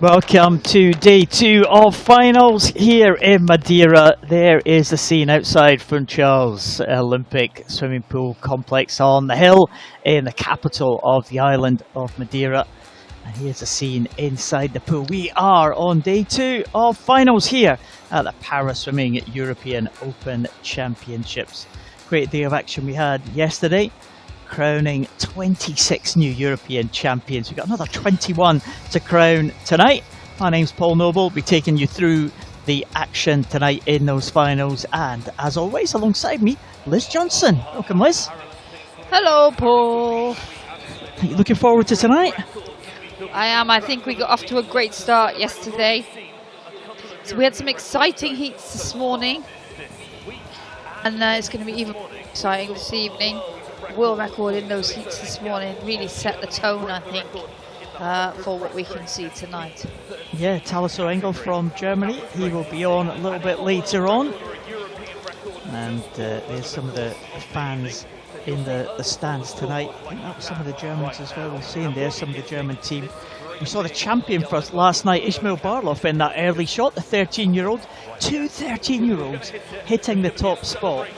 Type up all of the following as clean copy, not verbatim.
Welcome to day 2 of finals here in Madeira. There is the scene outside Funchal's Olympic swimming pool complex on the hill in the capital of the island of Madeira. And here's the scene inside the pool. We are on day 2 of finals here at the Para Swimming European Open Championships. Great day of action we had yesterday, crowning 26 new European champions. We've got another 21 to crown tonight. My name's Paul Noble. I'll be taking you through the action tonight in those finals. And as always, alongside me, Liz Johnson. Welcome, Liz. Hello, Paul. Are you looking forward to tonight? I am. I think we got off to a great start yesterday. So we had some exciting heats this morning. And it's going to be even more exciting this evening. World record in those heats this morning really set the tone, I think, for what we can see tonight. Yeah, Thalasso Engel from Germany. He will be on a little bit later on. And there's some of the fans in the stands tonight. I think that was some of the Germans as well. We're seeing there some of the German team. We saw the champion for us last night, Ismail Barloff, in that early shot, the 13-year-old. Two 13-year-olds hitting the top spot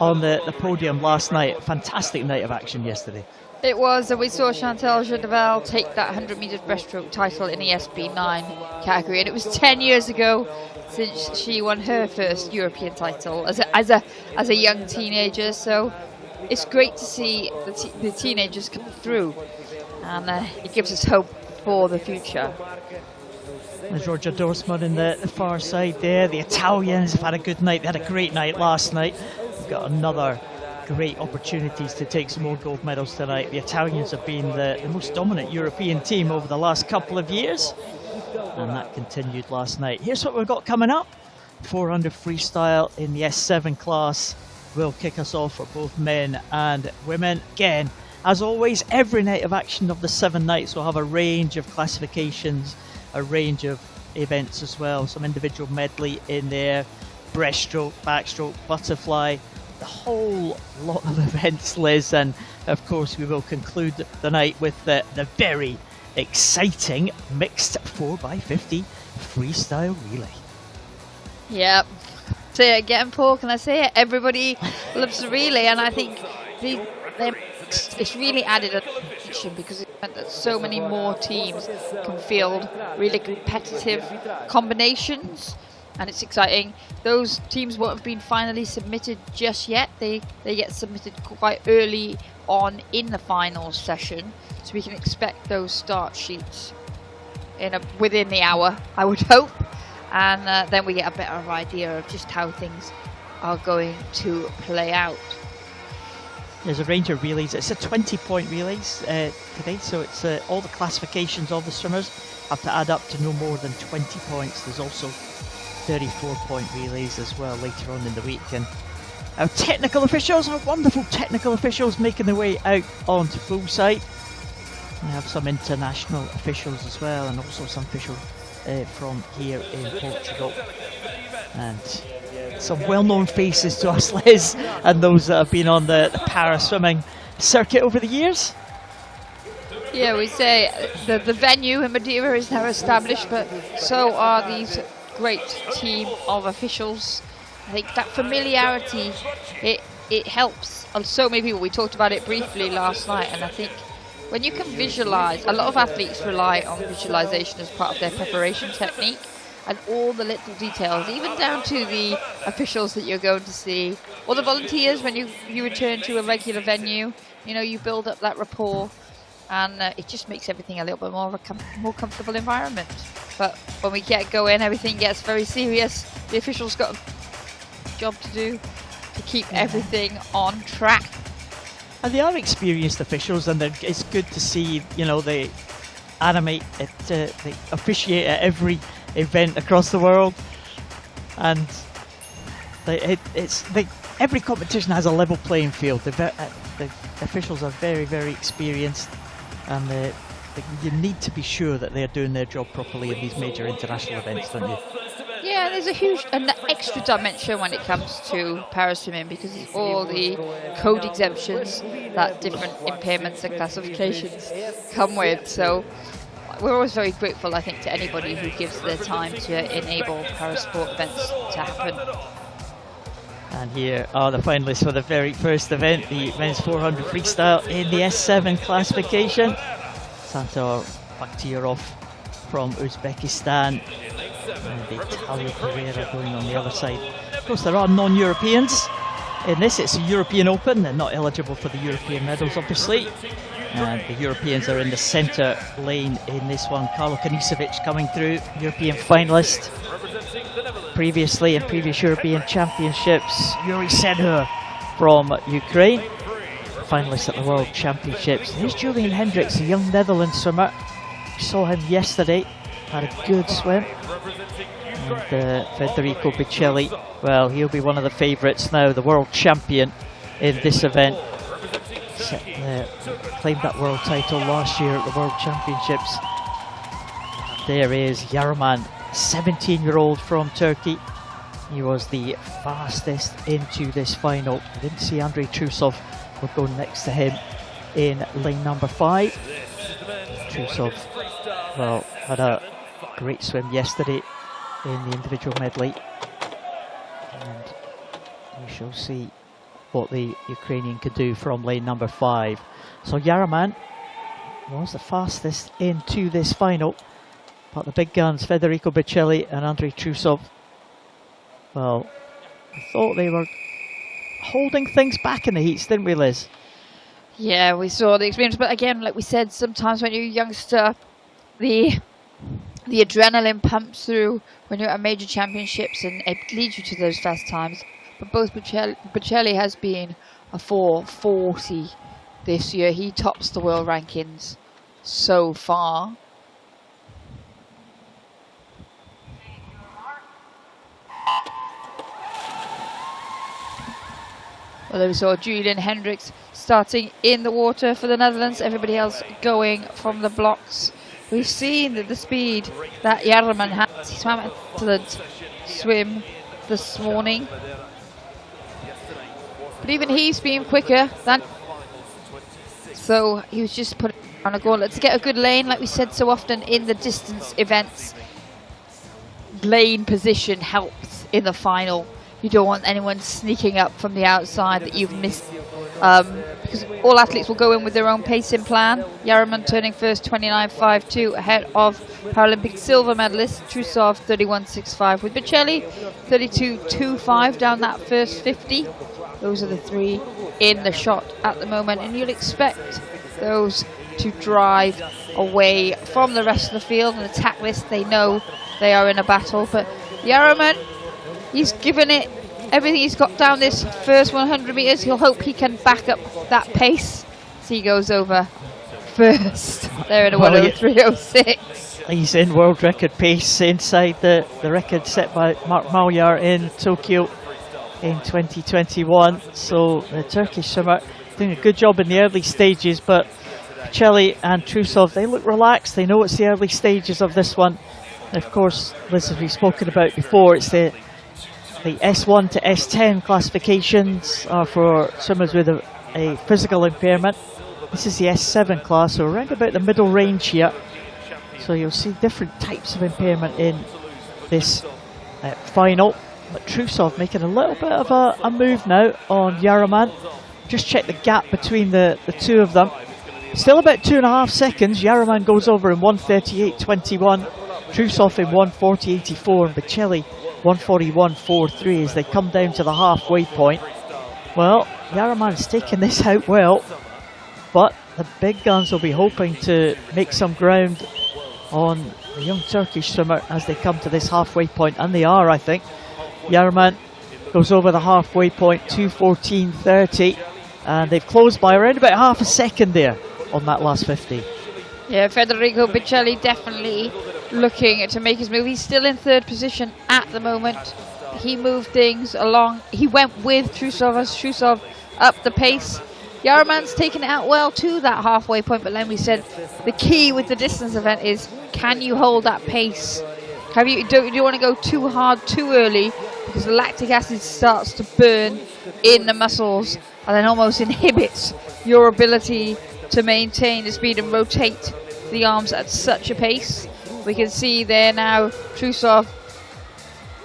on the podium last night. Fantastic night of action yesterday. It was, and we saw Chantal Jaudeval take that 100 metres breaststroke title in the SB9 category, and it was 10 years ago since she won her first European title as a young teenager. So it's great to see the teenagers come through, and it gives us hope for the future. There's Roger Dorsman in the far side there. The Italians have had a good night. They had a great night last night. We've got another great opportunities to take some more gold medals tonight. The Italians have been the most dominant European team over the last couple of years, and that continued last night. Here's what we've got coming up. 400 freestyle in the S7 class will kick us off for both men and women. Again, as always, every night of action of the 7 nights will have a range of classifications, a range of events as well. Some individual medley in there, breaststroke, backstroke, butterfly, the whole lot of events, Liz. And of course we will conclude the night with the very exciting mixed 4x50 freestyle relay. Yep. Say it again, Paul. Can I say it? Everybody loves the relay, and I think it's really added attention because it meant that so many more teams can field really competitive combinations, and it's exciting. Those teams won't have been finally submitted just yet. They get submitted quite early on in the finals session, so we can expect those start sheets within the hour, I would hope, and then we get a better idea of just how things are going to play out. There's a range of relays. It's a 20-point relays today, so it's all the classifications of the swimmers have to add up to no more than 20 points. There's also 34-point relays as well later on in the week. And our technical officials, our wonderful technical officials, making their way out onto poolside. We have some international officials as well, and also some officials from here in Portugal. And some well-known faces to us, Liz, and those that have been on the para swimming circuit over the years. Yeah, we say the venue in Madeira is now established, but so are these great team of officials. I think that familiarity, it helps so many people. We talked about it briefly last night, and I think when you can visualize, a lot of athletes rely on visualization as part of their preparation technique, and all the little details, even down to the officials that you're going to see, or the volunteers when you return to a regular venue. You know, you build up that rapport, and it just makes everything a little bit more of a more comfortable environment. But when we get going, everything gets very serious. The officials got a job to do to keep everything on track. And they are experienced officials, and it's good to see, you know, they animate it, they officiate at every event across the world, and every competition has a level playing field. The officials are very, very experienced, and you need to be sure that they're doing their job properly in these major international events, don't you? Yeah, there's an extra dimension when it comes to paraswimming, because it's all the code exemptions that different impairments and classifications come with. So we're always very grateful, I think, to anybody who gives their time to enable parasport events to happen. And here are the finalists for the very first event, the men's 400 freestyle in the S7 classification. Santor Bakhtiarov from Uzbekistan, and the Italian Pereira going on the other side. Of course, there are non-Europeans in this. It's a European Open. They're not eligible for the European medals, obviously. And the Europeans are in the centre lane in this one. Karlo Kanisevic coming through, European finalist previously in previous European Championships. Yuri Senhur from Ukraine, finalist at the World Championships. Here's Julian Hendricks, a young Netherlands swimmer. We saw him yesterday, had a good swim. And Federico Biccelli, well, he'll be one of the favourites now, the world champion in this event. Claimed that world title last year at the World Championships. There is Yaraman, 17-year-old from Turkey. He was the fastest into this final. I didn't see Andrei Trusov would go next to him in lane number 5. Trusov, well, had a great swim yesterday in the individual medley, and we shall see what the Ukrainian could do from lane number 5. So Yaraman was the fastest into this final, but the big guns, Federico Biccelli and Andrei Trusov, well, I thought they were holding things back in the heats, didn't we, Liz? Yeah, we saw the experience, but again, like we said, sometimes when you're a youngster, the adrenaline pumps through when you're at major championships and it leads you to those fast times. But both Biccelli has been a 4:40 this year. He tops the world rankings so far. Well, there we saw Julian Hendricks starting in the water for the Netherlands. Everybody else going from the blocks. We've seen the speed that Yaraman has. He swam an excellent swim this morning. But even he's been quicker than... So he was just putting on a gauntlet to get a good lane. Like we said so often in the distance events, lane position helps in the final. You don't want anyone sneaking up from the outside that you've missed. Because all athletes will go in with their own pacing plan. Yaraman turning first 29.52 ahead of Paralympic silver medalist Trusov 31.65, with Biccelli 32.25 down that first 50. Those are the three in the shot at the moment, and you'll expect those to drive away from the rest of the field and attack this. They know they are in a battle, but Yaraman, he's given it everything he's got down this first 100 metres. He'll hope he can back up that pace as he goes over first. They're in a 1:03.06. He's in world record pace inside the record set by Mark Malyar in Tokyo in 2021. So the Turkish swimmer doing a good job in the early stages, but Biccelli and Trusov, they look relaxed. They know it's the early stages of this one. And of course, as we've spoken about before, it's the S1 to S10 classifications are for swimmers with a physical impairment. This is the S7 class, so around about the middle range here. So you'll see different types of impairment in this final. But Trusov making a little bit of a move now on Yaraman. Just check the gap between the two of them. Still about 2.5 seconds. Yaraman goes over in 1:38.21. Trusov in 1:40.84, and Biccelli 1:41.43 as they come down to the halfway point. Well, Yaraman's taking this out well, but the big guns will be hoping to make some ground on the young Turkish swimmer as they come to this halfway point, and they are, I think. Yaraman goes over the halfway point, 2:14.30, and they've closed by around about half a second there on that last 50. Yeah, Federico Biccelli definitely looking to make his move. He's still in third position at the moment. He moved things along. He went with Trusov as Trusov up the pace. Yaraman's taken it out well to that halfway point, but then we said the key with the distance event is, can you hold that pace? You don't want to go too hard too early, because the lactic acid starts to burn in the muscles and then almost inhibits your ability to maintain the speed and rotate the arms at such a pace. We can see there now Trusov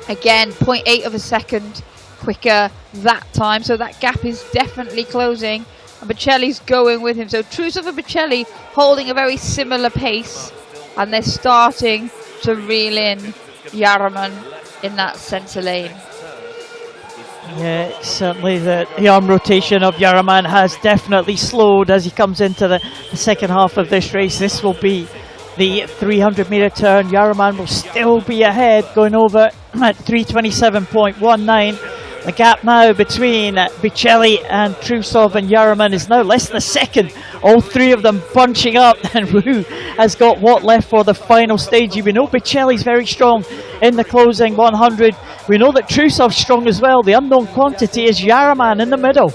again 0.8 of a second quicker that time, so that gap is definitely closing, and Bocelli's going with him. So Trusov and Bocelli holding a very similar pace, and they're starting to reel in Yaraman in that centre lane. Yeah, certainly the arm rotation of Yaraman has definitely slowed as he comes into the second half of this race. This will be the 300 metre turn. Yaraman will still be ahead, going over at 3:27.19. The gap now between Bocelli and Trusov and Yaraman is now less than a second. All three of them bunching up, and who has got what left for the final stage? We know Bocelli's very strong in the closing 100. We know that Trusov's strong as well. The unknown quantity is Yaraman in the middle.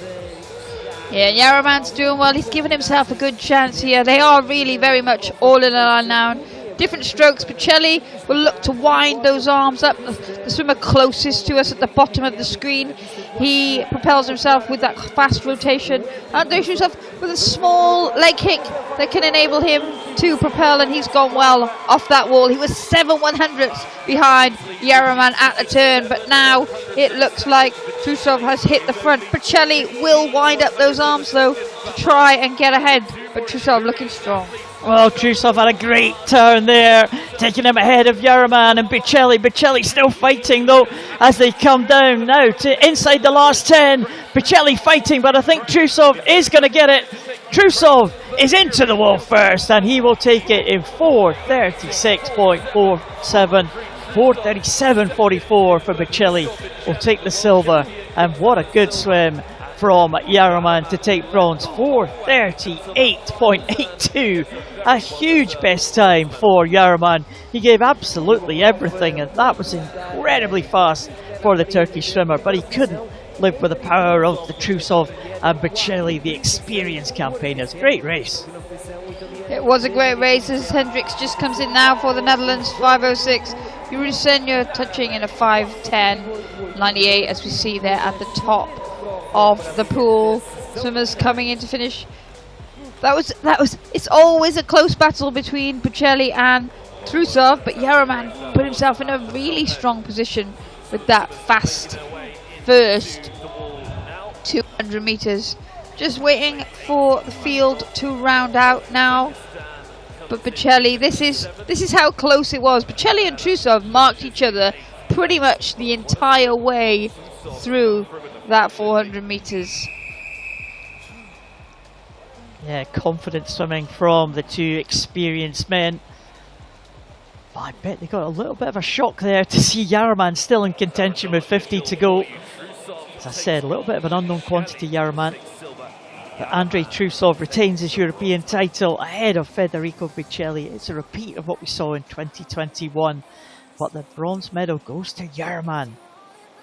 Yeah, Yaraman's doing well. He's given himself a good chance here. They are really very much all in a line now. Different strokes. Bocelli will look to wind those arms up. The swimmer closest to us at the bottom of the screen, he propels himself with that fast rotation. Andrei Trusov with a small leg kick that can enable him to propel, and he's gone well off that wall. He was 7/100ths behind Yaraman at the turn, but now it looks like Trusov has hit the front. Bocelli will wind up those arms though to try and get ahead, but Trusov looking strong. Well, Trusov had a great turn there, taking him ahead of Yaraman and Bocelli. Bocelli still fighting though as they come down now to inside the last 10. Bocelli fighting, but I think Trusov is going to get it. Trusov is into the wall first, and he will take it in 4:36.47. 4:37.44 for Bocelli will take the silver, and what a good swim from Yaraman to take bronze. 4:38.82, a huge best time for Yaraman. He gave absolutely everything, and that was incredibly fast for the Turkish swimmer, but he couldn't live with the power of the Trusov and Bocelli, the experienced campaigners. Great race. It was a great race as Hendricks just comes in now for the Netherlands. 5:06. Urusenyo touching in a 5:10.98 as we see there at the top of the pool. Swimmers coming in to finish. That was. It's always a close battle between Bocelli and Trusov, but Yaraman put himself in a really strong position with that fast first 200 meters. Just waiting for the field to round out now. But Bocelli, this is how close it was. Bocelli and Trusov marked each other pretty much the entire way through that 400 meters. Yeah, confident swimming from the two experienced men. But I bet they got a little bit of a shock there to see Yaraman still in contention with 50 to go. As I said, a little bit of an unknown quantity, Yaraman. But Andrei Trusov retains his European title ahead of Federico Bocelli. It's a repeat of what we saw in 2021. But the bronze medal goes to Yaraman,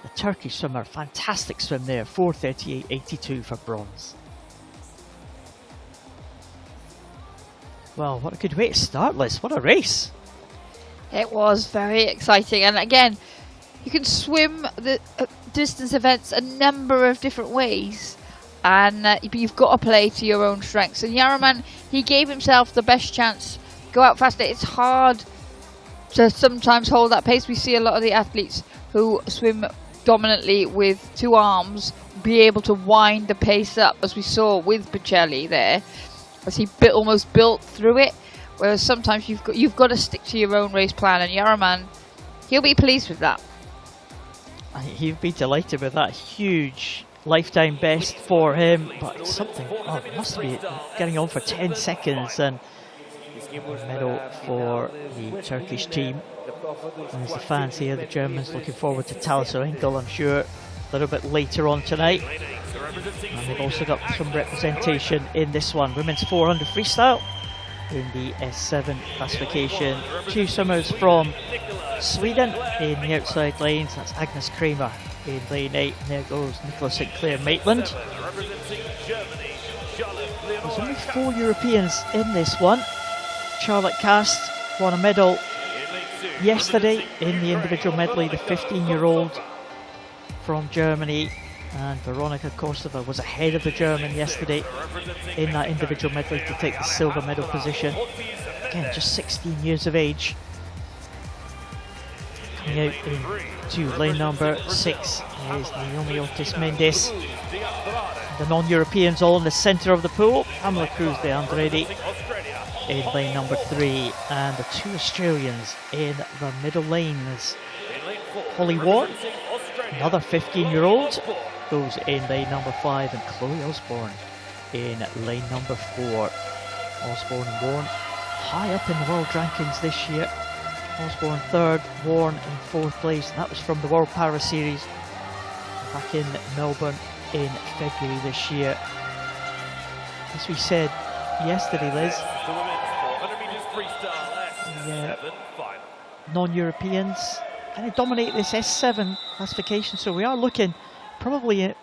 the Turkish swimmer. Fantastic swim there, 4:38.82 for bronze. Well, what a good way to start, Liz. What a race. It was very exciting, and again, you can swim the distance events a number of different ways, and you've got to play to your own strengths. And Yaraman, he gave himself the best chance. Go out faster. It's hard to sometimes hold that pace. We see a lot of the athletes who swim dominantly with two arms be able to wind the pace up, as we saw with Bocelli there, as he almost built through it. Whereas sometimes you've got to stick to your own race plan, and Yaraman, he'll be pleased with that. He'd be delighted with that. Huge lifetime best for him, but something, it must be getting on for 10 seconds, and a medal for the Turkish team. There's the fans here, the Germans looking forward to Thalasso Engel, I'm sure, a little bit later on tonight. And they've also got some representation in this one. Women's 400 freestyle in the S7 classification. Two swimmers from Sweden in the outside lanes. That's Agnes Kramer in lane 8. And there goes Nicola St. Clair Maitland. There's only 4 Europeans in this one. Charlotte Cast won a medal yesterday in the individual medley. The 15-year-old from Germany And Veronika Kostova was ahead of the German yesterday in that individual medley to take the silver medal position. Again, just 16 years of age. Coming out into lane number 6 is Naomi Otis Mendes. The non-Europeans all in the centre of the pool. Pamela Cruz de Andrade in lane number 3, and the 2 Australians in the middle lanes. Holly Warren, another 15-year-old, goes in lane number 5, and Chloe Osborne in lane number 4. Osborne and Warren high up in the world rankings this year. Osborne 3rd, Warren in 4th place. That was from the World Para Series back in Melbourne in February this year. As we said yesterday, Liz, non-Europeans kind of dominate this S7 classification, so we are looking probably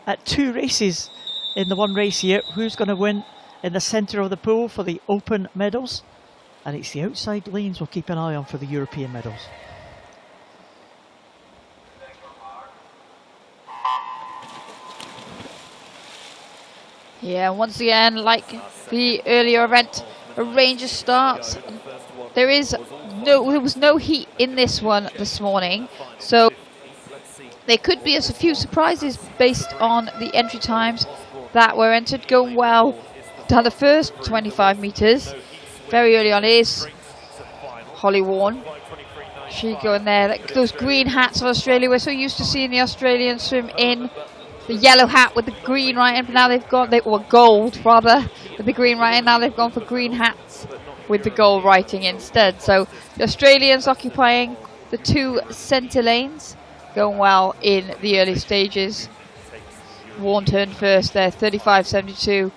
at 2 races in the one race here. Who's going to win in the centre of the pool for the open medals? And it's the outside lanes we'll keep an eye on for the European medals. Yeah, once again, like the earlier event, a range of starts. There was no heat in this one this morning, so there could be a few surprises based on the entry times that were entered. Going well down the first 25 metres. Very early on is Holly Warren. She going there. Those green hats of Australia, we're so used to seeing the Australians swim in the yellow hat with the green writing, but now they've gone, or gold rather, with the green writing. Now they've gone for green hats with the gold writing instead. So the Australians occupying the 2 centre lanes, going well in the early stages. Warren turned first there, 35.72.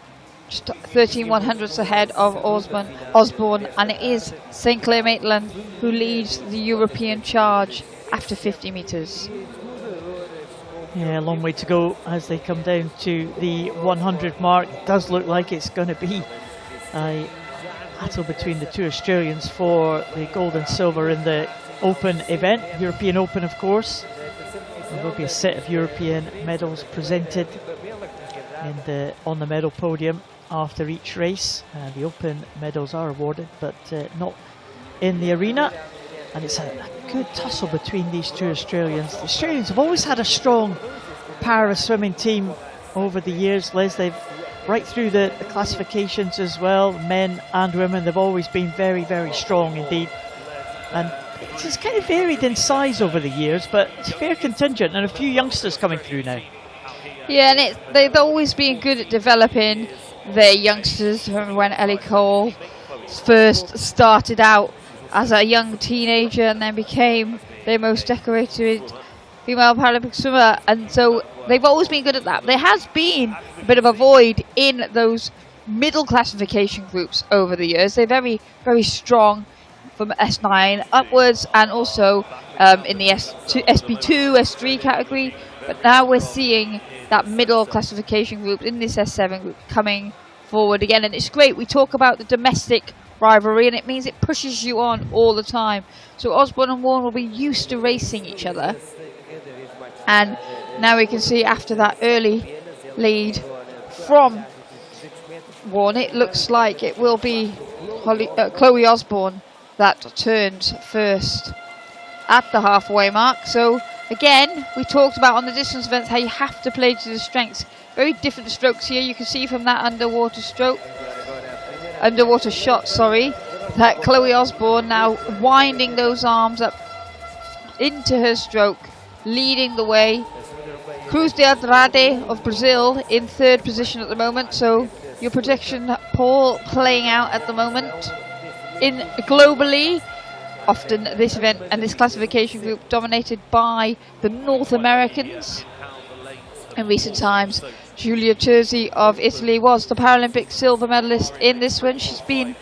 Just 13/100ths ahead of Osborne, and it is St Clair Maitland who leads the European charge after 50 metres. Yeah, a long way to go as they come down to the 100 mark. It does look like it's going to be a battle between the 2 Australians for the gold and silver in the open event, European Open of course. There will be a set of European medals presented on the medal podium after each race. The open medals are awarded, but not in the arena. And it's a good tussle between these 2 Australians. The Australians have always had a strong para swimming team over the years, Liz. They've right through the classifications as well, men and women. They've always been very, very strong indeed. And it's kind of varied in size over the years, but it's a fair contingent and a few youngsters coming through now. Yeah, and they've always been good at developing their youngsters. Remember when Ellie Cole first started out as a young teenager and then became their most decorated female Paralympic swimmer, and so they've always been good at that. There has been a bit of a void in those middle classification groups over the years. They're very, very strong from S9 upwards, and also in the SB2, S3 category, but now we're seeing that middle classification group in this S7 group coming forward again, and it's great. We talk about the domestic rivalry, and it means it pushes you on all the time. So Osborne and Warren will be used to racing each other, and now we can see after that early lead from Warren, it looks like it will be Chloe Osborne that turns first at the halfway mark. So again, we talked about on the distance events how you have to play to the strengths. Very different strokes here. You can see from that underwater shot, that Chloe Osborne now winding those arms up into her stroke, leading the way. Cruz de Andrade of Brazil in 3rd position at the moment. So your prediction, Paul, playing out at the moment. In globally, often this event and this classification group dominated by the North Americans. In recent times, Giulia Terzi of Italy was the Paralympic silver medalist in this one. She's been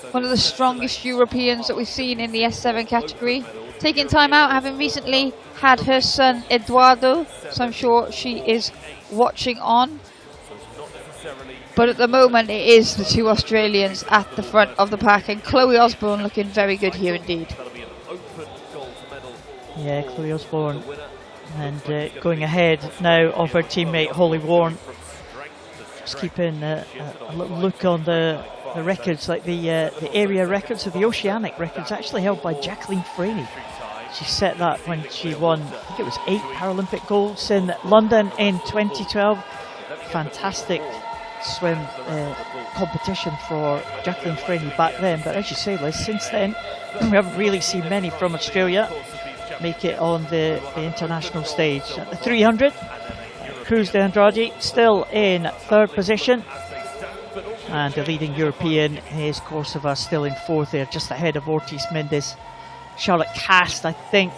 one of the strongest Europeans that we've seen in the S7 category. Taking time out, having recently had her son Eduardo, so I'm sure she is watching on. But at the moment, it is the 2 Australians at the front of the pack, and Chloe Osborne looking very good here indeed. Yeah, Chloe Osborne And going ahead now of her teammate Holly Warren. Just keeping a little look on the records, like the area records, or the oceanic records, actually held by Jacqueline Fraley. She set that when she won, I think it was 8 Paralympic golds in London in 2012. Fantastic swim competition for Jacqueline Fraley back then. But as you say, Liz, since then, we haven't really seen many from Australia make it on the international stage. At the 300, Cruz de Andrade still in 3rd position. And the leading European is Korsava, still in 4th there, just ahead of Ortiz Mendes. Charlotte Cast, I think,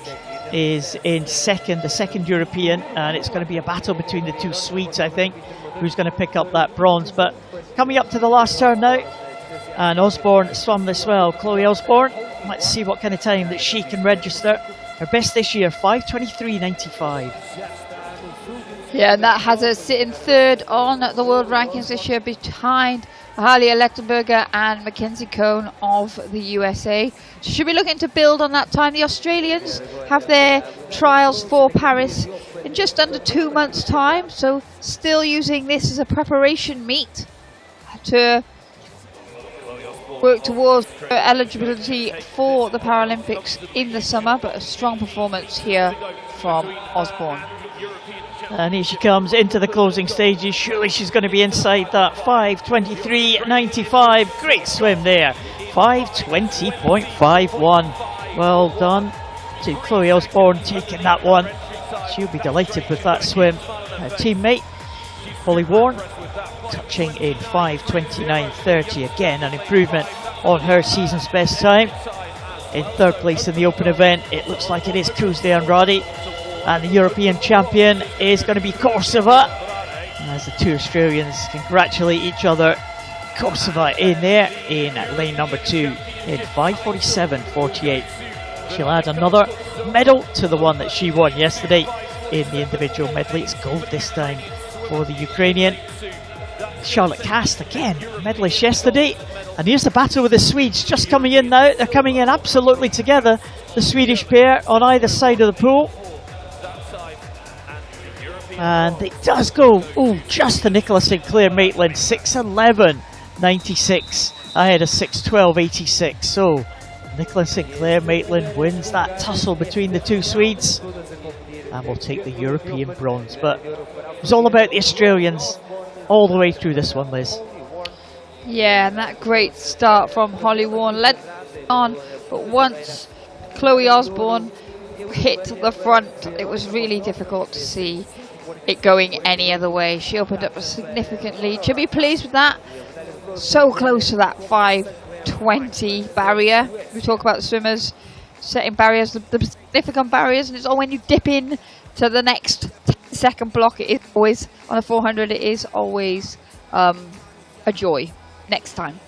is in 2nd, the 2nd European, and it's going to be a battle between the 2 Swedes, I think, who's going to pick up that bronze. But coming up to the last turn now, and Osborne swam this well. Chloe Osborne, let's see what kind of time that she can register. Her best this year, 5:23.95. Yeah, and that has her sitting 3rd on the world rankings this year, behind Halia Lechtenberger and Mackenzie Cohn of the USA. So should be looking to build on that time. The Australians have their trials for Paris in just under 2 months' time, so still using this as a preparation meet to work towards eligibility for the Paralympics in the summer. But a strong performance here from Osborne. And here she comes into the closing stages. Surely she's going to be inside that 5:23.95. Great swim there. 5:20.51. Well done to Chloe Osborne taking that one. She'll be delighted with that swim. Her teammate, Holly Warren, touching in 5:29.30. Again, an improvement on her season's best time. In 3rd place in the open event, it looks like it is Cruz de Andrade. And the European champion is going to be Korsava. As the 2 Australians congratulate each other. Korsava in there in lane number 2 in 5:47.48. She'll add another medal to the one that she won yesterday in the individual medley. It's gold this time for the Ukrainian. Charlotte Cast again, medalist yesterday. And here's the battle with the Swedes just coming in now. They're coming in absolutely together. The Swedish pair on either side of the pool. And it does go, just to Nicola Sinclair Maitland, 6:11.96 ahead of 6:12.86. So Nicola Sinclair Maitland wins that tussle between the 2 Swedes and will take the European bronze. But it was all about the Australians all the way through this one, Liz. Yeah, and that great start from Holly Warren led on, but once Chloe Osborne hit the front, it was really difficult to see it going any other way. She opened up a significant lead. She'll be pleased with that. So close to that 5:20 barrier. We talk about the swimmers setting barriers, the significant barriers, and it's all when you dip in to the next 10-second block. It is always, on a 400, it is always a joy. Next time.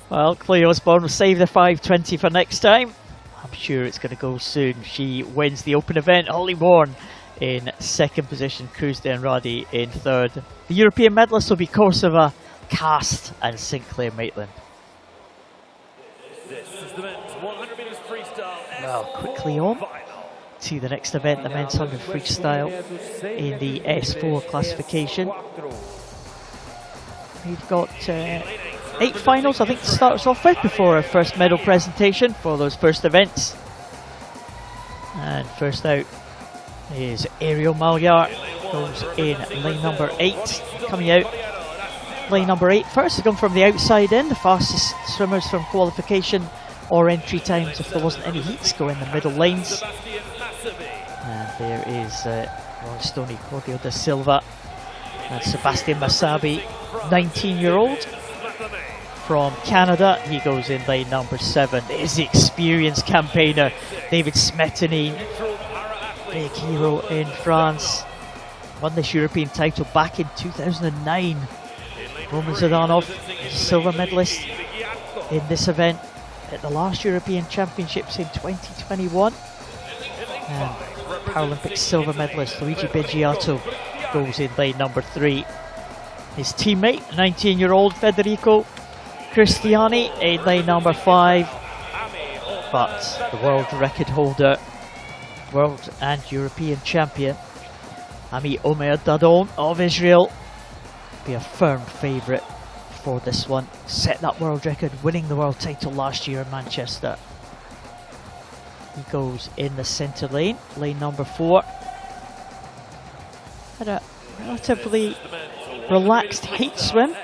Well, Chloe Osborne will save the 5:20 for next time. I'm sure it's going to go soon. She wins the open event. Holly Warren in 2nd position, Cruz de Andrade in 3rd. The European medalists will be Korsava, Cast and Sinclair Maitland. Well, quickly on to the next event, the men's 100 freestyle in the S4 classification. We've got 8 finals, I think, to start us off with before our first medal presentation for those first events. And first out is Ariel Malyar, goes in lane number 8, coming out lane number 8 first. To come from the outside in, the fastest swimmers from qualification or entry times, if there wasn't any heats, go in the middle lanes. And there is Ron Stoney, Claudio da Silva and Sebastian Masabi, 19-year-old from Canada. He goes in lane number 7. There's the experienced campaigner David Smetany, big hero in France. Won this European title back in 2009. Roman Zdanov, silver medalist in this event at the last European Championships in 2021. And Paralympic silver medalist Luigi Beggiato goes in lane number 3. His teammate, 19-year-old Federico Cristiani, in lane number 5. But the world record holder world and European champion. Ami Omer Dadon of Israel be a firm favourite for this one. Set that world record, winning the world title last year in Manchester. He goes in the centre lane, lane number 4. Had a relatively relaxed height swim,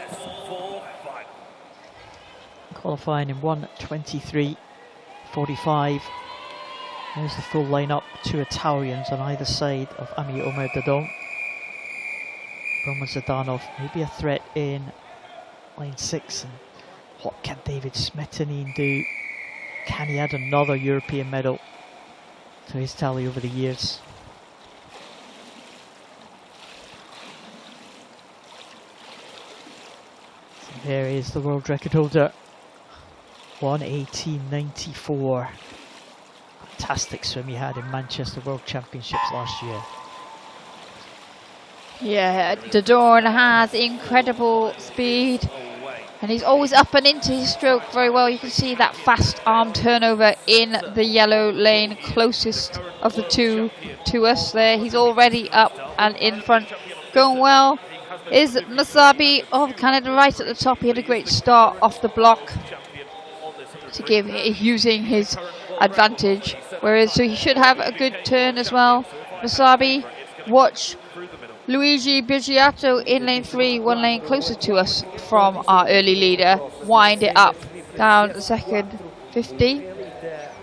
qualifying in 1:23.45. There's the full lineup, 2 Italians on either side of Ami Omer Dadon. Roman Zdanov, maybe a threat in lane 6. And what can David Smetanine do? Can he add another European medal to his tally over the years? So there is the world record holder, 1:18.94. Fantastic swim he had in Manchester World Championships last year. Yeah, Dadon has incredible speed, and he's always up and into his stroke very well. You can see that fast arm turnover in the yellow lane, closest of the two to us there. He's already up and in front. Going well is Masabi of Canada right at the top. He had a great start off the block to give, using his advantage, whereas so he should have a good turn as well. Masabi, watch Luigi Bigiato in lane 3, 1 lane closer to us from our early leader. Wind it up down the second 50.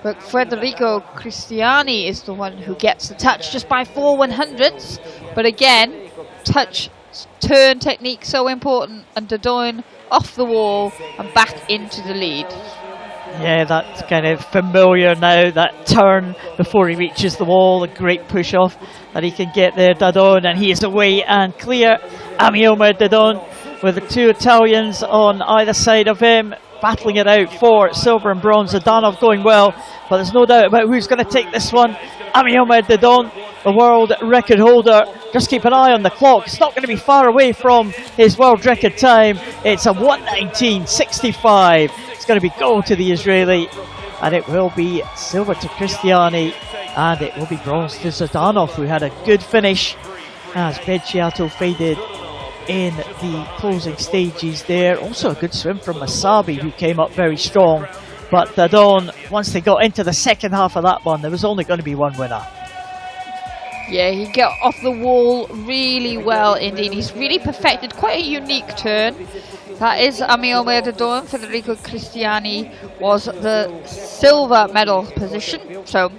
But Federico Cristiani is the one who gets the touch just by 4/100ths. But again, touch, turn technique so important, and Dadon off the wall and back into the lead. Yeah, that's kind of familiar now, that turn before he reaches the wall, a great push off that he can get there, Dadon, and he is away and clear. Ami Omer Dadon with the 2 Italians on either side of him, battling it out for silver and bronze. Zdanov going well, but there's no doubt about who's going to take this one. Ami Omer Dadon, the world record holder. Just keep an eye on the clock. It's not going to be far away from his world record time. It's a 1:19.65. It's going to be gold to the Israeli, and it will be silver to Cristiani, and it will be bronze to Zdanov, who had a good finish as Bigiato faded in the closing stages there. Also a good swim from Masabi, who came up very strong. But Dadon, once they got into the second half of that one, there was only going to be one winner. Yeah, he got off the wall really well indeed. He's really perfected quite a unique turn. That is Ami Omer Dadon. Federico Cristiani was the silver medal position. So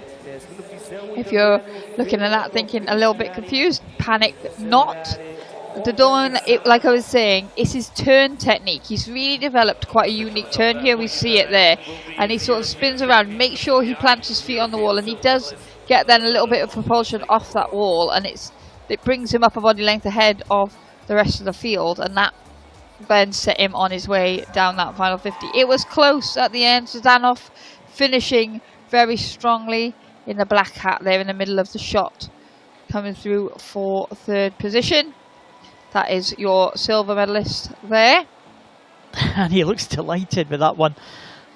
if you're looking at that thinking a little bit confused, panic not. Dadon, like I was saying, it's his turn technique. He's really developed quite a unique turn here. We see it there. And he sort of spins around, makes sure he plants his feet on the wall, and he does get then a little bit of propulsion off that wall, and it brings him up a body length ahead of the rest of the field, and that then set him on his way down that final 50. It was close at the end. Zdanov finishing very strongly in the black hat there in the middle of the shot, coming through for 3rd position. That is your silver medalist there. And he looks delighted with that one.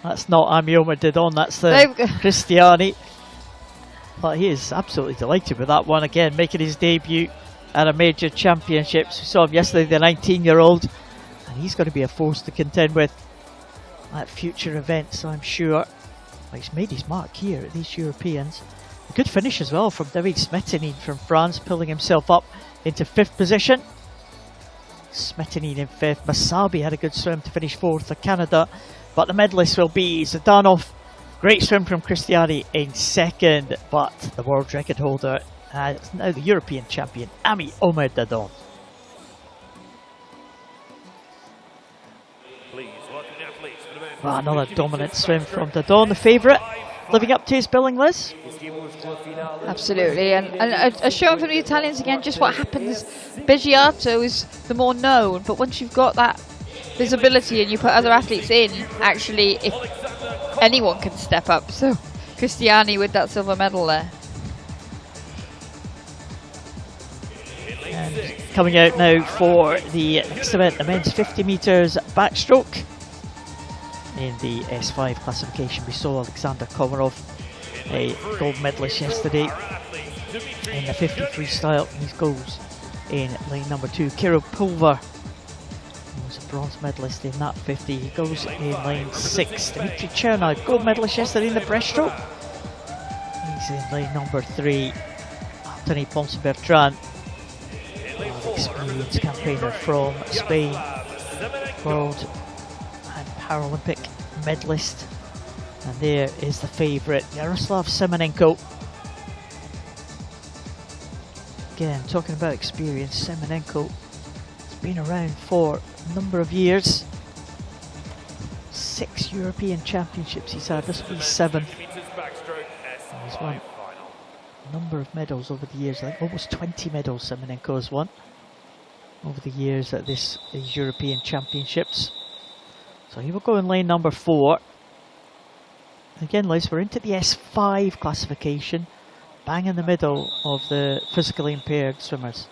That's not Ami Omer Dadon, that's the Cristiani. But he is absolutely delighted with that one. Again, making his debut at a major championships. We saw him yesterday, the 19-year-old. And he's going to be a force to contend with at future events, I'm sure. Well, he's made his mark here at these Europeans. A good finish as well from David Smetanine from France, pulling himself up into 5th position. Smetanine in 5th. Masabi had a good swim to finish 4th for Canada. But the medalist will be Zdanov. Great swim from Cristiani in 2nd. But the world record holder is now the European champion, Ami Omer Dadon. Well, another dominant swim from Dadon, the favourite, living up to his billing, Liz. Absolutely, and showing from the Italians again just what happens. Bigiato is the more known, but once you've got that visibility and you put other athletes in, actually, if anyone can step up. So Cristiani with that silver medal there. And coming out now for the next event, the men's 50 metres backstroke. In the S5 classification, we saw Alexander Komarov a gold medalist yesterday in the 50 freestyle. He goes in lane number 2. Kirill Pulver, who was a bronze medalist in that 50. He goes in lane 6. Dmitry Chernow, gold medalist yesterday in the breaststroke. He's in lane number 3. Anthony Ponce Bertran, an experienced campaigner from Spain, world and Paralympic medalist. And there is the favourite, Yaroslav Semenenko. Again, talking about experience, Semenenko has been around for a number of years. 6 European Championships he's had, this will be 7th. He's won a number of medals over the years, like almost 20 medals Semenenko has won over the years at these European Championships. So he will go in lane number 4. Again, Liz, we're into the S5 classification, bang in the middle of the physically impaired swimmers.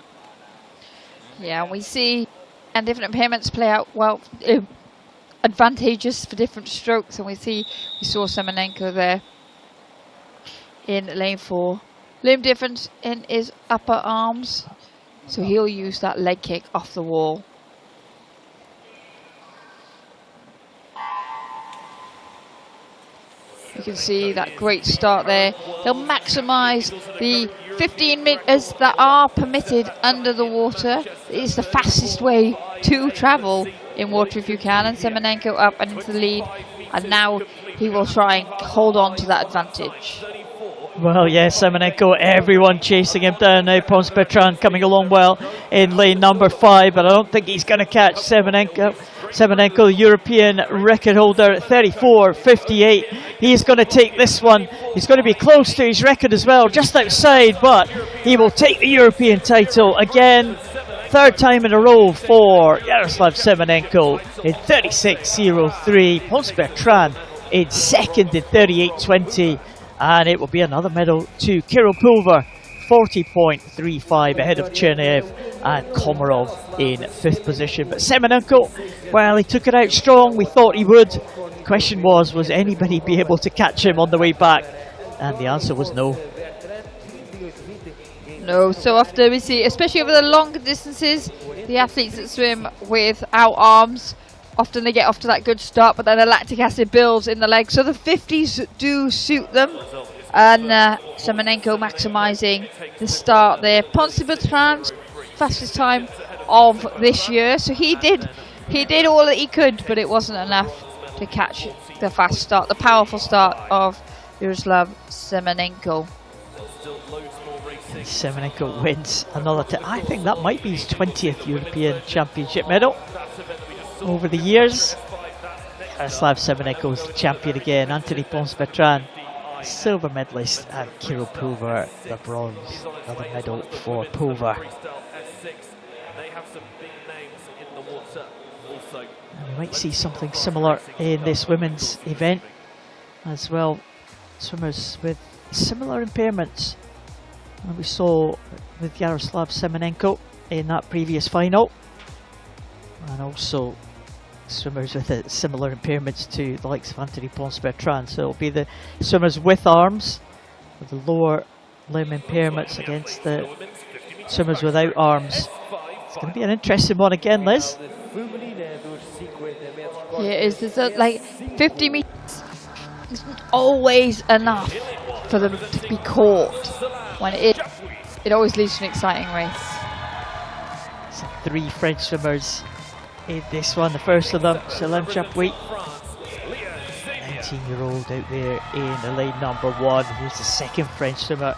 Yeah, we see and different impairments play out well, advantageous for different strokes, and we saw Semenenko there in lane 4. Limb difference in his upper arms, so he'll use that leg kick off the wall. You can see that great start there. He'll maximise the 15 meters that are permitted under the water. It's the fastest way to travel in water if you can. And Semenenko up and into the lead. And now he will try and hold on to that advantage. Well, yes, Semenenko, everyone chasing him down now. Ponce Bertrand coming along well in lane number 5, but I don't think he's going to catch Semenenko. Semenenko, the European record holder, 34.58. He's going to take this one. He's going to be close to his record as well, just outside, but he will take the European title again. 3rd time in a row for Yaroslav Semenenko in 36.03. Ponce Bertrand in 2nd in 38.20. And it will be another medal to Kirill Pulver, 40.35 ahead of Chernev and Komarov in 5th position. But Semenenko, well, he took it out strong. We thought he would. The question was anybody be able to catch him on the way back? And the answer was no. No, so often we see, especially over the longer distances, the athletes that swim without arms, often they get off to that good start, but then the lactic acid builds in the legs. So the 50s do suit them. And Semenenko maximising the start there. Ponce Bertrand, fastest time of this year. So he did all that he could, but it wasn't enough to catch the fast start, the powerful start of Yaroslav Semenenko. Semenenko wins another. I think that might be his 20th European Championship medal over the years. Yaroslav Semenenko is the champion again. Anthony Ponce Bertrand, silver medalist, and Kirill Pulver, the bronze. Another medal for Pulver. And we might see something similar in this women's event as well. Swimmers with similar impairments that we saw with Yaroslav Semenenko in that previous final. And also swimmers with similar impairments to the likes of Anthony Ponce Bertrand. So it'll be the swimmers with arms, with the lower limb impairments against the swimmers without arms. It's going to be an interesting one again, Liz. Yeah, it is. Like 50 meters isn't always enough for them to be caught. When it always leads to an exciting race. So 3 French swimmers in this one. The first of them, Céline Chapuis, 19-year-old out there in the lane number 1. Here's the second French swimmer,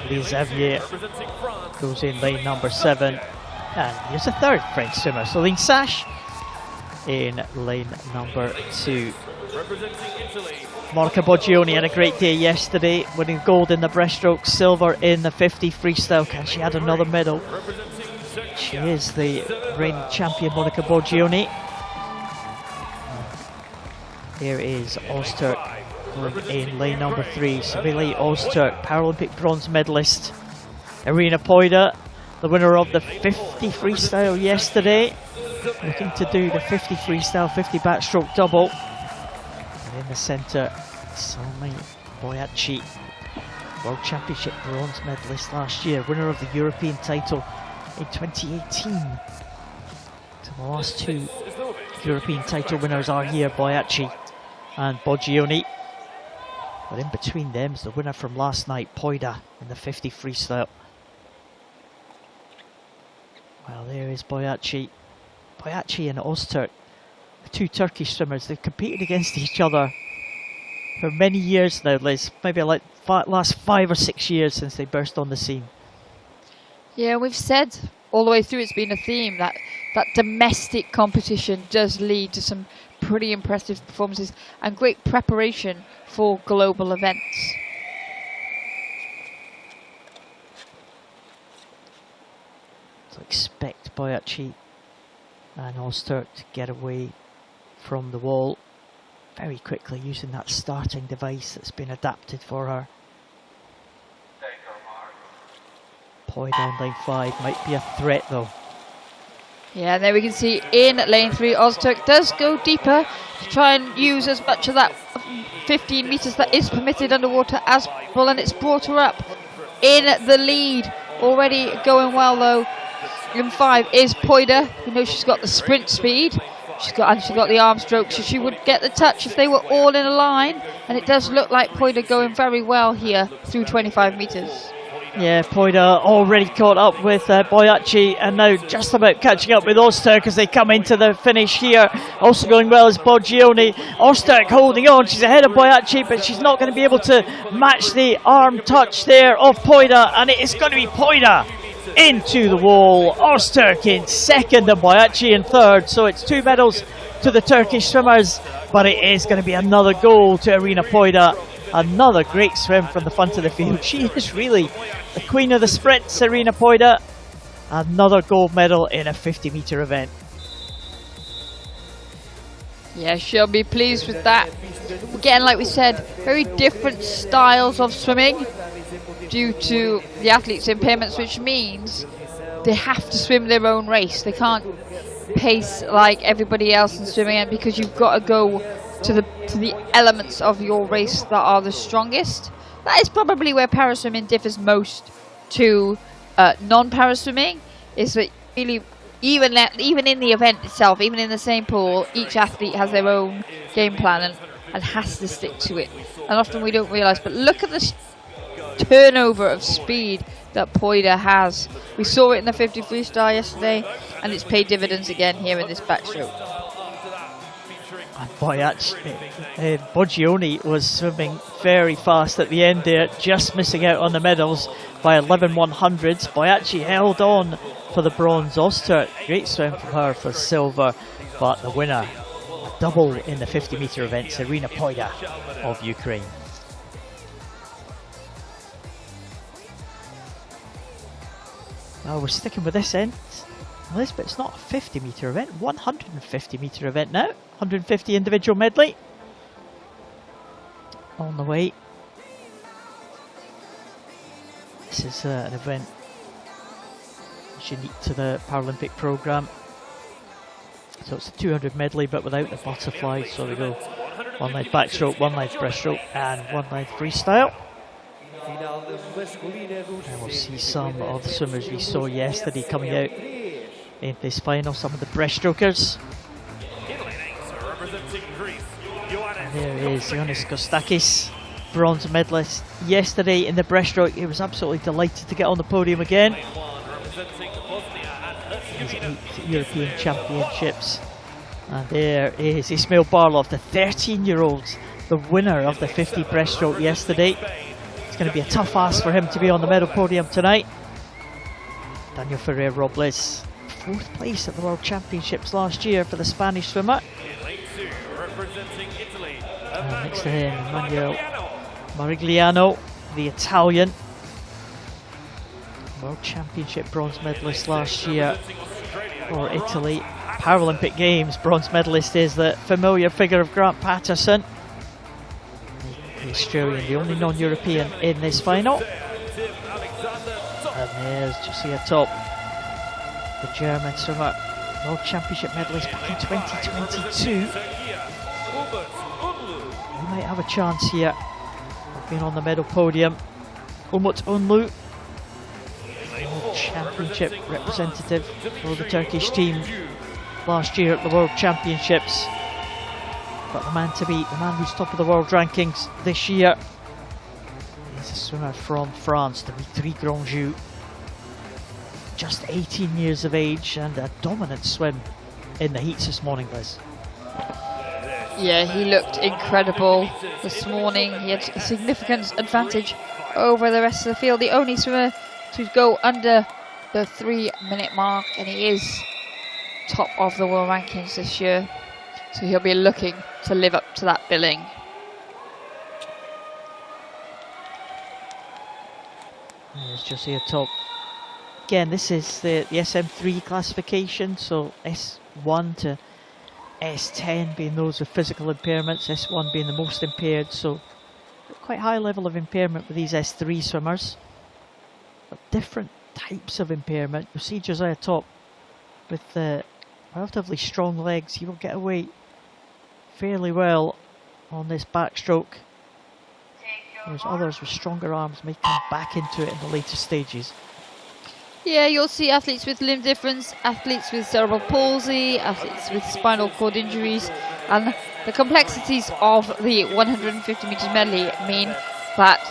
Lee Xavier, goes in lane number 7. And here's the third French swimmer, Céline Sache, in lane number 2. Monica Boggioni had a great day yesterday, winning gold in the breaststroke, silver in the 50 freestyle. Can she add another medal? She is the reigning champion, Monica Boggioni. Here is Ozturk in lane number 3. Sevili Ozturk, Paralympic bronze medalist. Irina Poida, the winner of the 50 freestyle yesterday, looking to do the 50 freestyle, 50 backstroke double. And in the centre, Salmi Boyacci, World Championship bronze medalist last year, winner of the European title in 2018. So the last two European title winners are here, Boyacci and Boggioni. But in between them is the winner from last night, Poida, in the 50 freestyle. Well, there is Boyacci. Boyacci and Ozturk, the two Turkish swimmers, they've competed against each other for many years now, Liz. Maybe like last 5 or 6 years since they burst on the scene. Yeah, we've said all the way through, it's been a theme that domestic competition does lead to some pretty impressive performances and great preparation for global events. So expect Boyacci and Ozturk to get away from the wall very quickly using that starting device that's been adapted for her. Poida on lane 5 might be a threat though. Yeah, there we can see in lane 3, Ozturk does go deeper to try and use as much of that 15 metres that is permitted underwater as possible, and it's brought her up in the lead. Already going well though. In 5 is Poida. You know she's got the sprint speed. She's got the arm stroke, so she would get the touch if they were all in a line. And it does look like Poida going very well here through 25 metres. Yeah, Poida already caught up with Boyacci and now just about catching up with Ozturk as they come into the finish here. Also going well is Boggioni. Ozturk holding on. She's ahead of Boyacci, but she's not going to be able to match the arm touch there of Poida. And it is going to be Poida into the wall. Ozturk in second and Boyacci in third. So it's 2 medals to the Turkish swimmers, but it is going to be another goal to Irina Poida. Another great swim from the front of the field. She is really the queen of the sprints, Irina Poida. Another gold medal in a 50-metre event. Yeah, she'll be pleased with that. Again, like we said, very different styles of swimming due to the athletes' impairments, which means they have to swim their own race. They can't pace like everybody else in swimming, and because you've got to go to the elements of your race that are the strongest. That is probably where paraswimming differs most to non-paraswimming, is that really even in the event itself, even in the same pool, each athlete has their own game plan and has to stick to it. And often we don't realise, but look at the turnover of speed that Poida has. We saw it in the 50 freestyle yesterday, and it's paid dividends again here in this backstroke. And Boggioni was swimming very fast at the end there, just missing out on the medals by 11 100s. Boyacci held on for the bronze. Ozturk, great swim from her for silver, but the winner, a double in the 50-metre event, Irina Poida of Ukraine. Now we're sticking with this end, Liz, but it's not a 50-metre event, 150-metre event now. 150 individual medley on the way. This is an event unique to the Paralympic programme. So it's a 200 medley but without the butterfly. So we go 1 leg backstroke, 1 leg breaststroke and 1 leg freestyle. And we'll see some of the swimmers we saw yesterday coming out in this final, some of the breaststrokers. And there is Ioannis Kostakis, bronze medalist yesterday in the breaststroke. He was absolutely delighted to get on the podium again. His 8th European Championships. And there is Ismail Barlov, the 13-year-old, the winner of the 50 breaststroke yesterday. It's going to be a tough ask for him to be on the medal podium tonight. Daniel Ferrer Robles, 4th place at the World Championships last year for the Spanish swimmer. And next to him, Manuel Marigliano, the Italian. World Championship bronze medalist last year for Italy. Paralympic Games bronze medalist is the familiar figure of Grant Patterson. The Australian, the only non-European in this final. And there's Josia Top, the German swimmer, World Championship medalist back in 2022. He might have a chance here of been on the medal podium. Umut Unlu, World Championship representative for the Turkish team last year at the World Championships. But the man to beat, the man who's top of the world rankings this year, is a swimmer from France, Dimitri Grandjou. Just 18 years of age and a dominant swim in the heats this morning, Liz. Yeah, he looked incredible this morning. He had a significant advantage over the rest of the field. The only swimmer to go under the 3-minute mark, and he is top of the world rankings this year. So he'll be looking to live up to that billing. There's Josiah Top. Again, this is the SM3 classification, so S1 to S10 being those with physical impairments, S1 being the most impaired, so quite high level of impairment with these S3 swimmers. But different types of impairment. You'll see Josiah Top with relatively strong legs. He will get away fairly well on this backstroke. Whereas others with stronger arms may come back into it in the later stages. Yeah, you'll see athletes with limb difference, athletes with cerebral palsy, athletes with spinal cord injuries, and the complexities of the 150 metres medley mean that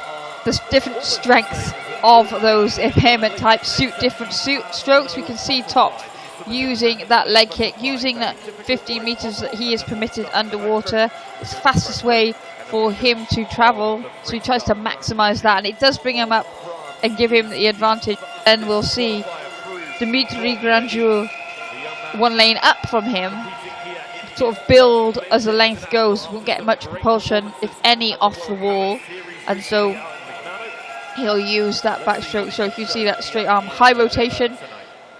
the different strengths of those impairment types suit different strokes. We can see Top using that leg kick, using that 15 metres that he is permitted underwater. It's the fastest way for him to travel, so he tries to maximise that, and it does bring him up and give him the advantage. And we'll see Dimitri Grandjou 1 lane up from him, sort of build as the length goes, won't get much propulsion, if any, off the wall, and so he'll use that backstroke. So if you see that straight arm, high rotation,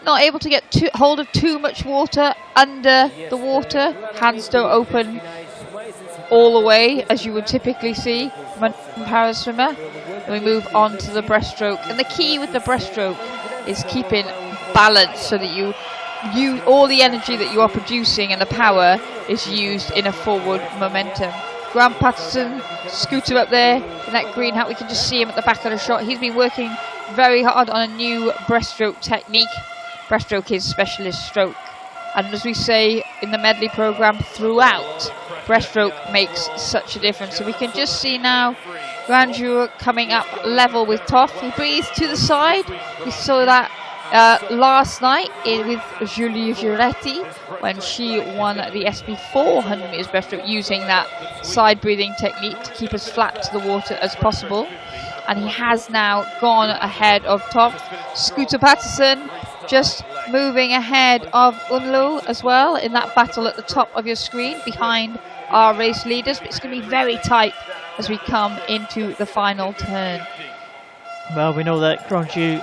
not able to get hold of too much water under the water, hands don't open all the way as you would typically see from a para swimmer. And we move on to the breaststroke, and the key with the breaststroke is keeping balance so that you all the energy that you are producing and the power is used in a forward momentum. Grant Patterson, scooter up there in that green hat, we can just see him at the back of the shot. He's been working very hard on a new breaststroke technique. Breaststroke is specialist stroke, and as we say in the medley program throughout, breaststroke makes such a difference. So we can just see now Grandjou coming up level with Toff. He breathes to the side. We saw that last night with Julie Giretti when she won the SP4 100 metres breaststroke, using that side breathing technique to keep as flat to the water as possible. And he has now gone ahead of Toff. Scooter Patterson just moving ahead of Unlu as well in that battle at the top of your screen behind our race leaders, but it's going to be very tight as we come into the final turn. Well, we know that Grandjou,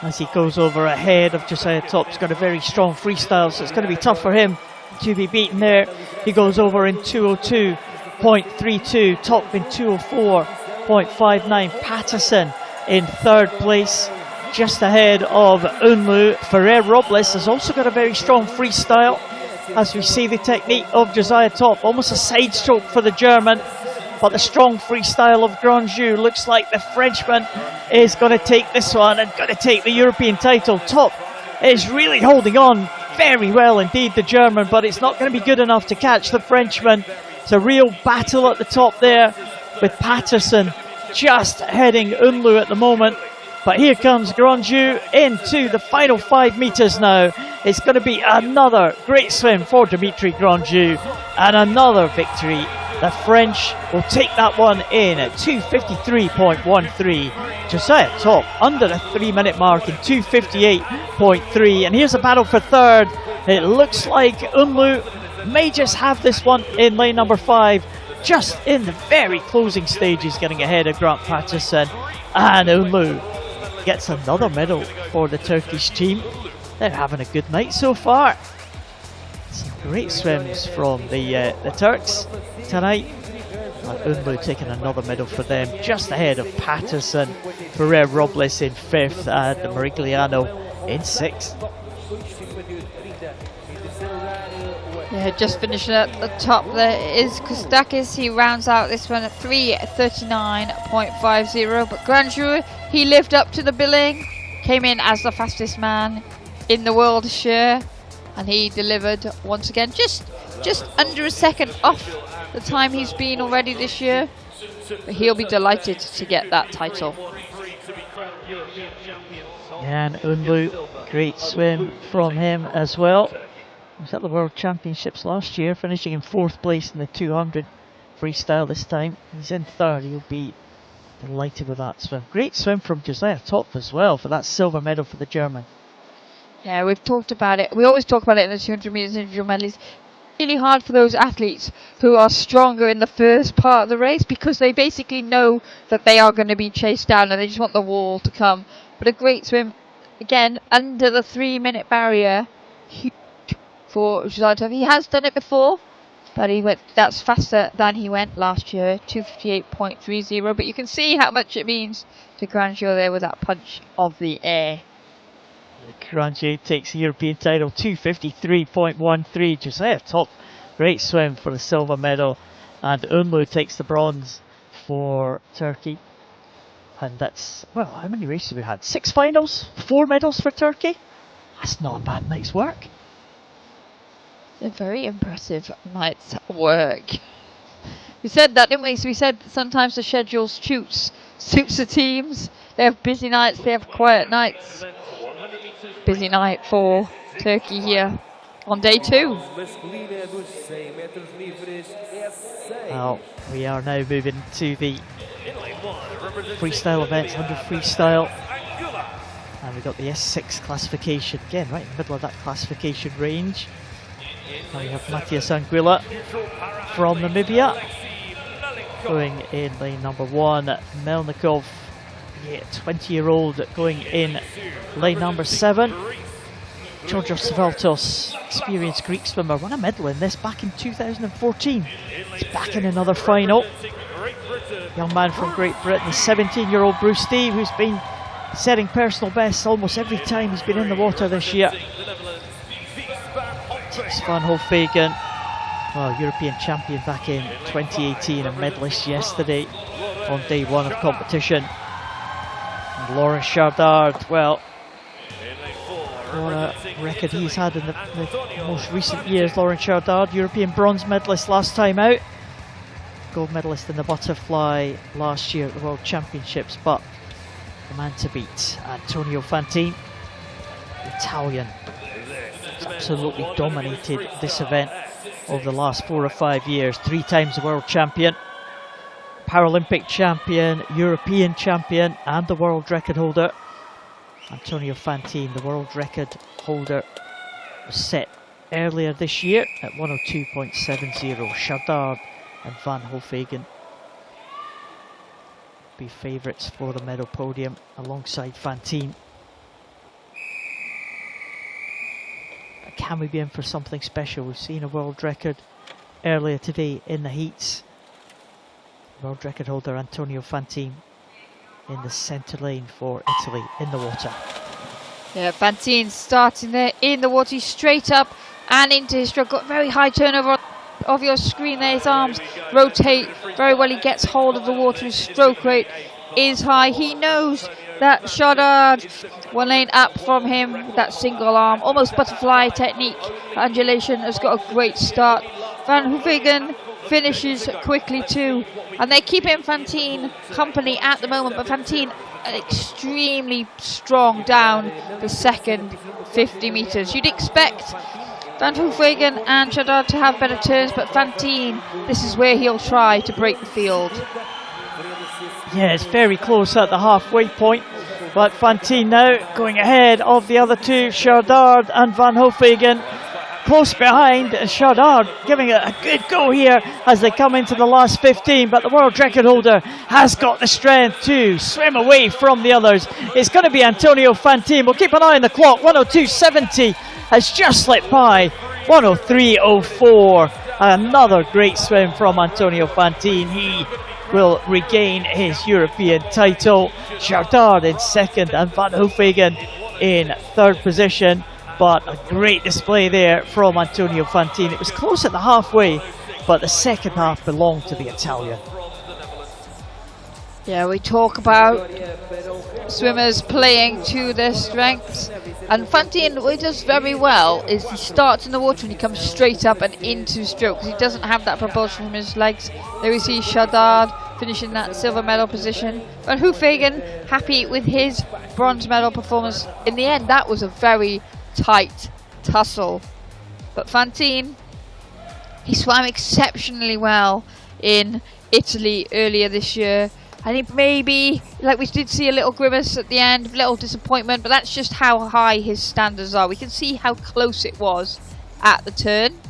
as he goes over ahead of Josiah Top, has got a very strong freestyle, so it's going to be tough for him to be beaten there. He goes over in 2:02.32, Top in 2:04.59. Patterson in third place, just ahead of Unlu. Ferrer Robles has also got a very strong freestyle, as we see the technique of Josiah Top, almost a side stroke for the German, but the strong freestyle of Grandjou looks like the Frenchman is going to take this one and going to take the European title. Top is really holding on very well indeed, the German, but it's not going to be good enough to catch the Frenchman. It's a real battle at the top there, with Patterson just heading Unlu at the moment. But here comes Grandjou into the final 5 metres now. It's going to be another great swim for Dimitri Grandjou and another victory. The French will take that one in at 2:53.13. Josiah Top under the 3-minute mark in 2:58.3. And here's a battle for third. It looks like Unlu may just have this one in lane number 5, just in the very closing stages, getting ahead of Grant Patterson. And Unlu gets another medal for the Turkish team. They're having a good night so far. Some great swims from the Turks tonight. Unlu taking another medal for them, just ahead of Patterson, Ferrer Robles in 5th, and Marigliano in 6th. Yeah, Yeah, just finishing at the top there is Kostakis. He rounds out this one at 3:39.50. But Grandjou, he lived up to the billing, came in as the fastest man in the world this year, and he delivered once again, just under a second off the time he's been already this year. But he'll be delighted to get that title. And Unlu, great swim from him as well. He was at the World Championships last year, finishing in 4th place in the 200 freestyle this time. He's in 3rd, he'll be delighted with that swim. Great swim from Josiah Topf as well for that silver medal for the German. Yeah, we've talked about it. We always talk about it in the 200 metres individual medleys. Really hard for those athletes who are stronger in the first part of the race, because they basically know that they are going to be chased down and they just want the wall to come. But a great swim, again, under the 3-minute barrier for Josiah Topf. He has done it before, but that's faster than he went last year, 2:58.30. But you can see how much it means to Grandjou there with that punch of the air. Grandjou takes the European title, 2:53.13. Josiah Topf, great swim for the silver medal, and Unlu takes the bronze for Turkey. And that's, well, how many races have we had? 6 finals, 4 medals for Turkey. That's not a bad night's work. A very impressive night's work. We said that, didn't we? So we said sometimes the schedule suits the teams. They have busy nights, they have quiet nights. Busy night for Turkey here on day 2. Well, we are now moving to the freestyle events, 100 freestyle. And we've got the S6 classification, again, right in the middle of that classification range. And we have Matthias Anguilla from Namibia going in lane number 1. Melnikov, 20-year-old, going in lane number 7. Georgios Svaltos, experienced Greek swimmer, won a medal in this back in 2014. He's back in another final. Young man from Great Britain, the 17-year-old Bruce Steve, who's been setting personal bests almost every time he's been in the water this year. Tips van Hofvegen, well, European champion back in 2018, a medalist yesterday on day 1 of competition. And Laurent Chardard, well, what a record he's had in the most recent years. Laurent Chardard, European bronze medalist last time out, gold medalist in the Butterfly last year at the World Championships, but the man to beat, Antonio Fantini, the Italian, has absolutely dominated this event over the last 4 or 5 years. 3 times the world champion, Paralympic champion, European champion, and the world record holder. Antonio Fantini, the world record holder, was set earlier this year at 102.70. Chardard and Van Hofvegen be favourites for the medal podium alongside Fantini. But can we be in for something special? We've seen a world record earlier today in the heats. World record holder Antonio Fantini in the centre lane for Italy in the water. Yeah, Fantini starting there in the water, straight up and into his stroke. Got very high turnover of your screen there. His arms rotate very well. He gets hold of the water. His stroke rate is high. He knows that Chardard, 1 lane up from him, that single arm, almost butterfly technique. Undulation has got a great start. Van Hofvegen finishes quickly too, and they're keeping Fantini company at the moment, but Fantini extremely strong down the second 50 metres. You'd expect Van Hofvegen and Chardard to have better turns, but Fantini, this is where he'll try to break the field. Yeah, it's very close at the halfway point, but Fantini now going ahead of the other two, Chardard and Van Hofvegen. Close behind, Chardard giving it a good go here as they come into the last 15, but the world record holder has got the strength to swim away from the others. It's going to be Antonio Fantini. We'll keep an eye on the clock. 102.70 has just slipped by. 103.04. Another great swim from Antonio Fantini. He will regain his European title. Chardard in second and Van Hofvegen in third position. but a great display there from Antonio Fantini. It was close at the halfway, but the second half belonged to the Italian. Yeah, we talk about swimmers playing to their strengths, and Fantini, what he does very well is he starts in the water and he comes straight up and into stroke, because he doesn't have that propulsion from his legs. There we see Chardard finishing that silver medal position, but Hufegen happy with his bronze medal performance. In the end, that was a very tight tussle, but Fantini, he swam exceptionally well in Italy earlier this year. I think maybe, like we did see a little grimace at the end, a little disappointment, but that's just how high his standards are. We can see how close it was at the turn,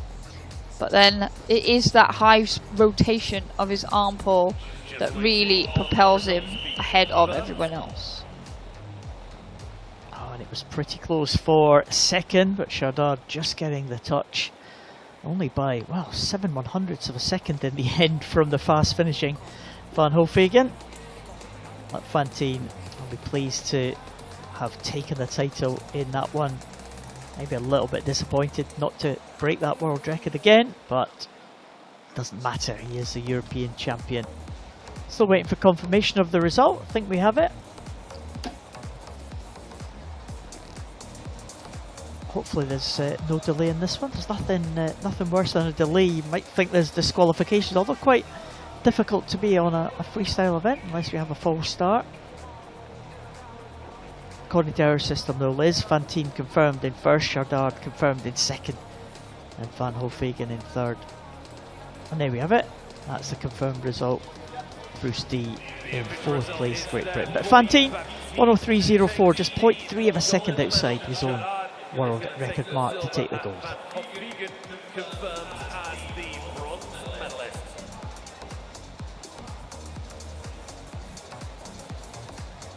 but then it is that high rotation of his arm pull that really propels him ahead of everyone else. Oh, and it was pretty close for second, but Chardard just getting the touch. Only by, well, 7/100ths of a second in the end from the fast finishing Van Hofegen. But Fantini will be pleased to have taken the title in that one. Maybe a little bit disappointed not to break that world record again, but doesn't matter, he is the European champion. Still waiting for confirmation of the result. I think we have it. Hopefully there's no delay in this one. There's nothing worse than a delay. You might think there's disqualification, although quite difficult to be on a freestyle event unless we have a false start. According to our system though, Liz, Fantini confirmed in first, Chardard confirmed in second, and Van Hofegen in third. And there we have it. That's the confirmed result. Bruce D in fourth place, Great Britain. But Fantini, 103.04, just 0.3 of a second outside his own world record mark to take the gold.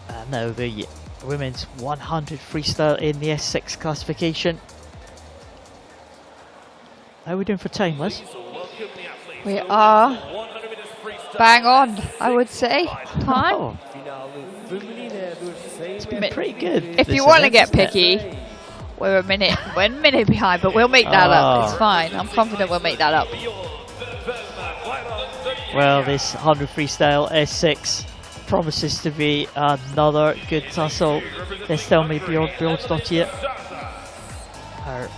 And now the women's 100 freestyle in the S6 classification. How are we doing for time, Liz? We are bang on, I would say. Time. Oh. It's been pretty good. If you want to get picky, we're a minute behind, but we'll make that up. It's fine. I'm confident we'll make that up. Well, this 100 freestyle S6 promises to be another good tussle. Let's tell me Björn Bjornsdottir. Her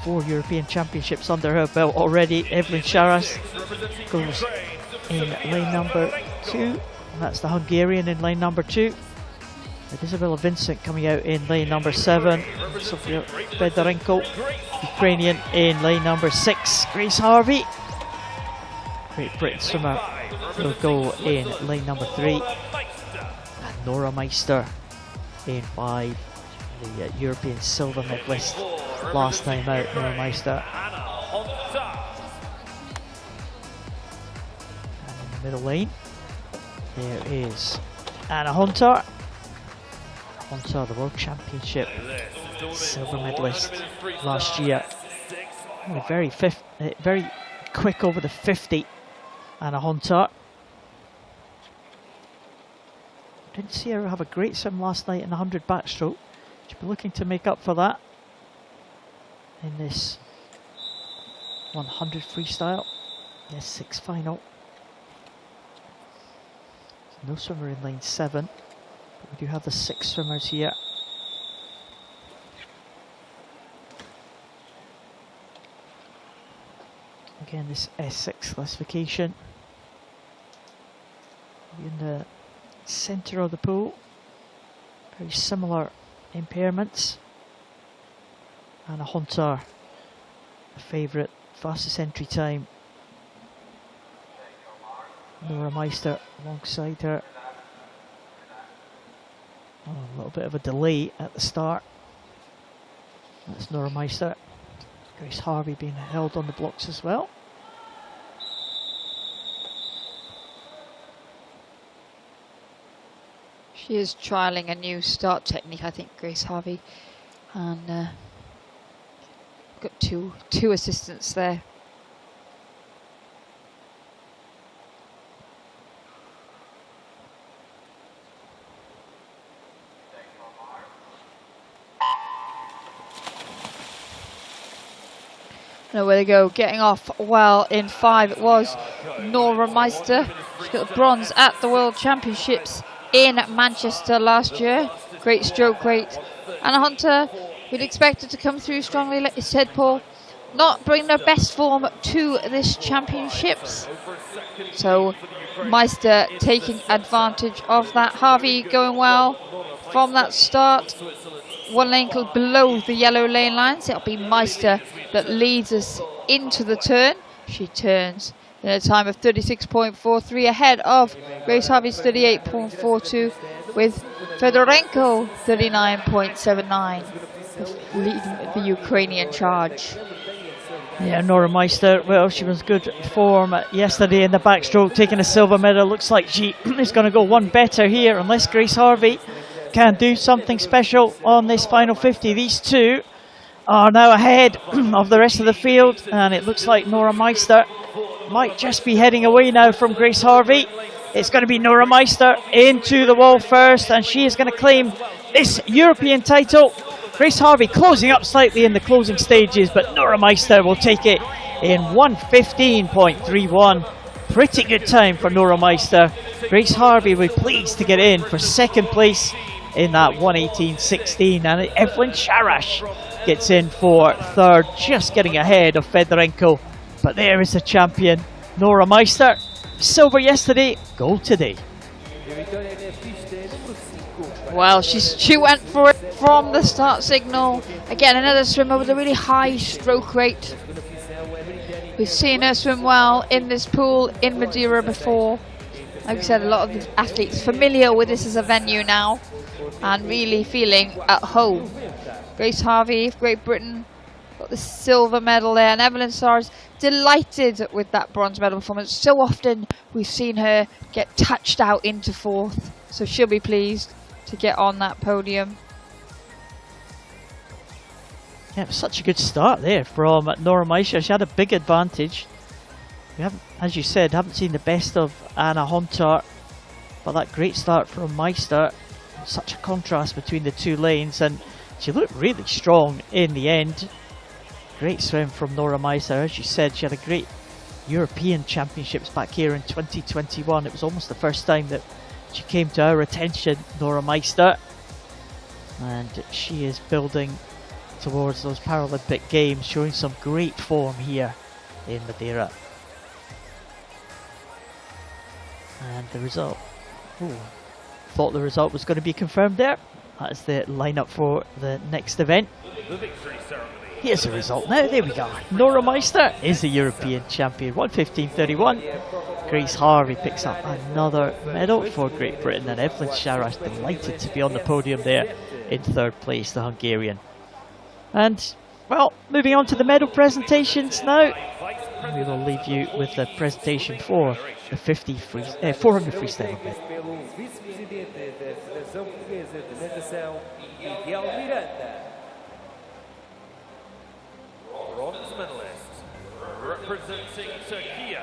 4 European Championships under her belt already. Evelyn Charas goes in lane number 2. That's the Hungarian in lane number 2. Isabella Vincent coming out in lane number 7. Sofia Fedorenko, Ukrainian, in lane number 6. Grace Harvey, Great Britain swimmer, will go in lane number 3. And Nora Meister in 5. The European silver medalist last time out, Nora Meister. And in the middle lane, there is Anna Hunter. Hunter, the World Championship silver medalist last year. Very quick over the 50. Anna Hunter. Didn't see her have a great swim last night in the 100 backstroke. She'll be looking to make up for that in this 100 freestyle. The S6 final. No swimmer in lane 7. But we do have the 6 swimmers here. Again, this S6 classification. In the centre of the pool. Very similar impairments. Anna Hunter, a favourite, fastest entry time. Nora Meister alongside her. Oh, a little bit of a delay at the start. That's Nora Meister. Grace Harvey being held on the blocks as well. She is trialling a new start technique, I think, Grace Harvey, and got two assistants there. Nowhere to go. Getting off well in 5 it was Nora Meister. She got the bronze at the World Championships in Manchester last year. Great stroke rate. Anna Hunter, we'd expect her to come through strongly, like you said, Paul. Not bringing her best form to this championships. So Meister taking advantage of that. Harvey going well from that start. 1 lane below the yellow lane lines. It'll be Meister that leads us into the turn. She turns in a time of 36.43 ahead of Grace Harvey's 38.42, with Fedorenko 39.79 leading the Ukrainian charge. Yeah, Nora Meister, well, she was good form yesterday in the backstroke, taking a silver medal. Looks like she is going to go one better here, unless Grace Harvey can do something special on this final 50. These two are now ahead of the rest of the field, and it looks like Nora Meister might just be heading away now from Grace Harvey. It's going to be Nora Meister into the wall first, and she is going to claim this European title. Grace Harvey closing up slightly in the closing stages, but Nora Meister will take it in 1:15.31. Pretty good time for Nora Meister. Grace Harvey will be pleased to get in for second place in that 1:18.16, and Evelyn Sharash gets in for third, just getting ahead of Fedorenko. But there is the champion, Nora Meister. Silver yesterday, gold today. Well, she went for it from the start signal. Again, another swimmer with a really high stroke rate. We've seen her swim well in this pool in Madeira before. Like I said, a lot of the athletes familiar with this as a venue now and really feeling at home. Grace Harvey of Great Britain got the silver medal there, and Evelyn Starr's delighted with that bronze medal performance. So often we've seen her get touched out into 4th, so she'll be pleased to get on that podium. Yeah, it was such a good start there from Nora Meister. She had a big advantage. We haven't, as you said, haven't seen the best of Anna Hunter, but that great start from Meister, such a contrast between the 2 lanes, and she looked really strong in the end. Great swim from Nora Meister. As you said, she had a great European Championships back here in 2021. It was almost the first time that she came to our attention, Nora Meister, and she is building towards those Paralympic Games, showing some great form here in Madeira. And the result, thought the result was going to be confirmed there. That is the lineup for the next event. Here's the result now, there we go. Nora Meister is the European champion, 1:15.31. Grace Harvey picks up another medal for Great Britain, and Evelyn Sharash delighted to be on the podium there in 3rd place, the Hungarian. And, well, moving on to the medal presentations now. We will leave you with the presentation for the 400 freestyle event. Bronze medalist representing Turkey.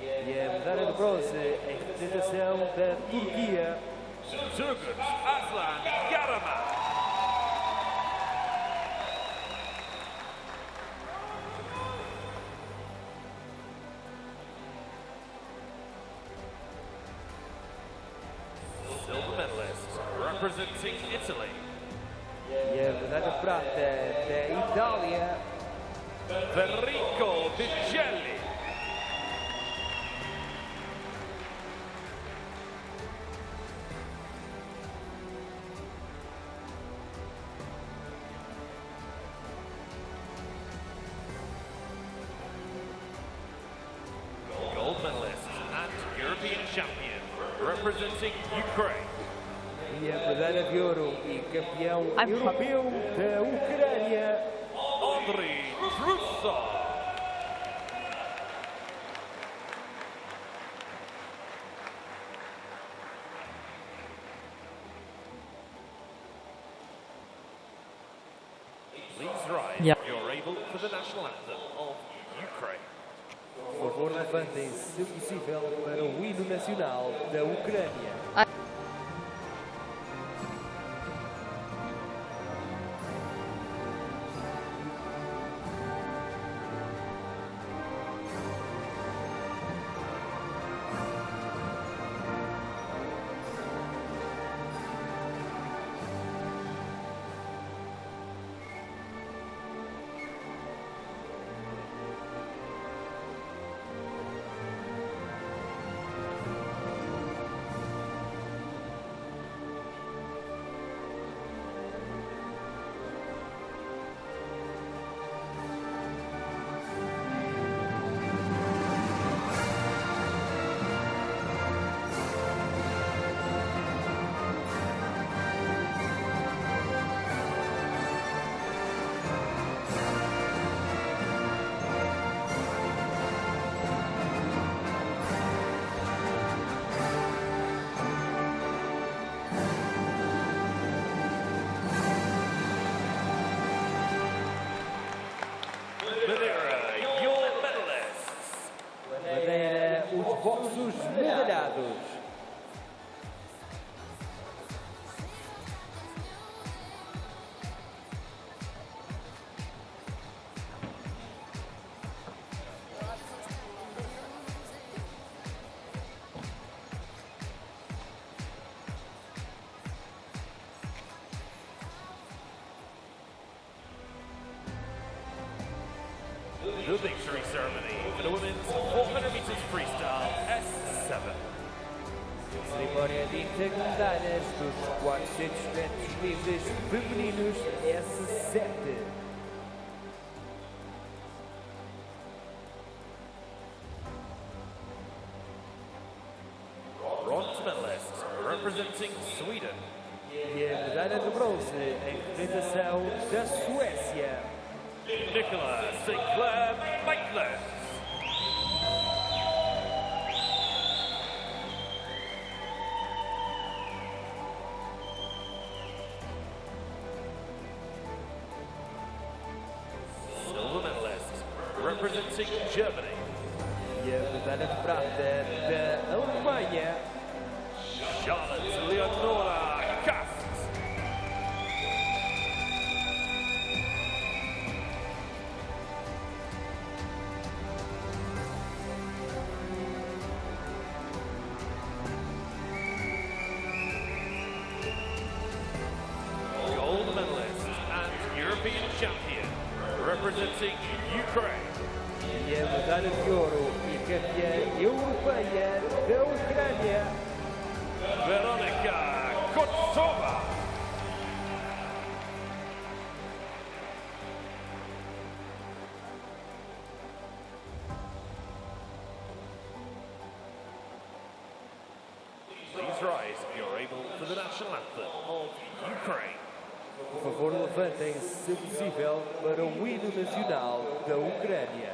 E a medalha de bronze em representação da Turquia. Turgut Aslan Yarama. Silver medalist representing Italy. E a medalha de prata da Itália. Federico Vigelli. Gold medalist and European champion representing Ukraine. E a medalha de ouro e campeão europeu da Ucrânia. Andriy Trusov. Please rise if you're able for the national anthem of Ukraine. Por favor, levantem-se, se possível, para o hino nacional da Ucrânia. the victory ceremony for the women's 400 meters freestyle S7. Cerimónia de entrega de medalhas dos 400 metros livres femininos S7. Bronze medalist representing Sweden. E a medalha de bronze em representação da Suécia. Nicola Sinclair Maitland. Silver medalist representing Germany. E a medalha de prata da Alemanha. Charlotte Leonora Kast. Gold medalist and European champion representing Ukraine. E a medalha de ouro e campeã europeia da Ucrânia. Veronika Kotsova. Please rise if you're able for the national anthem of Ukraine. Por favor, levantem-se, se possível, para o hino nacional da Ucrânia.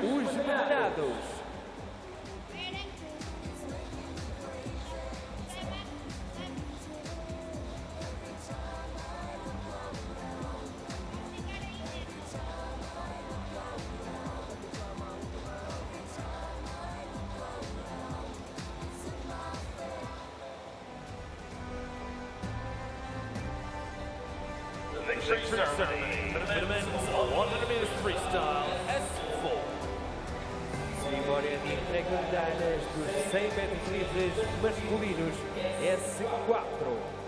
Os medalhados. The victory ceremony for the men's 100 meters freestyle S4. Cerimónia de entrega de medalhas dos 100 metros livres masculinos S4.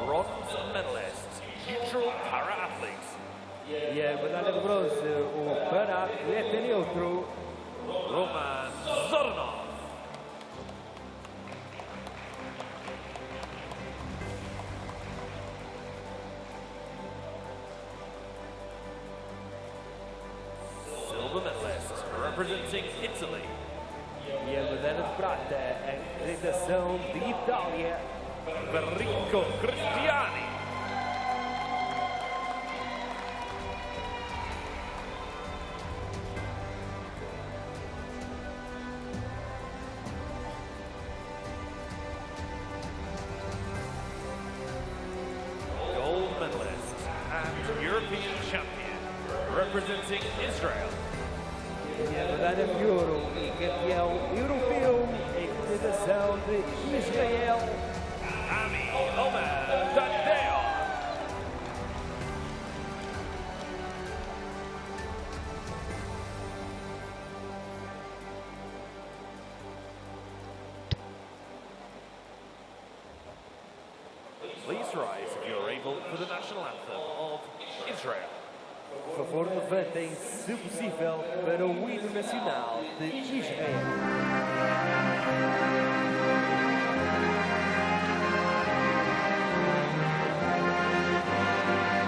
Bronze medalist, neutral para-athletes. E a medalha de bronze, o para-atleta neutro, Roman Zoranov. Silver medalist representing Italy. e a medalha de prata, a representação de Itália, Enrico Cristiani. Gold medalist and European champion representing Israel. e a medalha de ouro e campeão europeu em representação de Israel, Ami Omer Tadeo. Please rise if you're able for the national anthem of Israel. Por favor, levantem, se possível, para o hino nacional de Israel.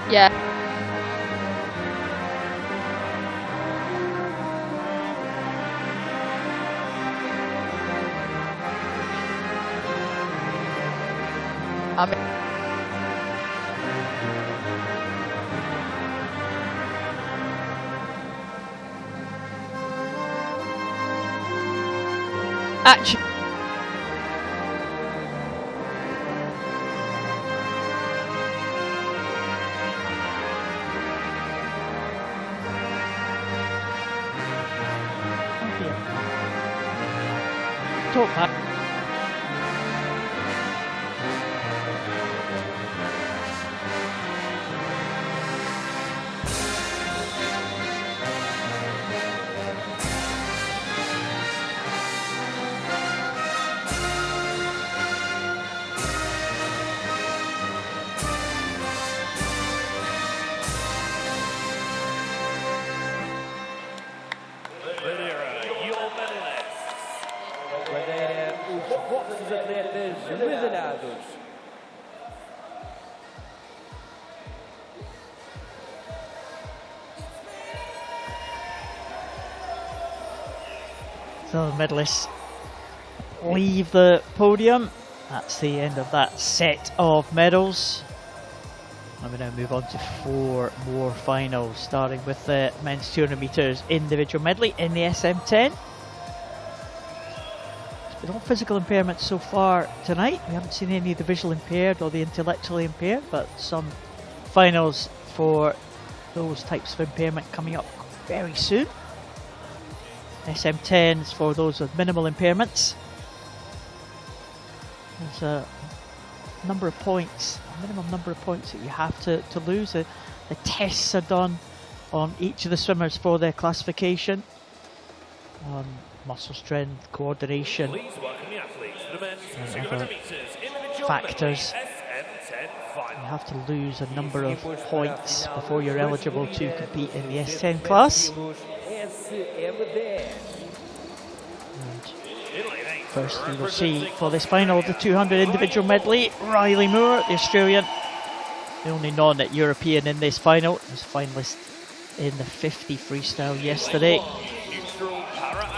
Yeah. Actually, Talk back. Madeira, your medalists. Madeira, os vossos atletas medalhados. So the medalists leave the podium. That's the end of that set of medals. And we now move on to 4 more finals, starting with the men's 200 metres individual medley in the SM10. It's been all physical impairments so far tonight. We haven't seen any of the visual impaired or the intellectually impaired, but some finals for those types of impairment coming up very soon. SM10s for those with minimal impairments. There's a number of points, a minimum number of points that you have to lose. The tests are done on each of the swimmers for their classification. Muscle strength, coordination, Please welcome the athletes for the men's and 200 other metres individual factors. medley SM10 You final. have to lose a number of points before you're eligible to compete in the S10 class. SM10. First we will see for this final of the 200 individual medley, Riley Moore, the Australian, the only non-European in this final, was finalist in the 50 freestyle yesterday.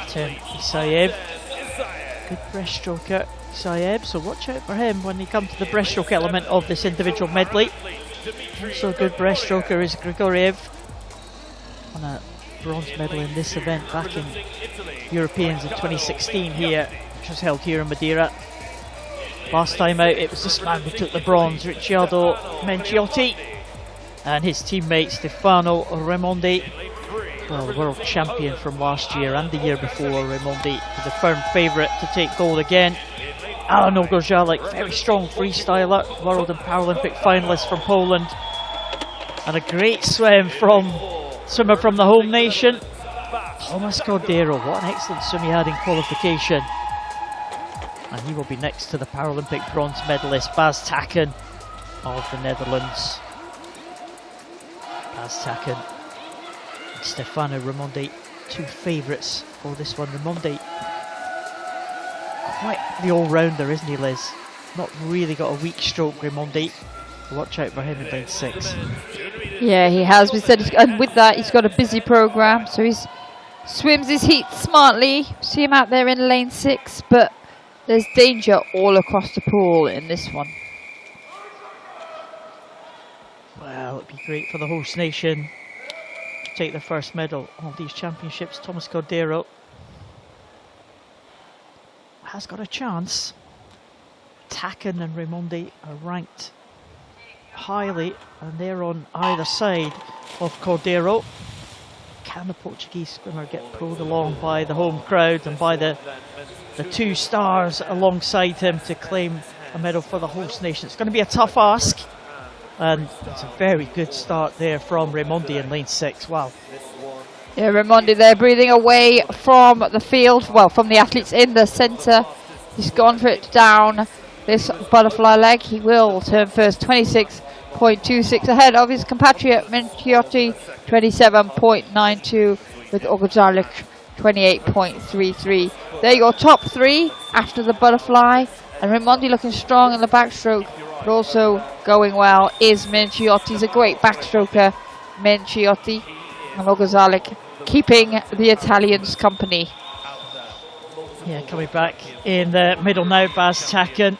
Tim Isayev, good breaststroker Isayev, so watch out for him when you come to the breaststroke element of this individual medley. Also a good breaststroker is Grigoriev, won a bronze medal in this event back in Europeans in 2016 here, which was held here in Madeira. Last time out it was this man who took the bronze, Ricciardo Menciotti, and his teammate Stefano Raimondi, well, world champion from last year and the year before. Raimondi the firm favourite to take gold again. Alan Ogorjalik, very strong freestyler, world and Paralympic finalist from Poland, and a great swim from swimmer from the home nation, Thomas Cordero. What an excellent swim he had in qualification. And he will be next to the Paralympic bronze medalist Bas Takken of the Netherlands. Bas Takken and Stefano Raimondi, 2 favourites for this one. Raimondi, quite the all-rounder, isn't he, Liz? Not really got a weak stroke, Raimondi. Watch out for him in lane 6. yeah, he has. We said, and with that, he's got a busy program, so he's swims his heat smartly. See him out there in lane 6, but there's danger all across the pool in this one. Well, it'd be great for the host nation to take the first medal of these championships. Thomas Cordero has got a chance. Takken and Raimondi are ranked highly, and they're on either side of Cordero. Can the Portuguese swimmer get pulled along by the home crowd and by the 2 stars alongside him to claim a medal for the host nation? It's going to be a tough ask, and it's a very good start there from Raimondi in lane 6. Wow. Yeah, Raimondi there breathing away from the field, well, from the athletes in the centre. He's gone for it down this butterfly leg. He will turn first, 26, 27.26 ahead of his compatriot Minciotti, 27.92 with Ogozalik 28.33. There you go, top three after the butterfly, and Raimondi looking strong in the backstroke, but also going well is Minciotti. He's a great backstroker, Minciotti, and Ogozalik keeping the Italians company. Yeah, coming back in the middle now, Bas Taken,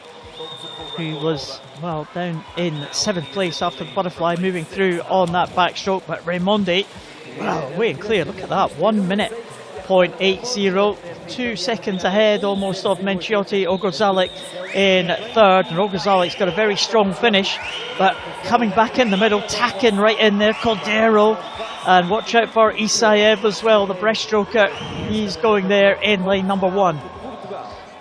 who was, well, down in 7th place after the butterfly, moving through on that backstroke. But Raimondi, well, way and clear, look at that, 1 minute, 0.80, 2 seconds ahead almost of Minciotti. Ogozalik in third, and Ogozalik's got a very strong finish, but coming back in the middle, Taken right in there, Cordero, and watch out for Isaev as well, the breaststroker. He's going there in lane number 1.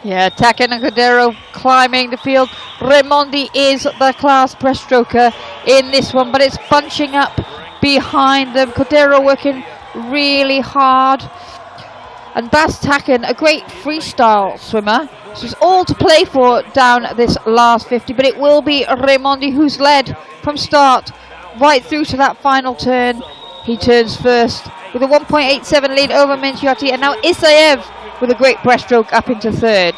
Yeah, Taken and Cordero climbing the field. Raimondi is the class breaststroker in this one, but it's bunching up behind them. Cordero working really hard. And Bas Taken, a great freestyle swimmer. So it's all to play for down this last 50, but it will be Raimondi who's led from start right through to that final turn. He turns first with a 1.87 lead over Minciotti, and now Isaev with a great breaststroke up into third.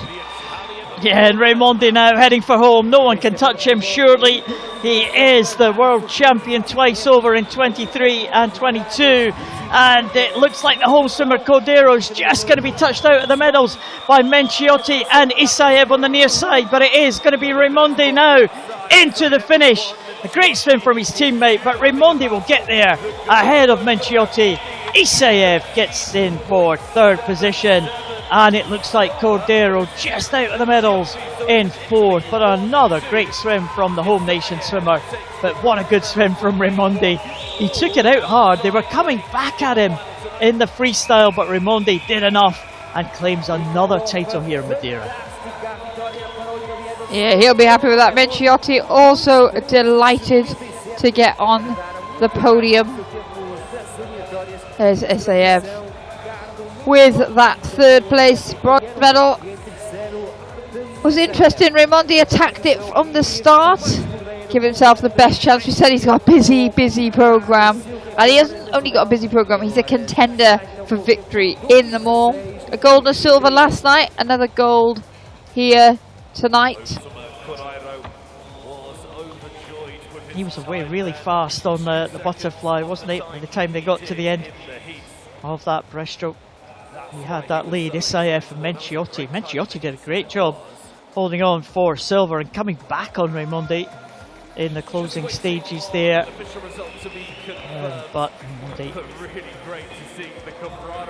Yeah, and Raimondi now heading for home. No one can touch him, surely. He is the world champion twice over in 23 and 22. And it looks like the home swimmer Cordero is just going to be touched out of the medals by Minciotti and Isaev on the near side. But it is going to be Raimondi now into the finish. A great swim from his teammate, but Raimondi will get there ahead of Minciotti. Isaev gets in for third position. And it looks like Cordero just out of the medals in fourth. But another great swim from the home nation swimmer. But what a good swim from Raimondi. He took it out hard. They were coming back at him in the freestyle, but Raimondi did enough and claims another title here in Madeira. Yeah, he'll be happy with that. Minciotti also delighted to get on the podium. There's Isaev with that third place bronze medal. Was interesting, Raimondi attacked it from the start, give himself the best chance. We said he's got a busy programme, and he hasn't only got a busy programme, he's a contender for victory in them all. A gold and a silver last night, another gold here tonight. He was away really fast on the butterfly, wasn't he, by the time they got to the end of that breaststroke. He had that lead, Isaev and Minciotti. Minciotti did a great job holding on for silver and coming back on Raimondi in the closing stages there. But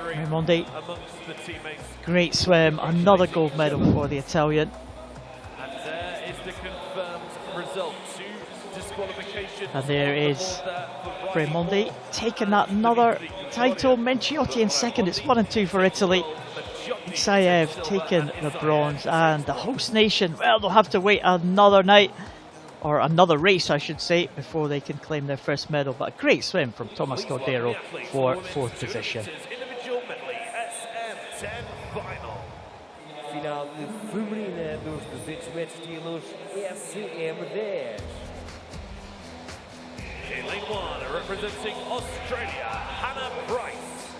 Raimondi, great swim, another gold medal for the Italian. And there is the confirmed result. And there is Raimondi taking that another title. Minciotti in second. It's 1 and 2 for Italy. Isaev taking the bronze, and the host nation, well, they'll have to wait another night, or another race I should say, before they can claim their first medal. But a great swim from Thomas Cordero for fourth position. Individual medley SM10 final. Final feminina dos 200 metros de estilos SM10. In lane 1, representing Australia, Hannah Price.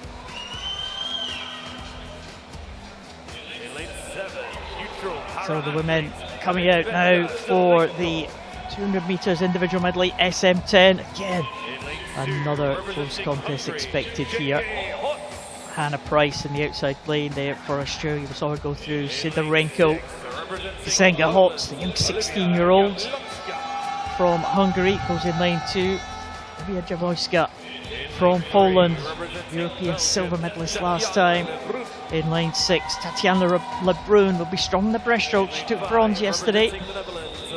In lane 7, neutral. So the women coming out now for the 200 metres individual medley SM10. Again, another close contest expected here. Hannah Price in the outside lane there for Australia. We saw her go through. Sidorenko, Senga Hots, the young 16-year-old from Hungary, goes in lane 2. Maria Jawoska from Poland, European silver medalist last time, in lane 6. Tatiana Lebrun will be strong in the breaststroke. She took bronze yesterday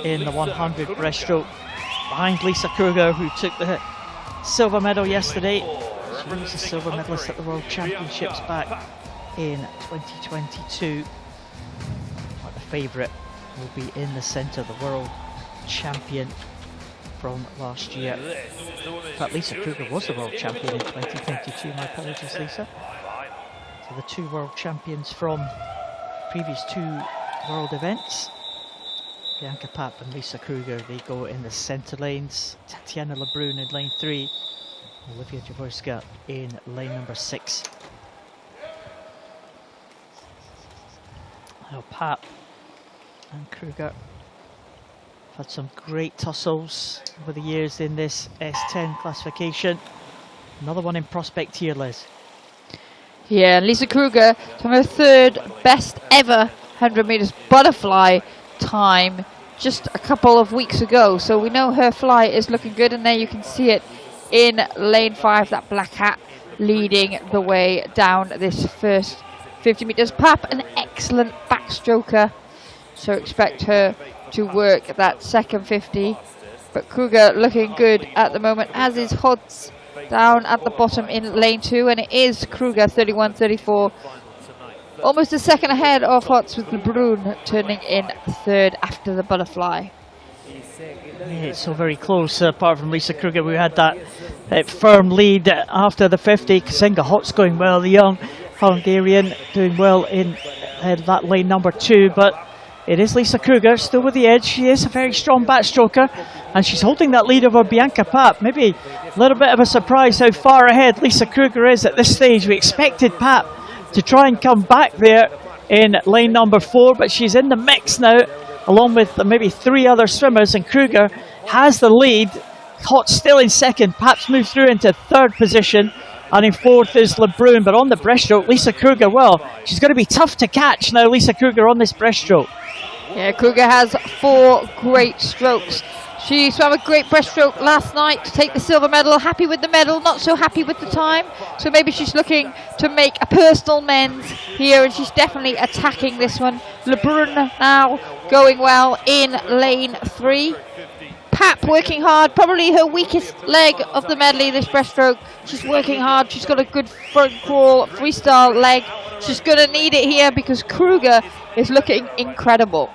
in the 100 breaststroke, behind Lisa Kruger, who took the silver medal yesterday. She was a silver medalist at the World Championships back in 2022. But the favourite will be in the centre, the world champion from last year. In fact, Lisa Kruger was the world champion in 2022. My apologies, Lisa. So the two world champions from previous two world events. Bianca Papp and Lisa Kruger, they go in the centre lanes. Tatiana Lebrun in lane 3. Olivia Jaworska in lane number 6. Now Papp and Kruger have had some great tussles over the years in this S10 classification. Another one in prospect here, Liz. Yeah, Lisa Kruger from her 3rd best ever 100 metres butterfly time just a couple of weeks ago. So we know her fly is looking good, and there you can see it in lane 5, that black hat leading the way down this first 50 metres. Papp, an excellent backstroker, so expect her to work that second 50. But Kruger looking good at the moment, as is Hodds down at the bottom in lane 2, and it is Kruger 31-34, almost a second ahead of Hodds, with Lebrun turning in 3rd after the butterfly. Yeah, it's so very close. Apart from Lisa Kruger, we had that firm lead after the 50. Kasinga Hodds going well, the young Hungarian doing well in that lane number 2, but it is Lisa Kruger still with the edge. She is a very strong backstroker, and she's holding that lead over Bianca Papp. Maybe a little bit of a surprise how far ahead Lisa Kruger is at this stage. We expected Papp to try and come back there in lane number 4, but she's in the mix now, along with maybe 3 other swimmers, and Kruger has the lead. Hot still in 2nd. Papp's moved through into 3rd position, and in 4th is Lebrun. But on the breaststroke, Lisa Kruger, well, she's going to be tough to catch now, Lisa Kruger, on this breaststroke. Yeah, Kruger has 4 great strokes. She swam a great breaststroke last night to take the silver medal. Happy with the medal, not so happy with the time. So maybe she's looking to make a personal amends here, and she's definitely attacking this one. Lebrun now going well in lane 3. Papp working hard, probably her weakest leg of the medley, this breaststroke. She's working hard, she's got a good front crawl freestyle leg. She's going to need it here because Kruger is looking incredible.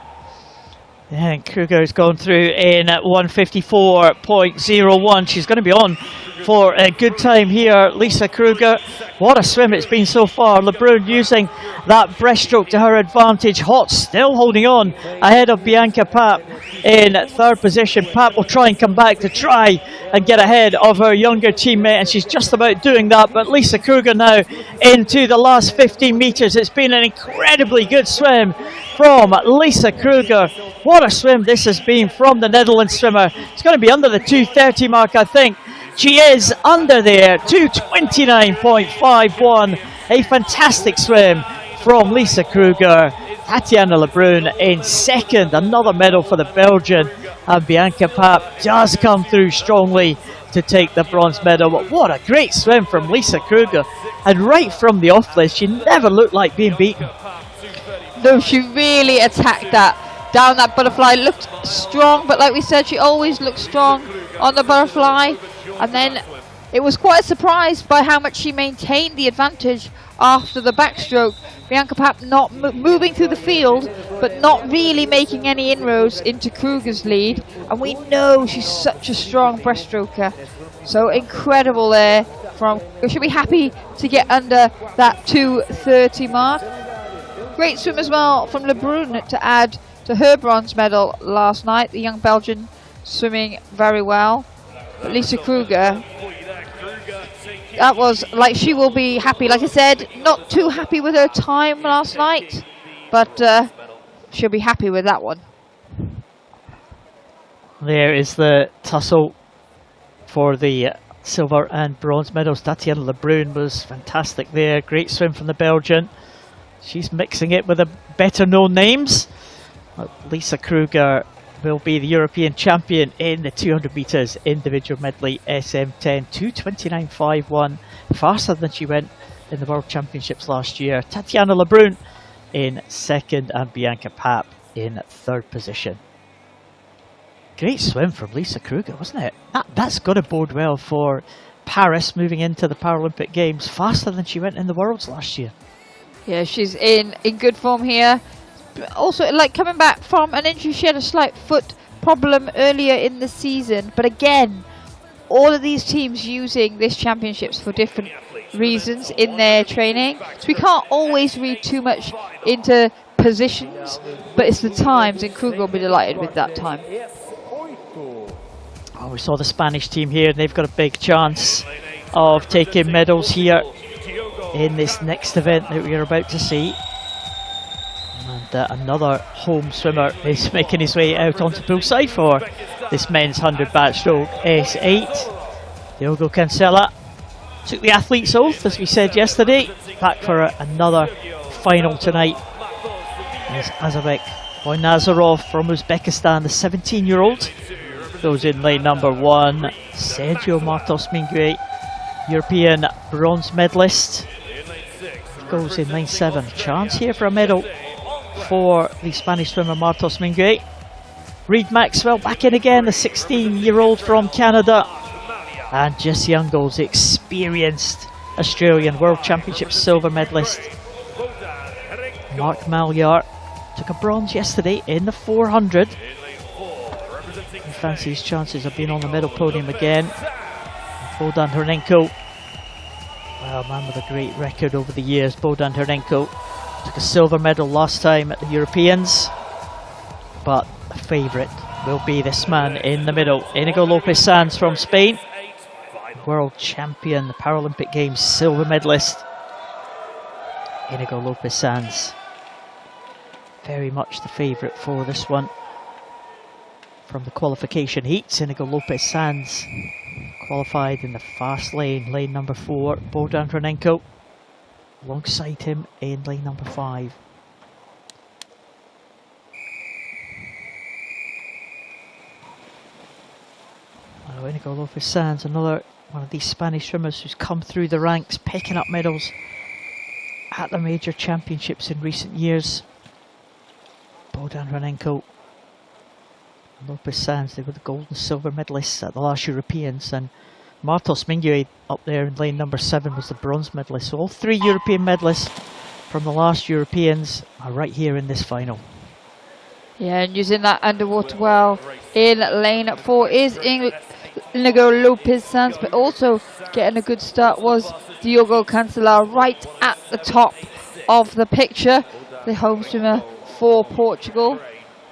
Yeah, and Kruger's gone through in at 154.01. She's going to be on for a good time here, Lisa Kruger. What a swim it's been so far. Lebrun using that breaststroke to her advantage. Hot still holding on ahead of Bianca Papp in 3rd position. Papp will try and come back to try and get ahead of her younger teammate, and she's just about doing that. But Lisa Kruger now into the last 15 metres. It's been an incredibly good swim from Lisa Kruger. What a swim this has been from the Netherlands swimmer. It's going to be under the 2:30 mark, I think. She is under there, 2:29.51. A fantastic swim from Lisa Kruger. Tatiana Lebrun in 2nd, another medal for the Belgian. And Bianca Papp does come through strongly to take the bronze medal. But what a great swim from Lisa Kruger. And right from the off list, she never looked like being beaten. No, she really attacked that. Down that butterfly, looked strong, but like we said, she always looks strong on the butterfly. And then it was quite a surprise by how much she maintained the advantage after the backstroke. Bianca Papp not moving through the field, but not really making any inroads into Kruger's lead. And we know she's such a strong breaststroker. So incredible there from, we should be happy to get under that 2:30 mark. Great swim as well from Lebrun to add to her bronze medal last night. The young Belgian swimming very well. But Lisa Kruger, that was like, she will be happy. Like I said, not too happy with her time last night, but she'll be happy with that one. There is the tussle for the silver and bronze medals. Tatiana Lebrun was fantastic there. Great swim from the Belgian. She's mixing it with the better known names. Lisa Kruger will be the European champion in the 200 metres individual medley SM10, 2:29.51, faster than she went in the World Championships last year. Tatiana Lebrun in 2nd and Bianca Papp in 3rd position. Great swim from Lisa Kruger, wasn't it? That's got to bode well for Paris moving into the Paralympic Games, faster than she went in the Worlds last year. Yeah, she's in good form here. Also, like, coming back from an injury, she had a slight foot problem earlier in the season. But again, all of these teams using this championships for different reasons in their training. So we can't always read too much into positions, but it's the times, and Krug will be delighted with that time. Oh, we saw the Spanish team here, and they've got a big chance of taking medals here in this next event that we're about to see. And another home swimmer is making his way out onto poolside for this men's 100 backstroke S8. Diogo Cancela took the athlete's oath, as we said yesterday, back for another final tonight. As Azabek Boynazarov from Uzbekistan, the 17-year-old, goes in lane number 1. Sergio Martos Minguet, European bronze medalist, goes in lane 7. Chance here for a medal for the Spanish swimmer Martos Minguet. Reed Maxwell back in again, the 16-year-old from Canada. And Jesse Youngles, experienced Australian World Championship silver medalist. Mark Malyar took a bronze yesterday in the 400. He fancies his chances of being on the medal podium again. Bohdan Hernenko, well, man with a great record over the years. Bohdan Hernenko took a silver medal last time at the Europeans, but the favourite will be this man in the middle, Inigo Lopez Sanz from Spain, world champion, the Paralympic Games silver medalist. Inigo Lopez Sanz, very much the favourite for this one. From the qualification heats, Inigo Lopez Sanz qualified in the fast lane, lane number 4. Bohdan Hernenko alongside him in lane number 5. Well, Inigo Lopez Sanz, another one of these Spanish swimmers who's come through the ranks, picking up medals at the major championships in recent years. Bohdan Hernenko, Lopez Sanz, they were the gold and silver medalists at the last Europeans, and Martos Minguet up there in lane number 7 was the bronze medalist. So all 3 European medalists from the last Europeans are right here in this final. Yeah, and using that underwater well in lane 4 is Inigo Lopez Sanz, but also getting a good start was Diogo Cancela right at the top of the picture, the home swimmer for Portugal.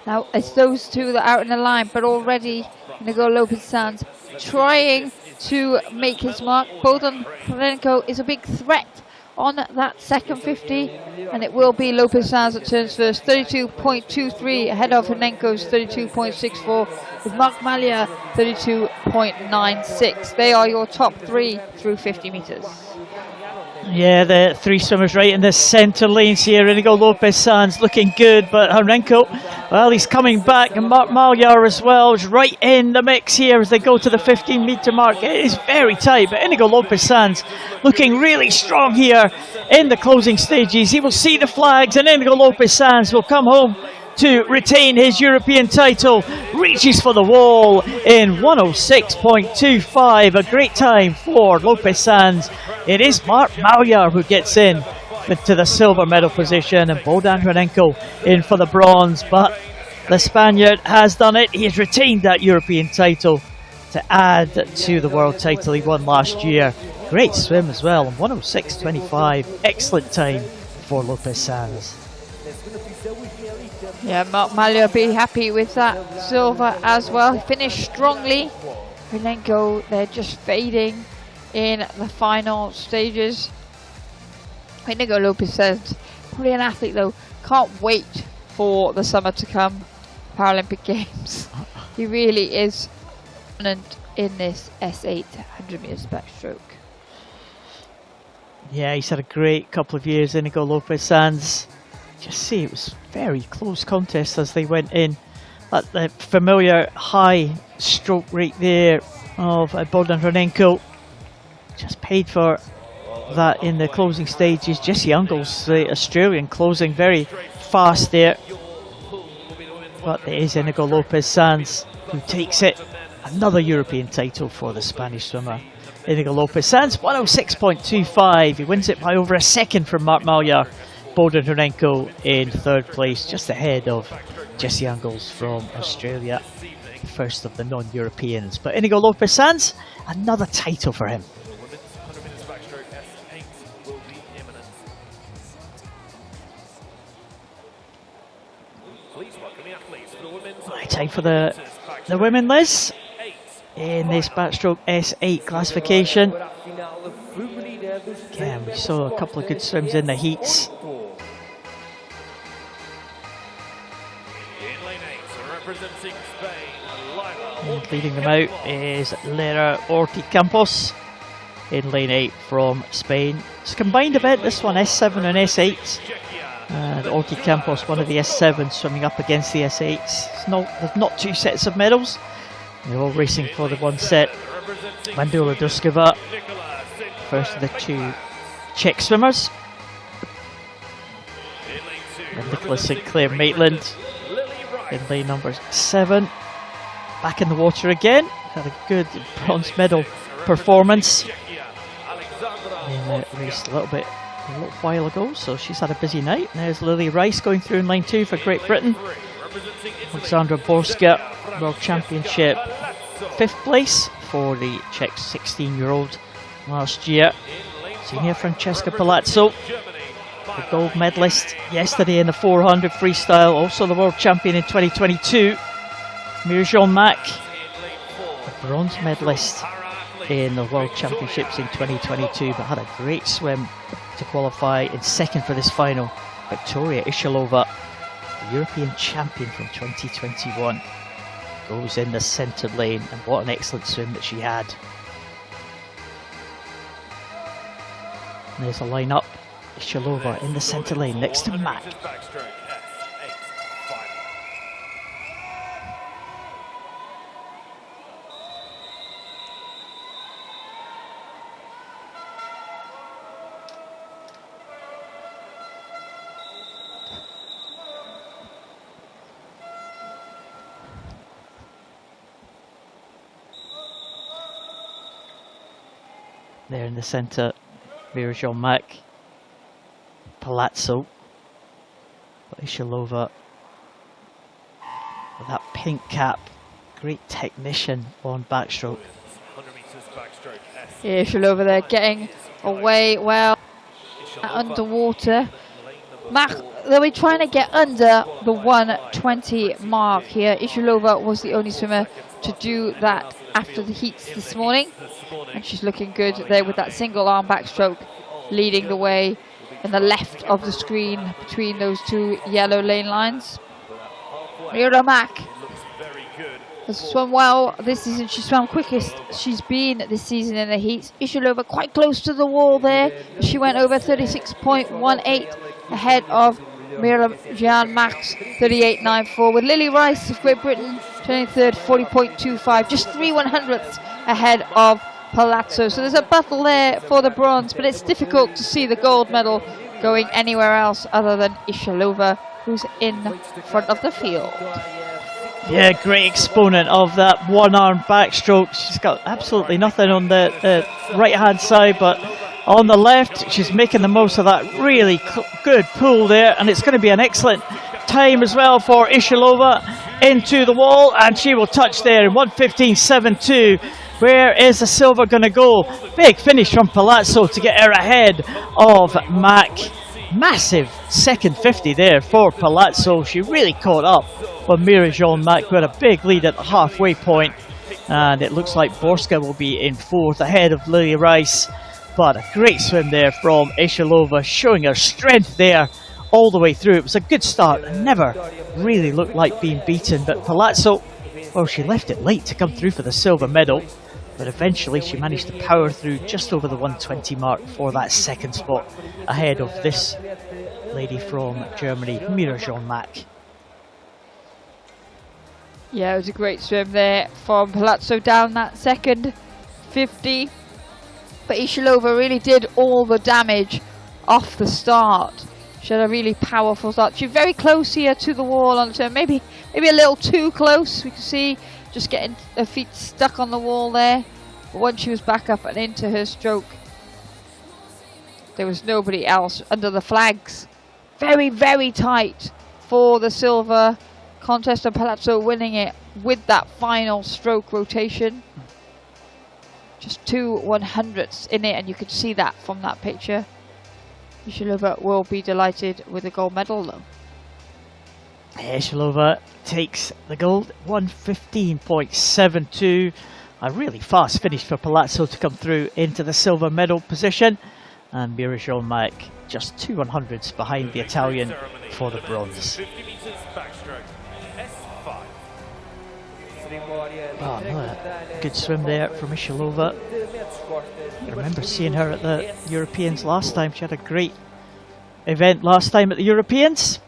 Now it's those two that are out in the line, but already Inigo Lopez Sanz trying to make his mark. Bohdan Hernenko is a big threat on that second 50, and it will be Lopez Sanz that turns first. 32.23 ahead of Hernenko's 32.64, with Mark Malia 32.96. They are your top 3 through 50 metres. Yeah, the 3 swimmers right in the centre lanes here. Inigo Lopez Sanz looking good, but Hernenko, well, he's coming back, and Mark Malyar as well is right in the mix here as they go to the 15-metre mark. It is very tight, but Inigo Lopez Sanz looking really strong here in the closing stages. He will see the flags, and Inigo Lopez Sanz will come home to retain his European title. Reaches for the wall in 106.25. A great time for Lopez Sanz. It is Mark Malyar who gets in to the silver medal position, and Bohdan Hernenko in for the bronze. But the Spaniard has done it. He has retained that European title to add to the world title he won last year. Great swim as well, 106.25. Excellent time for Lopez Sanz. Yeah, Mark Malia will be happy with that silver as well. He finished strongly. Hernenko, they're just fading in the final stages. Inigo Lopez Sanz, probably an athlete though, can't wait for the summer to come, Paralympic Games. He really is dominant in this S8 100 metres backstroke. Yeah, he's had a great couple of years, Inigo Lopez Sanz. Just see, it was very close contest as they went in. At the familiar high stroke rate there of Bohdan Hernenko. Just paid for that in the closing stages. Jesse Youngles, the Australian, closing very fast there. But it is Inigo Lopez Sanz who takes it. Another European title for the Spanish swimmer. Inigo Lopez Sanz, 106.25. He wins it by over a second from Mark Malyar. Bohdan Hernenko in 3rd place, just ahead of Jesse Youngles from Australia, first of the non-Europeans. But Inigo Lopez Sanz, another title for him. time for the women, Liz, in this Backstroke S8 classification. Again, we saw a couple of good swims in the heats. And leading them out is Lara Ortiz-Campos in lane 8 from Spain. It's a combined event, this one, S7 and S8. And Ortiz-Campos, one of the S7s, swimming up against the S8s. There's not two sets of medals. They're all racing for the one set. Mandula Duskova, first of the two Czech swimmers. And Nicola St. Clair Maitland in lane number 7. Back in the water again. Had a good bronze medal performance in the race a little while ago, so she's had a busy night. There's Lily Rice going through in lane 2 for Great Britain. Alexandra Borska, World Championship 5th place for the Czech 16-year-old last year. Senior Francesca Palazzo, the gold medalist yesterday in the 400 freestyle, also the world champion in 2022. Mira Mack, the bronze medalist in the World Championships in 2022, but had a great swim to qualify in 2nd for this final. Victoria Ishalova, the European champion from 2021, goes in the centre lane, and what an excellent swim that she had. And there's a line up. Ishalova in the centre lane next to Mack. There in the centre, Mira Mack, Palazzo, Ishalova with that pink cap, great technician on backstroke. Yeah, Ishalova there getting away well underwater. Mack, they'll be trying to get under the 120 mark here. Ishalova was the only swimmer to do that after the heats this morning, and she's looking good there with that single arm backstroke leading the way in the left of the screen between those two yellow lane lines. Mira Mack has swum well this season. She swam quickest she's been this season in the heats. Ishalova quite close to the wall there. She went over 36.18 ahead of Mira Mack's 38.94, with Lily Rice of Great Britain 23rd, 40.25, just 3/100ths ahead of Palazzo. So there's a battle there for the bronze, but it's difficult to see the gold medal going anywhere else other than Ishalova, who's in front of the field. Yeah, great exponent of that one-arm backstroke. She's got absolutely nothing on the right-hand side, but on the left, she's making the most of that really good pull there, and it's going to be an excellent time as well for Ishalova into the wall, and she will touch there in 1:15.72. Where is the silver going to go? Big finish from Palazzo to get her ahead of Mack. Massive second 50 there for Palazzo. She really caught up with Mira Mack, who had a big lead at the halfway point, and it looks like Borska will be in 4th ahead of Lily Rice. But a great swim there from Ishalova, showing her strength there all the way through. It was a good start and never really looked like being beaten. But Palazzo, well, she left it late to come through for the silver medal, but eventually she managed to power through just over the 120 mark for that 2nd spot ahead of this lady from Germany, Mira Mack. Yeah, it was a great swim there from Palazzo down that second 50. But Ishalova really did all the damage off the start. She had a really powerful start. She's very close here to the wall on the turn, maybe a little too close. We can see just getting her feet stuck on the wall there. But once she was back up and into her stroke, there was nobody else under the flags. Very, very tight for the silver contest, and Palazzo winning it with that final stroke rotation. Just 2/100ths in it, and you can see that from that picture. Ishalova will be delighted with the gold medal though. Eshelova takes the gold, 1:15.72. A really fast finish for Palazzo to come through into the silver medal position. And Mirijomak just 2/100ths behind the Italian for the bronze. 50 meters backstroke S5. Oh, no, good swim there from Eshelova. I remember seeing her at the Europeans last time. She had a great event last time at the Europeans.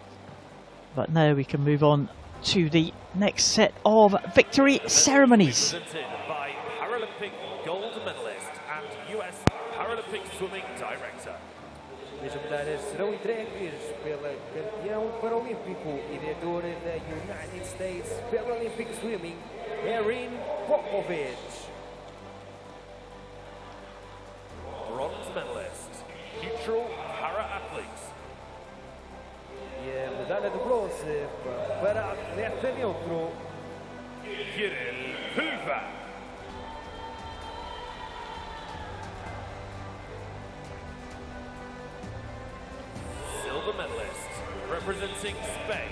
But now we can move on to the next set of victory ceremonies. Presented by Paralympic gold medalist and US Paralympic swimming director. As medalhas serão entregues pela campeão paralímpico e diretora da United States Paralympic Swimming, Erin Popovich. Bronze medalist, neutral para-athletes. E a medalha de bronze para atleta neutro, Kirill Pulva. Silver medalist, representing Spain.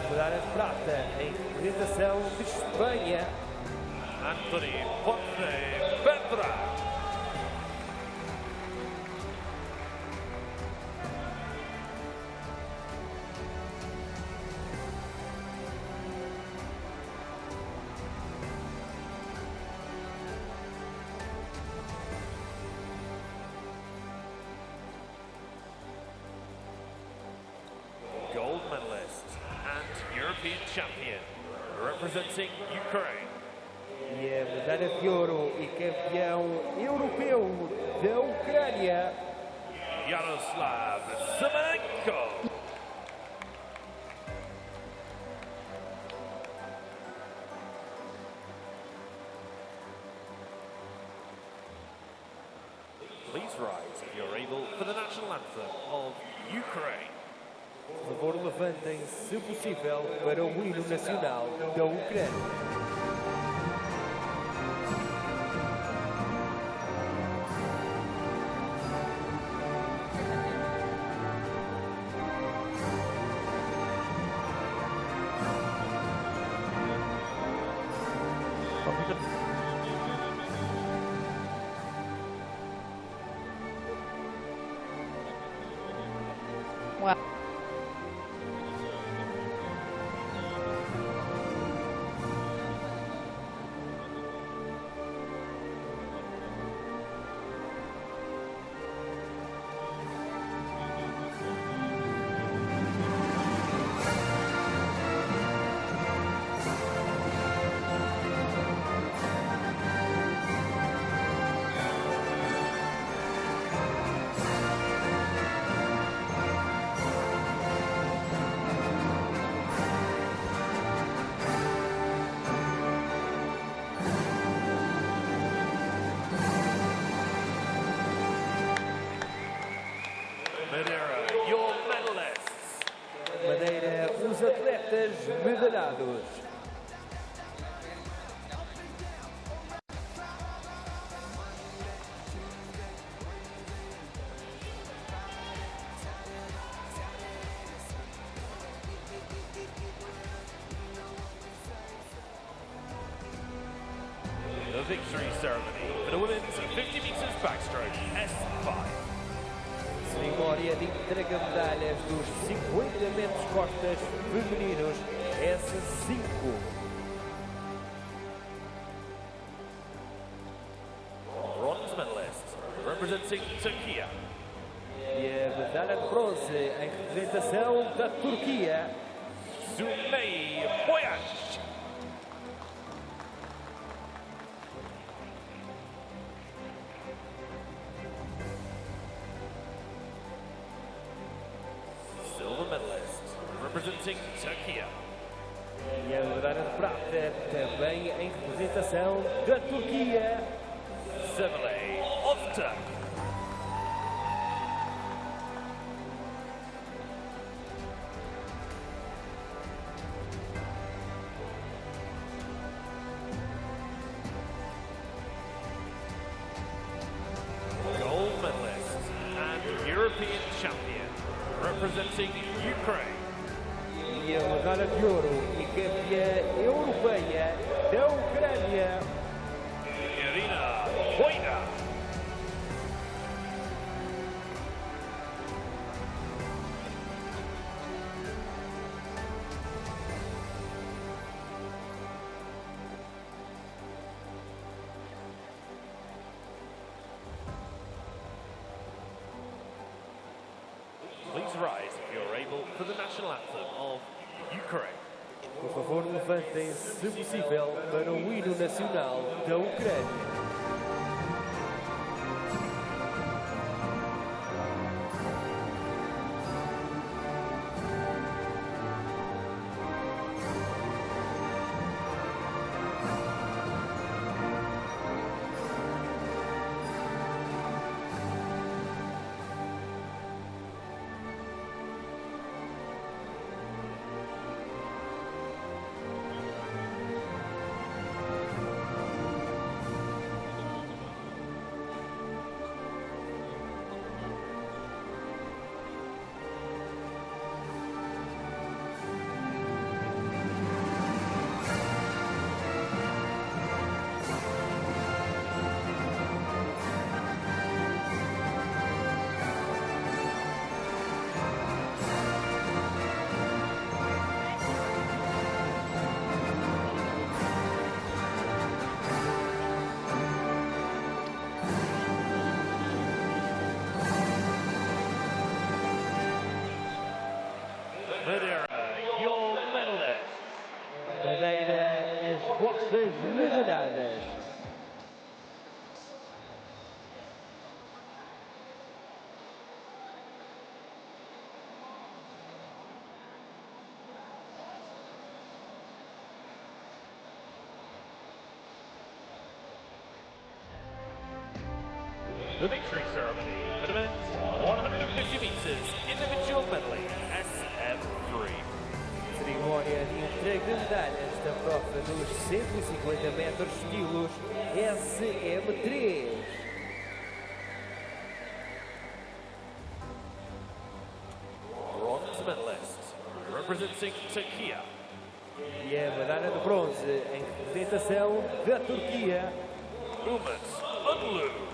medalha de prata em representação de Espanha, Anthony Ponce Petra. Gold medalist and European champion, representing Ukraine. e a medalha de ouro e campeão europeu da Ucrânia, Yaroslav Semenko. Please rise if you're able for the national anthem of Ukraine. Por favor, levantem-se, se possível, para o hino nacional da Ucrânia. Wow. Madeira, your medalists. Madeira, os atletas medalhados. The victory ceremony for the women's 50 meters backstroke S5. Cerimónia de entrega medalhas dos 50 metros costas femininos S5. Bronze medalist, representing Turkey. E a medalha de bronze em representação da Turquia, Sumey Boyash. Silver medalist, representing Turkey. e a medalha de prata também em representação da Turquia, Sevilay Ozturk. Gold medalist and European champion, representing Ukraine. E a medalha de ouro e campeã europeia da Ucrânia, Irina Boina. Please rise if you're able for the national anthem of Ukraine. por favor, levantem-se, se possível, para o hino nacional da Ucrânia. Madeira, your medalist. Madeira, as vossas medalhadas. The victory ceremony for the men's 150 meters individual medley SM3. Cerimónia de entrega de medalhas da prova dos 150 metros estilos SM3. Bronze medalist representing Turkey. E a medalha de bronze em representação da Turquia, Umut Unlu.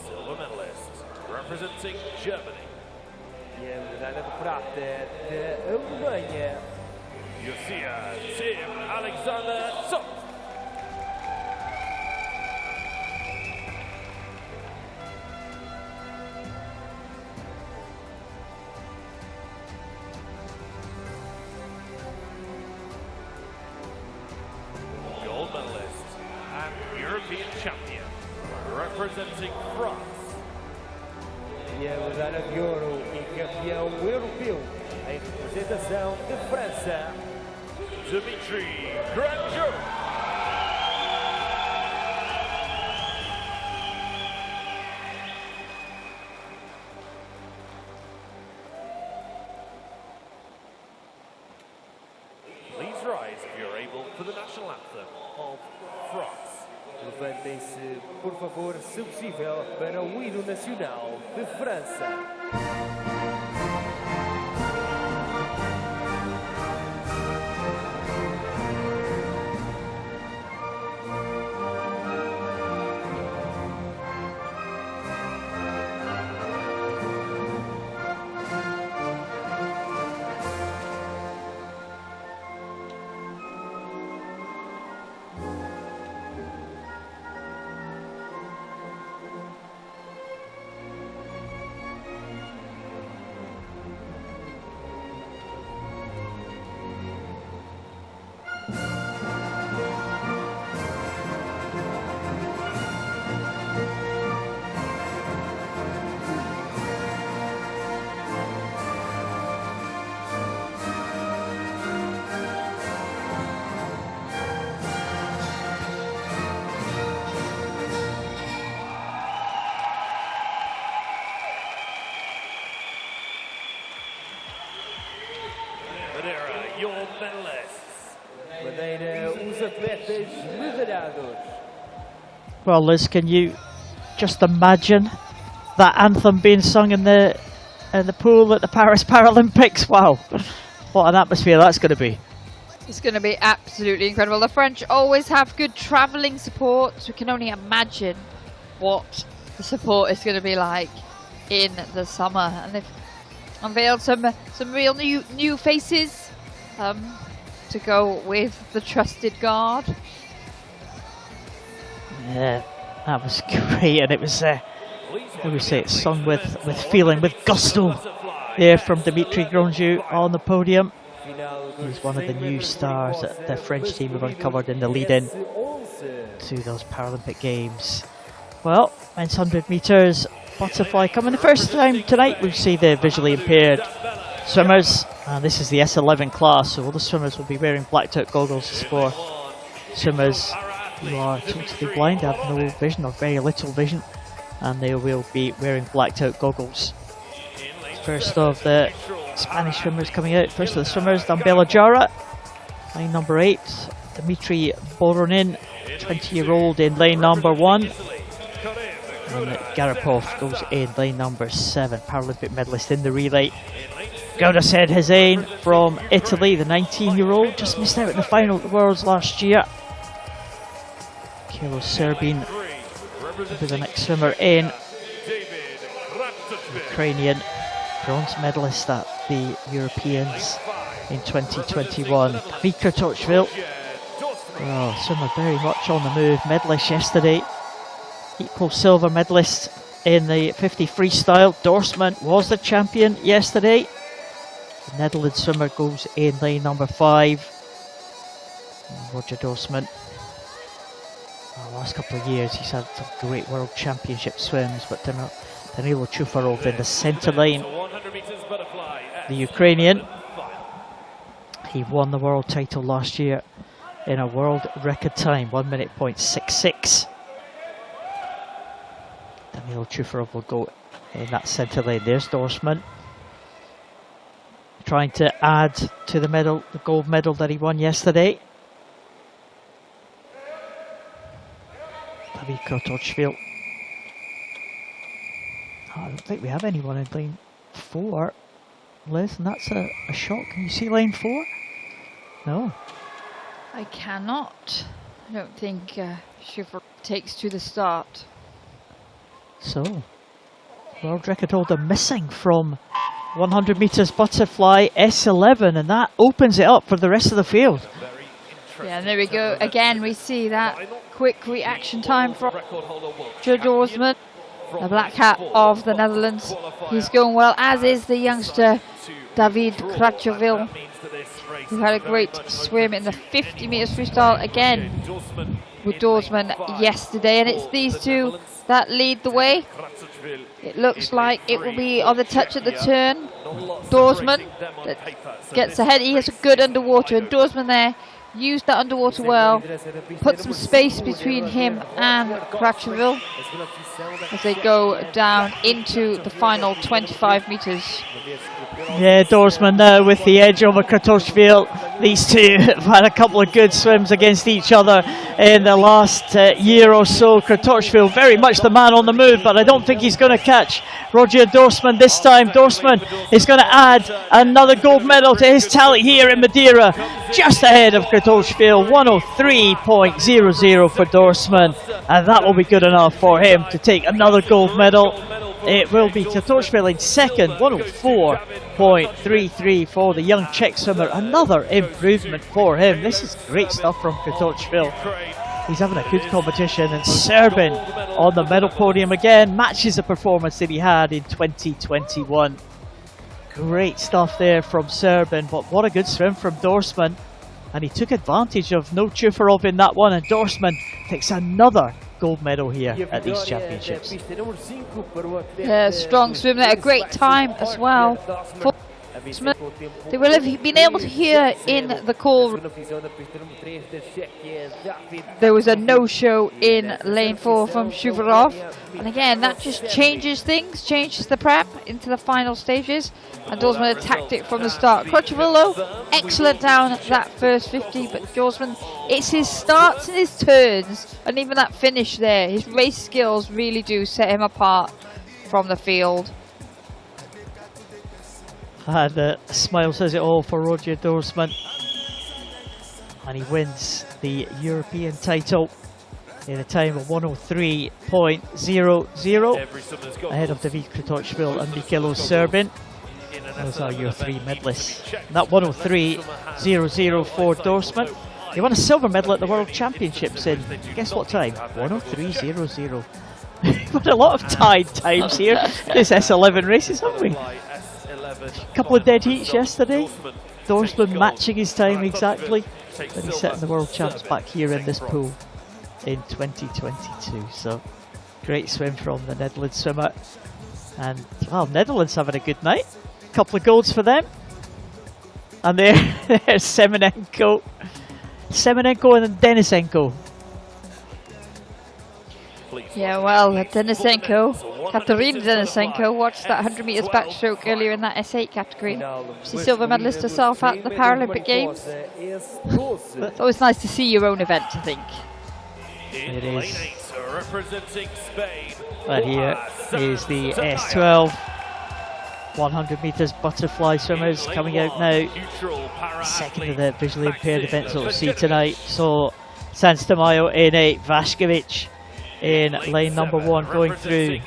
Silver medalist representing Germany. e a medalha de prata da Alemanha, Yosia Tim Alexander Top. Gold medalist and European champion representing France. e a medalha de ouro e campeão europeu em representação de França, Dmitry Granjo. Please rise if you're able for the national anthem of France. Levantem-se, por favor, se possível, para o hino nacional de França. Madeira, your medalists. Madeira, os atletas medalhados. Well, Liz, can you just imagine that anthem being sung in the pool at the Paris Paralympics? Wow, what an atmosphere that's going to be. It's going to be absolutely incredible. The French always have good travelling support, so we can only imagine what the support is going to be like in the summer. And they've unveiled some real new faces to go with the trusted guard. Yeah, that was great, and it was, how do we say it, sung with feeling, with gusto there from Dimitri Grandjeau on the podium. He's one of the new stars that the French team have uncovered in the lead-in to those Paralympic Games. Well, men's 100 metres butterfly coming the first time tonight. We'll see the visually impaired swimmers, and this is the S11 class, so all the swimmers will be wearing blacked-out goggles for swimmers who are totally blind, have no vision or very little vision, and they will be wearing blacked-out goggles. First of the Spanish swimmers coming out. First of the swimmers, Dambela Jara, line number 8. Dimitri Boronin, 20-year-old, in lane number 1. And Garapov goes in lane number 7, Paralympic medalist in the relay. Gaudased Hussein from Italy, the 19-year-old, just missed out in the final at the Worlds last year. Kilo Serbin will be the next swimmer in. Ukrainian bronze medalist at the Europeans in 2021. David Kratochvil, swimmer very much on the move, medalist yesterday. Equal silver medalist in the 50 freestyle. Dorsman was the champion yesterday. The Netherlands swimmer goes in lane number 5. Roger Dorsman. The last couple of years he's had some great world championship swims, but Danilo Chufarov in the centre lane. The Ukrainian, he won the world title last year in a world record time, 1:00.66. Danilo Chufarov will go in that centre lane. There's Dorsman, trying to add to the medal, the gold medal that he won yesterday. David Kratochvil. I don't think we have anyone in lane 4, Liz, and that's a shot. Can you see lane 4? No. I cannot. I don't think Schiffer takes to the start. So, world record holder missing from 100 metres butterfly S11, and that opens it up for the rest of the field. Yeah, and there we go. Again, we see that quick reaction time from Joe Dorsman, the black hat of the Netherlands. He's going well, as is the youngster David Kratochvil, who had a great swim in the 50 metres freestyle again with Dorsman yesterday. And it's these two that lead the way. It looks like it will be on the touch at the turn. Dorsman that gets ahead. He has a good underwater, and Dorsman there used that underwater well, put some space between him and Kratochvil as they go down into the final 25 metres. Yeah, Dorsman now with the edge over Kratochvil. These two have had a couple of good swims against each other in the last year or so. Kratochvil very much the man on the move, but I don't think he's going to catch Roger Dorsman this time. Dorsman is going to add another gold medal to his tally here in Madeira, just ahead of Kratochvil, 103.00 for Dorsman, and that will be good enough for him to take another gold medal. It will be Kratochvil in second, 104.33 for the young Czech swimmer. Another improvement for him. This is great stuff from Kratochvil. He's having a good competition, and Serbin on the medal podium again, matches the performance that he had in 2021. Great stuff there from Serbin, but what a good swim from Dorsman. And he took advantage of no Chufarov in that one, and Dorsman takes another gold medal here at these championships. Strong swim there, a great time as well. They will have been able to hear in the call. There was a no-show in lane 4 from Shuvarov, and again that just changes things, changes the prep into the final stages. And Dorsman attacked it from the start. Crutchvillo, excellent down that first 50, but Dorsman, it's his starts and his turns, and even that finish there. His race skills really do set him apart from the field. And a smile says it all for Roger Dorsman. And he wins the European title in a time of 103.00, ahead of David Kratochvil and Mikhailo Serbin. Those are your 3 medalists. And that 103.00 for Dorsman. He won a silver medal at the World Championships in, guess what time? 103.00. We've had a lot of tied times here, this S11 races, haven't we? A couple of dead heats yesterday. Dorsman matching his time exactly. But he's setting the World Champs back here in this pool in 2022. So, great swim from the Netherlands swimmer. And, well, Netherlands having a good night. Couple of golds for them. And there's Semenenko. Semenenko and then Denisenko. Yeah, well, Denisenko, Katerina Denisenko, watched that 100 metres backstroke earlier in that S8 category. She's silver medalist herself at the Paralympic Games. It's always nice to see your own event, I think. It is. But here is the S12. 100 metres butterfly swimmers coming out now. Second of the visually impaired events that we'll see tonight. So Sans Tamayo in a Vashkevich in lane number 1 going through.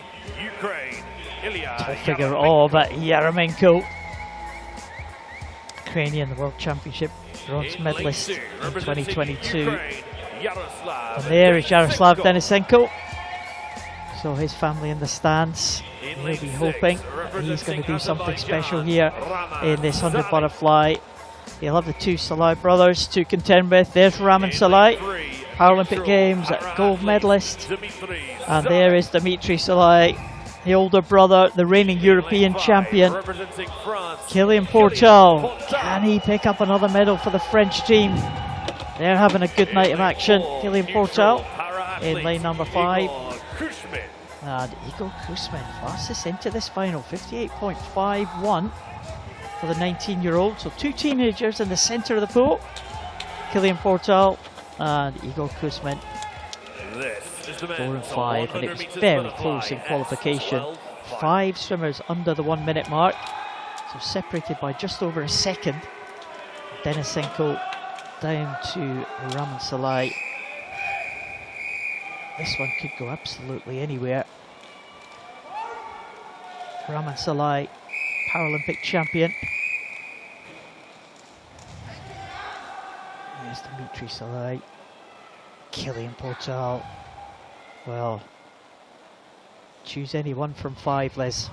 Top figure of Yaremenko. Ukrainian, the World Championship bronze medalist in 2022. And there is Yaroslav Denisenko. So his family in the stands. We'll be hoping he's going to do something special here in this 100 butterfly. He'll have the 2 Salai brothers to contend with. There's Raman Salai, Paralympic Games gold medalist. And there is Dimitri Salai, the older brother, the reigning European champion. Kylian Portal, can he pick up another medal for the French team? They're having a good night of action. Kylian Portal in lane number 5. And Igor Kuzmin fastest into this final, 58.51 for the 19-year-old. So 2 teenagers in the centre of the pool. Kylian Portal and Igor Kuzmin. 4 and 5, and it was very close in qualification. 5 swimmers under the 1 minute mark. So separated by just over a second. Denisenko down to Raman Salai. This one could go absolutely anywhere. Raman Salai, Paralympic champion. There's Dimitri Salai. Kylian Portal. Well, choose any one from 5, Liz.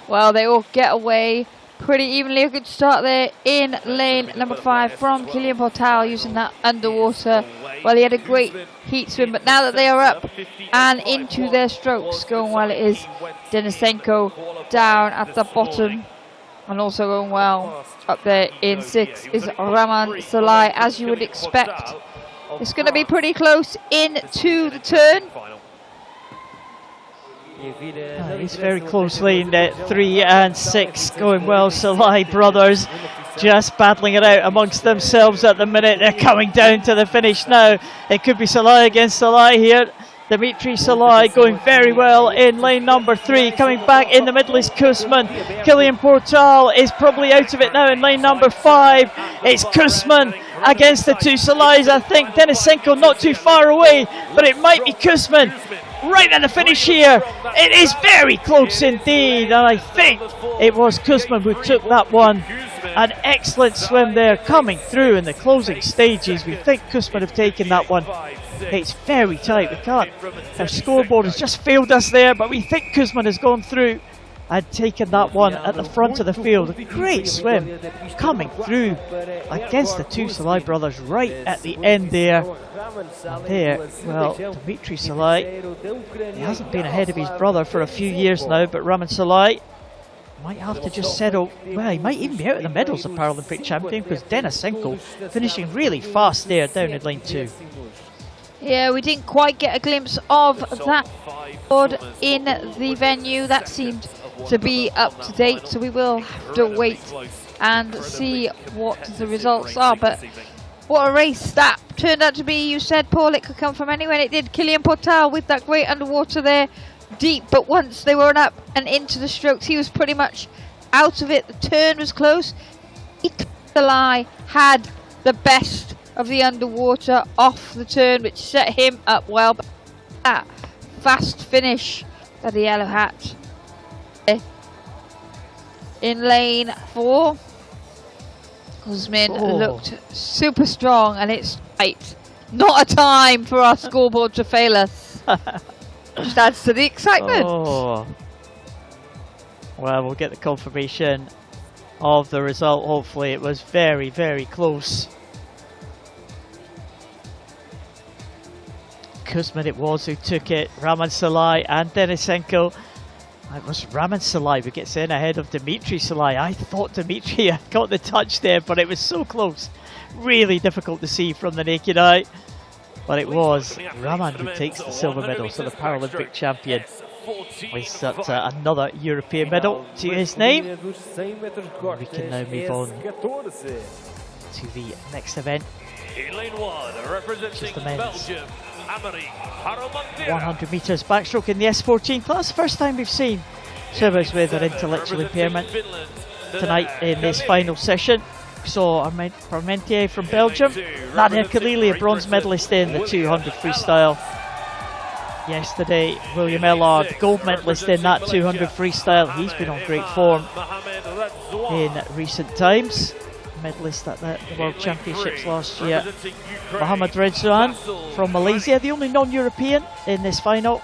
Well, they all get away pretty evenly. A good start there in lane number 5 from Kylian Portal using that underwater. Well, he had a great heat swim, but now that they are up and into their strokes, going well it is Denisenko down at the bottom, and also going well up there in 6 is Raman Salai, as you would expect. It's going to be pretty close into the turn. He's very closely in 3 and 6 going well. Salai brothers just battling it out amongst themselves at the minute. They're coming down to the finish now. It could be Salai against Salai here. Dimitri Salai going very well in lane number 3. Coming back in the middle is Kuzmin. Kylian Portal is probably out of it now in lane number 5. It's Kuzmin against the 2 Salais, I think. Denisenko not too far away, but it might be Kuzmin right at the finish here. It is very close indeed, and I think it was Kuzmin who took that one. An excellent swim there coming through in the closing stages. We think Kuzmin have taken that one. It's very tight. We can't. Our scoreboard has just failed us there, but we think Kuzmin has gone through and taken that one at the front of the field. A great swim coming through against the 2 Salai brothers right at the end there. And there, well, Dimitri Salai, he hasn't been ahead of his brother for a few years now, but Raman Salai might have to just settle. Well, he might even be out of the medals, the Paralympic champion, because Denisenko finishing really fast there down in lane 2. Yeah, we didn't quite get a glimpse of that board in the venue. That seemed to be up to date, so we will have to wait and see what the results are. But what a race that turned out to be. You said, Paul, it could come from anywhere, and it did. Kilian Portal with that great underwater there, deep, but once they were up and into the strokes, he was pretty much out of it. The turn was close. Lie had the best of the underwater off the turn, which set him up well. But that fast finish of the yellow hat in lane 4. Guzman looked super strong, and it's right. Not a time for our scoreboard to fail us. Just adds to the excitement. Oh. Well, we'll get the confirmation of the result. Hopefully, it was very, very close. Guzman it was who took it. Raman Salai and Denisenko. It was Raman Salai who gets in ahead of Dimitri Salai. I thought Dimitri had got the touch there, but it was so close. Really difficult to see from the naked eye. But it was Raman who takes the silver medal, so the Paralympic champion. He's got another European medal to his name. We can now move on to the next event. In lane 1, representing the men's Belgium, 100 metres backstroke in the S14 class. First time we've seen swimmers with an intellectual impairment tonight in this final session. We saw Parmentier from Belgium, Nadia Khalili, a bronze medalist in the 200 freestyle. Yesterday, William Ellard, gold medalist in that 200 freestyle. He's been on great form in recent times. Medalist at the World Championships last year. Mohamed Redouane from Malaysia, the only non-European in this final.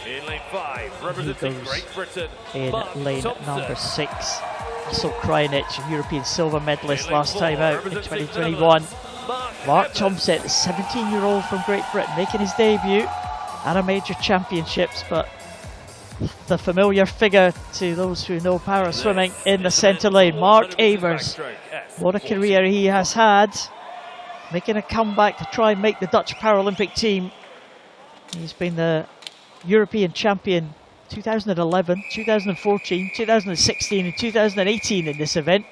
In lane 5, representing Great Britain, in lane number 6. Vasil Krajinic, European silver medalist last time out in 2021. Mark Tomset, the 17-year-old from Great Britain, making his debut at a major championships, but the familiar figure to those who know para swimming in the centre lane, Mark Evers. What a career he has had, making a comeback to try and make the Dutch Paralympic team. He's been the European champion 2011, 2014, 2016 and 2018 in this event.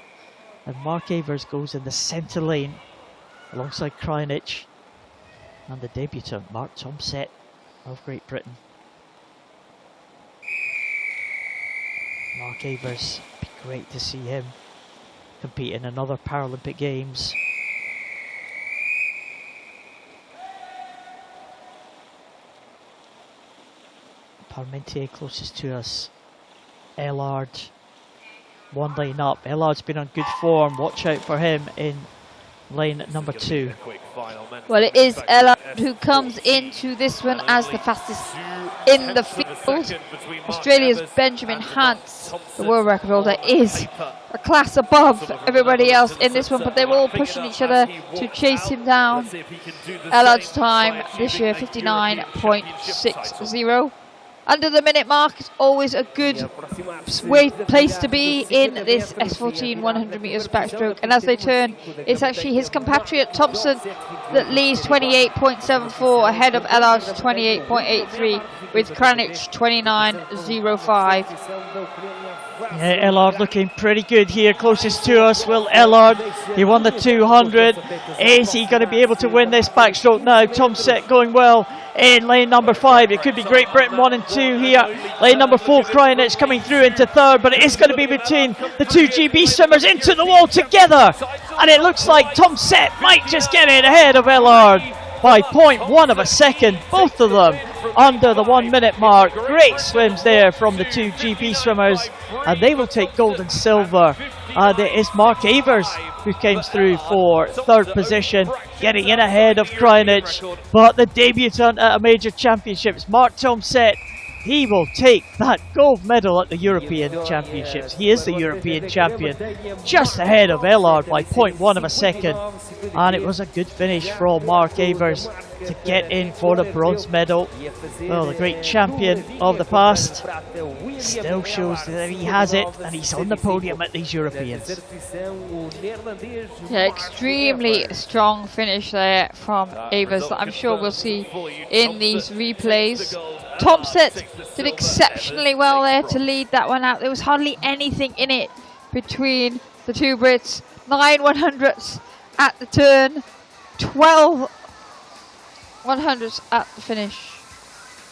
And Mark Evers goes in the centre lane alongside Krajinic and the debutant Mark Tomset of Great Britain. Mark Evers, be great to see him compete in another Paralympic Games. Parmentier closest to us. Ellard, one lane up. Ellard's been on good form. Watch out for him in lane number 2. Well, it is Ellard who comes into this one as the fastest in the field. Australia's Benjamin Hans, the world record holder, is a class above everybody else in this one, but they're all pushing each other to chase him down. Ellard's time this year, 59.60. Under the minute mark is always a good place to be in this S14 100 metres backstroke. And as they turn, it's actually his compatriot Thompson that leads 28.74 ahead of Ellard's 28.83 with Krajinic 29.05. Yeah, Ellard looking pretty good here, closest to us. Will Ellard, he won the 200. Is he going to be able to win this backstroke now? Tomset going well in lane number 5. It could be Great Britain 1 and 2 here. Lane number 4, Krajinic coming through into 3rd, but it is going to be between the two GB swimmers into the wall together. And it looks like Tomset might just get it ahead of Ellard by 0.1 of a second. Both of them under the 1 minute mark. Great swims there from the two GB swimmers, and they will take gold and silver. And it is Mark Evers who came through for 3rd position, getting in ahead of Krajinic. But the debutant at a major championships, Mark Tomset, he will take that gold medal at the European Championships. He is the European champion, just ahead of Ellard by 0.1 of a second. And it was a good finish from Mark Evers to get in for the bronze medal. Well, the great champion of the past still shows that he has it, and he's on the podium at these Europeans. Yeah, extremely strong finish there from Evers that I'm sure we'll see in these replays. Tomset did exceptionally well there to lead that one out. There was hardly anything in it between the two Brits. 9 100ths at the turn, 12 100ths at the finish.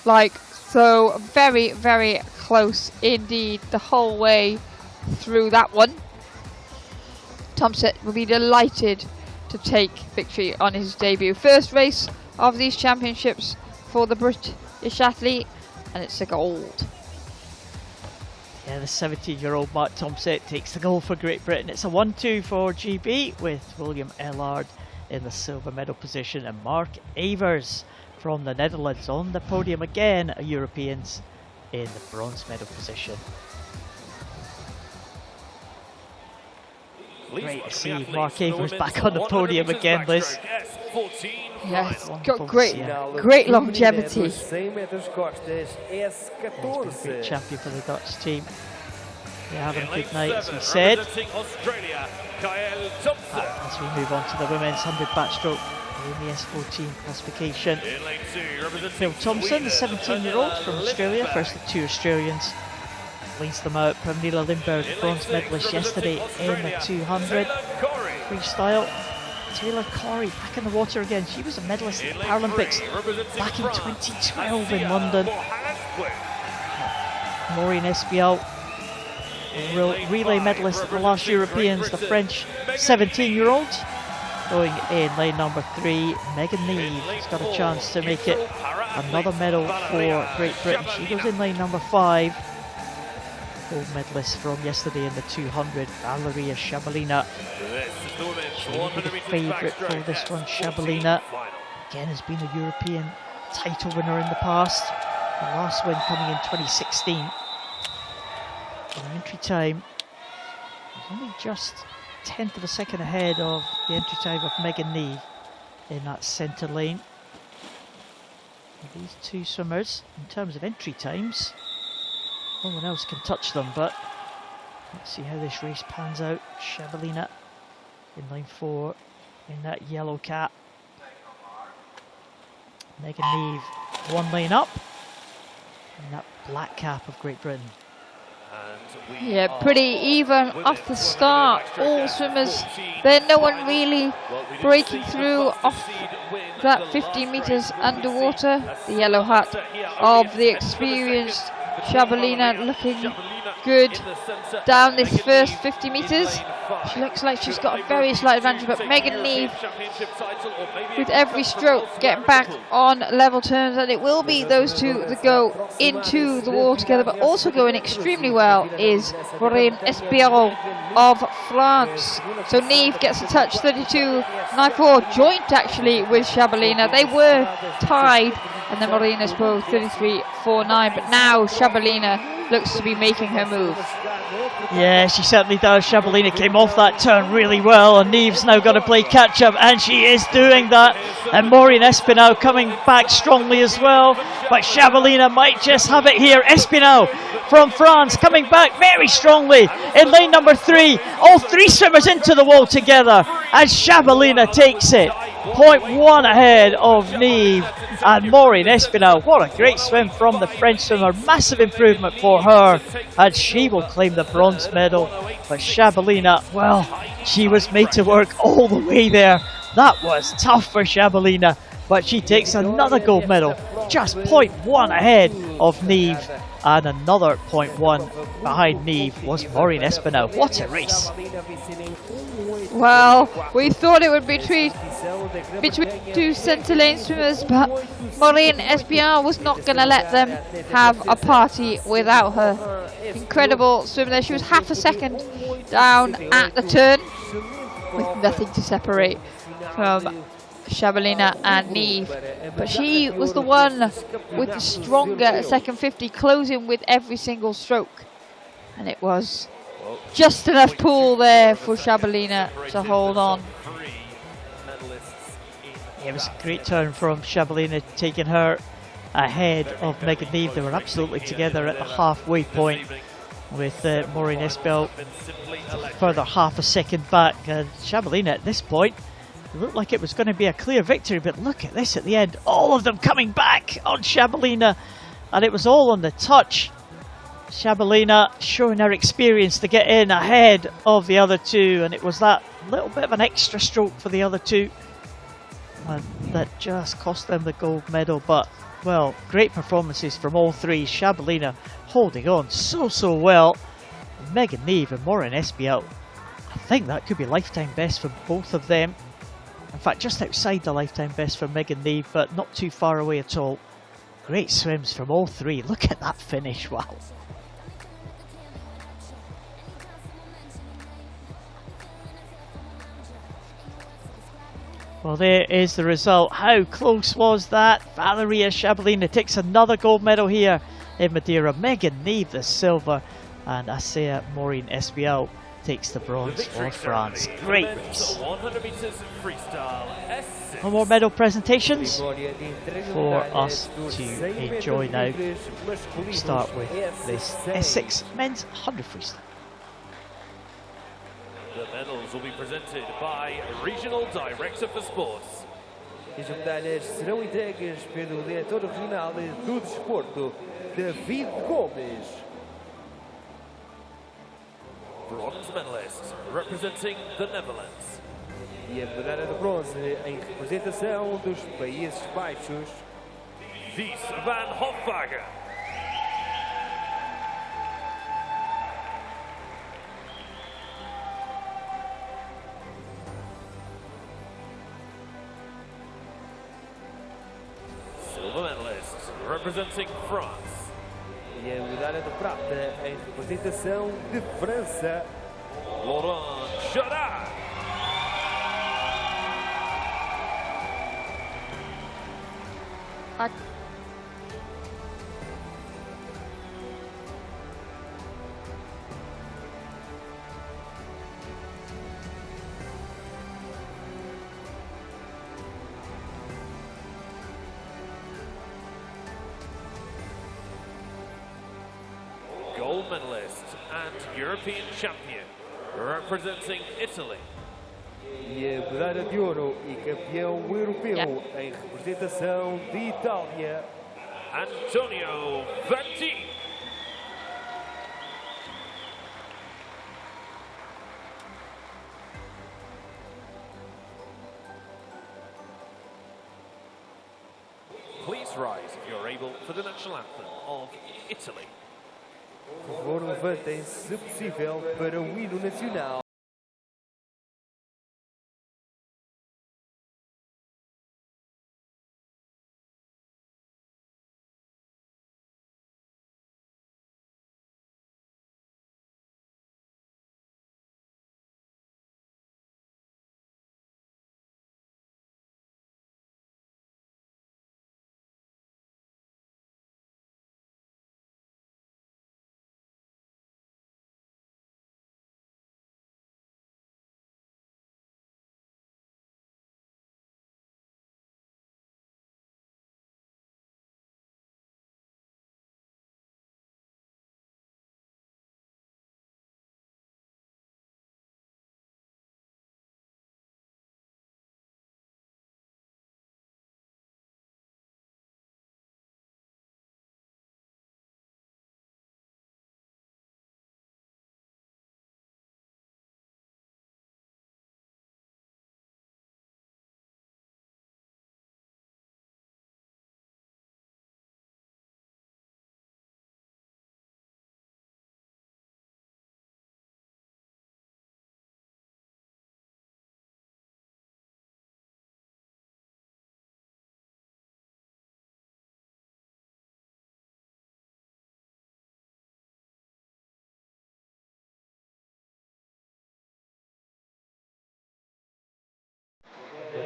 Like, so very, very close indeed the whole way through that one. Tomset will be delighted to take victory on his debut. First race of these championships for the British athlete, and it's a gold. Yeah, the 17-year-old Mark Tomset takes the gold for Great Britain. It's a 1-2 for GB, with William Ellard in the silver medal position, and Mark Evers from the Netherlands on the podium again, Europeans in the bronze medal position. Great to see Mark Evers back on the podium again, Liz. Yes, got great longevity. He's been a great champion for the Dutch team. They're having a good night, as we said. As we move on to the women's 100 backstroke in the S14 classification. Phil Thompson, the 17-year-old from Australia, first of 2 Australians, leads them out. Pernilla Lindberg, bronze medalist yesterday in the 200 freestyle. Taylor Corey back in the water again. She was a medalist at the Paralympics back in 2012 in London. Maureen Espial, relay medalist at the last Europeans, the French 17-year-old. Going in lane number 3, Megan Neve has got a chance to make it another medal for Great Britain. She goes in lane number 5. Gold medalist from yesterday in the 200, Valeria Shabalina. She will be the favourite for this one. Shabalina, again, has been a European title winner in the past. The last win coming in 2016. The entry time was only just 1/10 of a second ahead of the entry time of Megan Neve in that centre lane. And these two swimmers, in terms of entry times, no one else can touch them, but let's see how this race pans out. Shabalina in lane 4 in that yellow cap. Megan Neve 1 lane up in that black cap of Great Britain. Yeah, pretty even off the start. All swimmers there, no one really breaking through off that 15 metres underwater. The yellow hat of the experienced Shabalina looking good down this first 50 metres. She looks like she's got a very slight advantage, but Megan Neve with every stroke getting back on level terms, and it will be those two that go into the wall together. But also going extremely well is Maureen Espial of France. So Neve gets a touch, 32.94, joint actually with Shabalina. They were tied, and then Maureen Espial 33.49, but now Shabalina looks to be making her move. Yeah, she certainly does. Shabalina came off that turn really well, and Neve's now got to play catch up, and she is doing that. And Maureen Espinal coming back strongly as well, but Shabalina might just have it here. Espinal from France coming back very strongly in lane number 3. All 3 swimmers into the wall together as Shabalina takes it. 0.1 ahead of Neve and Maureen Espinal. What a great swim from the French swimmer. Massive improvement for her, and she will claim the bronze medal. But Shabalina, well, she was made to work all the way there. That was tough for Shabalina, but she takes another gold medal, just 0.1 ahead of Neve. And another 0.1 behind Neve was Maureen Espinal. What a race. Well, we thought it would be between 2 centre lane swimmers, but Maureen Espinal was not going to let them have a party without her. Incredible swim there. She was half a second down at the turn with nothing to separate from Shabalina and Neve, but she was the one with the stronger second 50, closing with every single stroke, and it was just enough pull there for Shabalina to hold on. Yeah, it was a great turn from Shabalina, taking her ahead of Megan Neve. They were absolutely together at the halfway point, with Maureen Esbel further half a second back. And Shabalina at this point, it looked like it was going to be a clear victory, but look at this at the end. All of them coming back on Shabalina, and it was all on the touch. Shabalina showing her experience to get in ahead of the other two, and it was that little bit of an extra stroke for the other two that just cost them the gold medal. But, well, great performances from all three. Shabalina holding on so well. Megan Neve and Maureen Esbiel, I think that could be lifetime best for both of them. In fact, just outside the lifetime best for Megan Neve, but not too far away at all. Great swims from all three. Look at that finish, wow. Well, there is the result. How close was that? Valeria Shabalina takes another gold medal here in Madeira. Megan Neve the silver, and Asea Maureen Esbiel takes the bronze for France. Great race. 100 meters freestyle S6. No more medal presentations for us to enjoy now. We'll start with this S6 men's 100 freestyle. The medals will be presented by Regional Director for Sports. As medalhas serão entregues pelo diretor regional do desporto, David Gomes. Bronze medalist representing the Netherlands. E a medalha de bronze em representação dos Países Baixos, Wies van Hofwagen. Silver medalist representing France. E a medalha de prata em representação de França, Laurent Gerard. Gold medalist and European champion representing Italy. e a medalha de ouro e campeão europeu em representação de Itália, Antonio Vanti. Please rise if you're able for the national anthem of Italy. Por favor, levantem-se, se possível, para o hino nacional.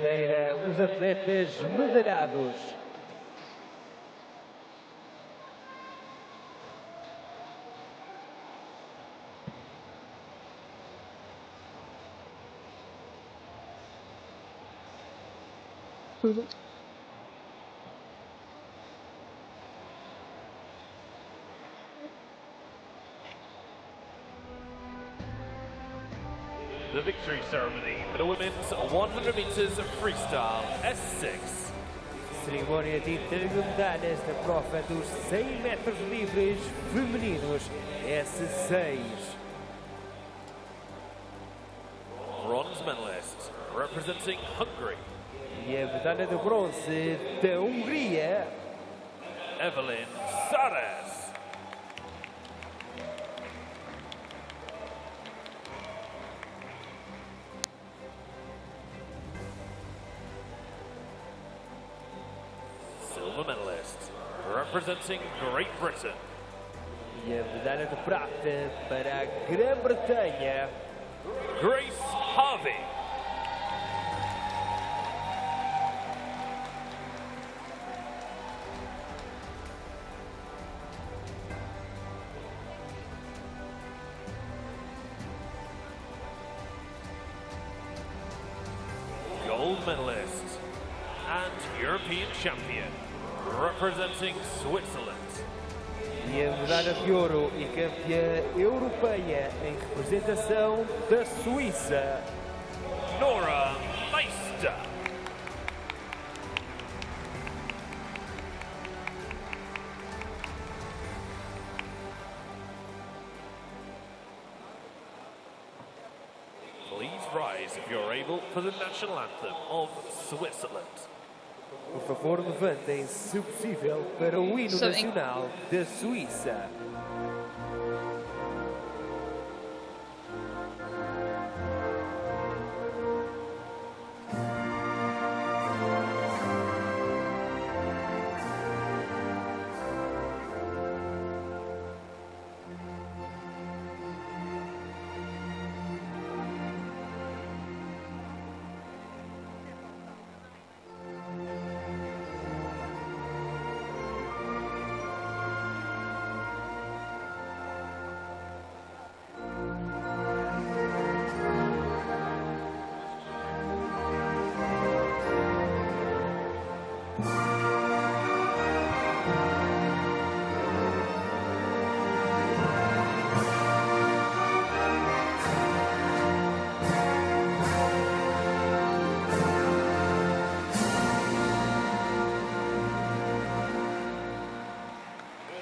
Madeira, os atletas madeirados. The victory ceremony for the women's 100 meters Freestyle S6. Cerimónia de entrega de medalhas da prova dos 100 metros livres femininos S6. Bronze medalist representing Hungary, E a medalha de bronze da Hungria, Evelyn Sares. Silver medalist representing Great Britain, e a medalha de prata para a Grã-Bretanha, Grace Harvey. Gold medalist and European champion representing Switzerland, e a medalha de ouro e campeã europeia em representação da Suíça, Nora Meister. Please rise if you're able for the national anthem of Switzerland. por favor levantem-se, se possível, para o hino Something- nacional da Suíça.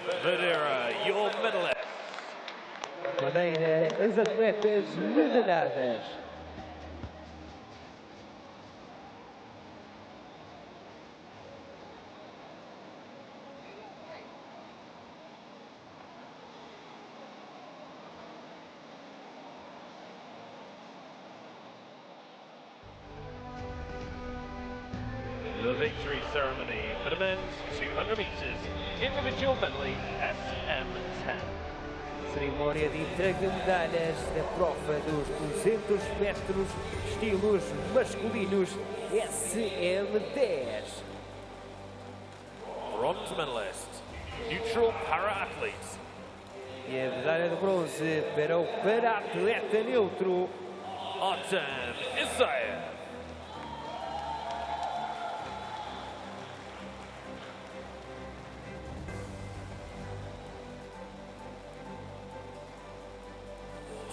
Madeira, your medalist. Madeira, as atletas medalhadas. The victory ceremony for the men's 200 meters individual medley SM10. Cerimónia de entrega de medalhas da prova dos 200 metros estilos masculinos SM10. Bronze medalist, neutral para-athlete, E a medalha de bronze para o para-atleta neutro, Artem Isaev.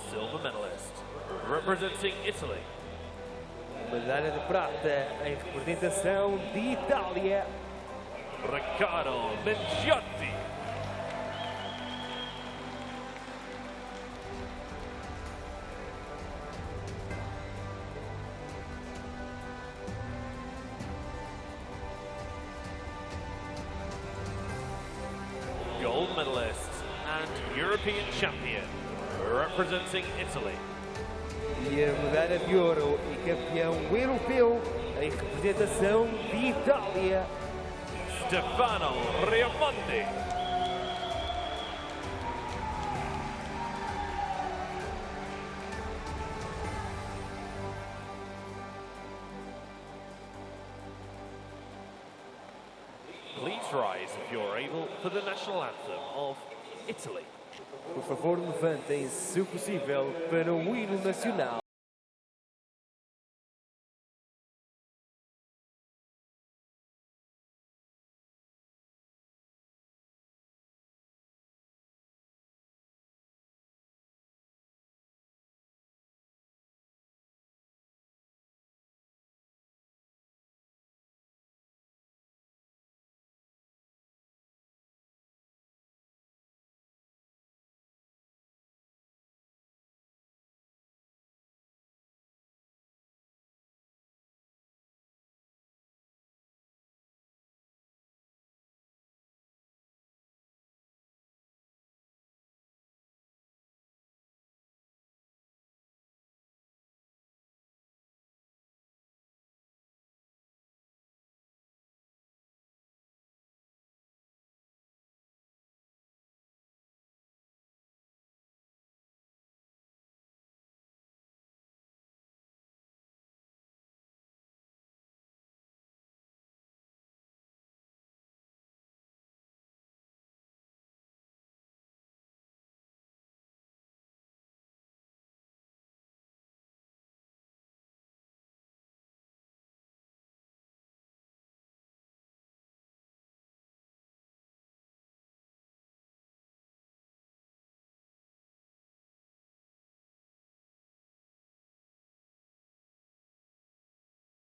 Silver medalist, representing Italy, medalha de prata em representação de Itália, Riccardo Mengiotti. Gold medalist and European champion, representing Italy, e a medalha de ouro e campeão europeu em representação de Itália, Stefano Riamondi. Please rise if you're able for the national anthem of Italy. Por favor, levantem-se, se possível, para o hino nacional.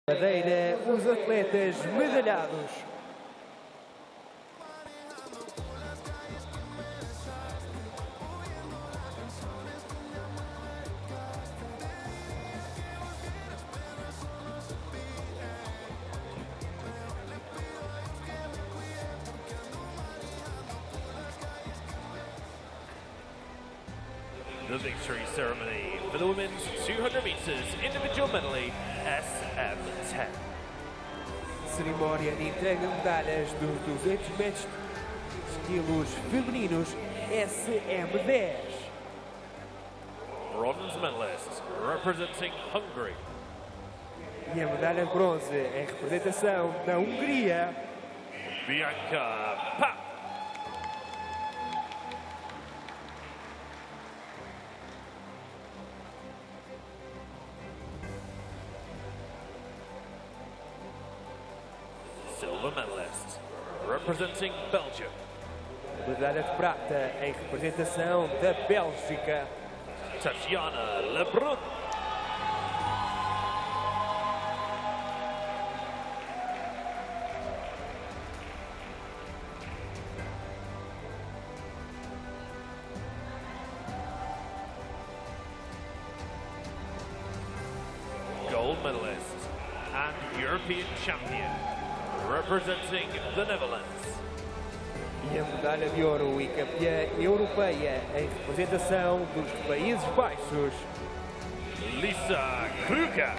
Madeira, os atletas medalhados. The victory ceremony for the women's 200 meters individual medley SM10. Cerimónia de entrega de medalhas dos 200 metros estilos femininos SM10. Bronze medalist representing Hungary. E a medalha de bronze em representação da Hungria, Bianca Pa. Silver medalist representing Belgium. medalha de prata em representação da Bélgica, Tatiana Lebrun. Gold medalist and European champion representing the Netherlands. e a medalha de ouro e campeã europeia em representação dos Países Baixos, Lisa Kruger.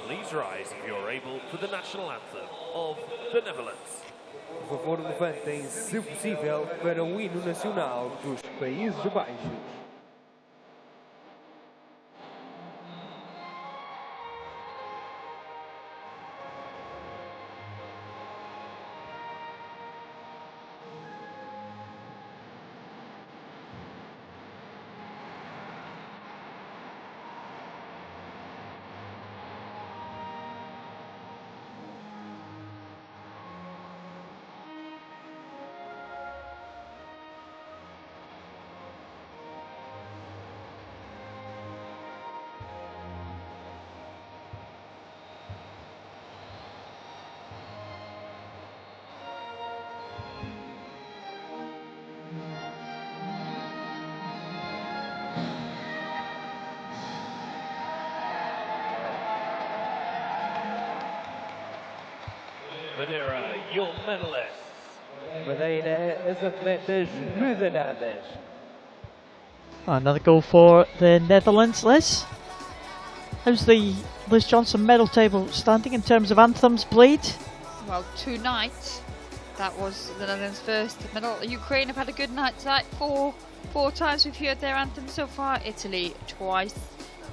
Please rise if you're able for the national anthem of the Netherlands. por favor levantem-se, se possível, para o hino nacional dos Países Baixos. Madeira, your medalists. Madeira, as atletas medalhadas. Another goal for the Netherlands, Liz. How's the Liz Johnson medal table standing in terms of anthems played? Well, tonight That was the Netherlands' first medal. Ukraine have had a good night tonight. Four times we've heard their anthem so far. Italy twice,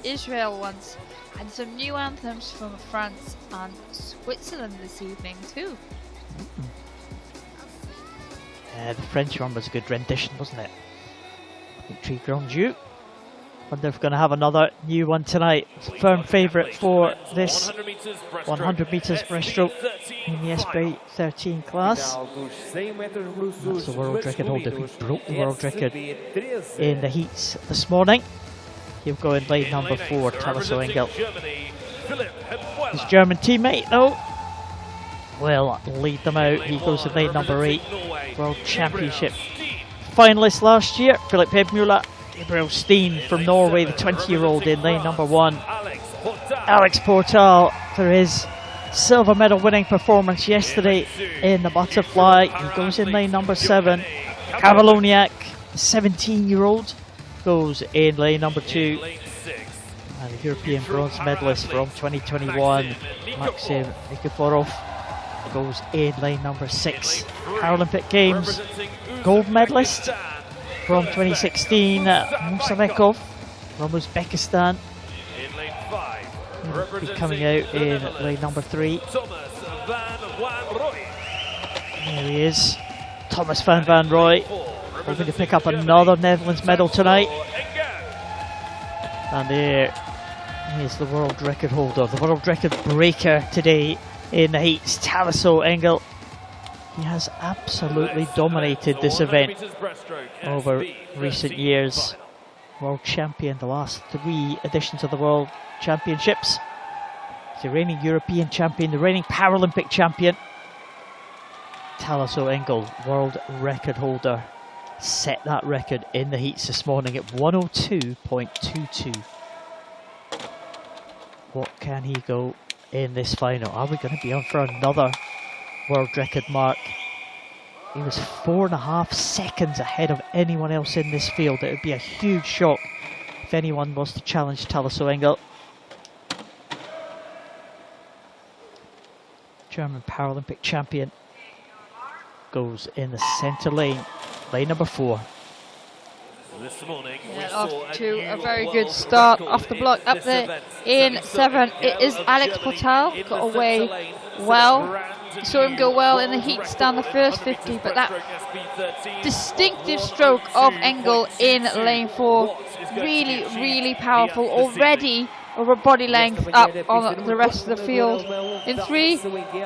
Israel once, and some new anthems from France and Switzerland this evening too. The French one was a good rendition, wasn't it? Victory Grand Duke. Wonder if we're going to have another new one tonight. It's a firm favourite for this 100 metres breaststroke in the S13 class. That's the world record holder who broke the world record in the heats this morning. He'll go in lane number 4, Thalasso Engel. His German teammate, though, will lead them out. He goes in lane number 8, World Championship finalist last year, Philip Hebmuller. Gabriel Steen from Norway, the 20-year-old, in lane number 1. Alex Portal for his silver medal winning performance yesterday in the Butterfly. He goes in lane number 7. Kavaloniak, the 17-year-old, goes in lane number 2. And the European bronze medalist from 2021, Maxim Nikiforov, goes in lane number 6. Paralympic Games gold medalist from 2016, Musabekov from Uzbekistan. He'll be coming out in lane number 3. There he is, Thomas van Rooij, hoping to pick up another Netherlands medal tonight. And there is the world record holder, the world record breaker today in the heats, Thalasso Engel. He has absolutely dominated this event over recent years. World champion the last 3 editions of the World Championships. He's the reigning European champion, the reigning Paralympic champion. Thalasso Engel, world record holder, set that record in the heats this morning at 102.22. What can he go in this final? Are we going to be on for another world record mark? He was 4.5 seconds ahead of anyone else in this field. It would be a huge shock if anyone was to challenge Thalasso Engel. German Paralympic champion goes in the centre lane, lane number 4. This morning, off to a very good start off the block up there in 7. It is Alex Portal, got away well. Saw him go well in the heats down the first 50, but that distinctive stroke of Engel in lane 4, really powerful. Already over body length up on the rest of the field. In 3,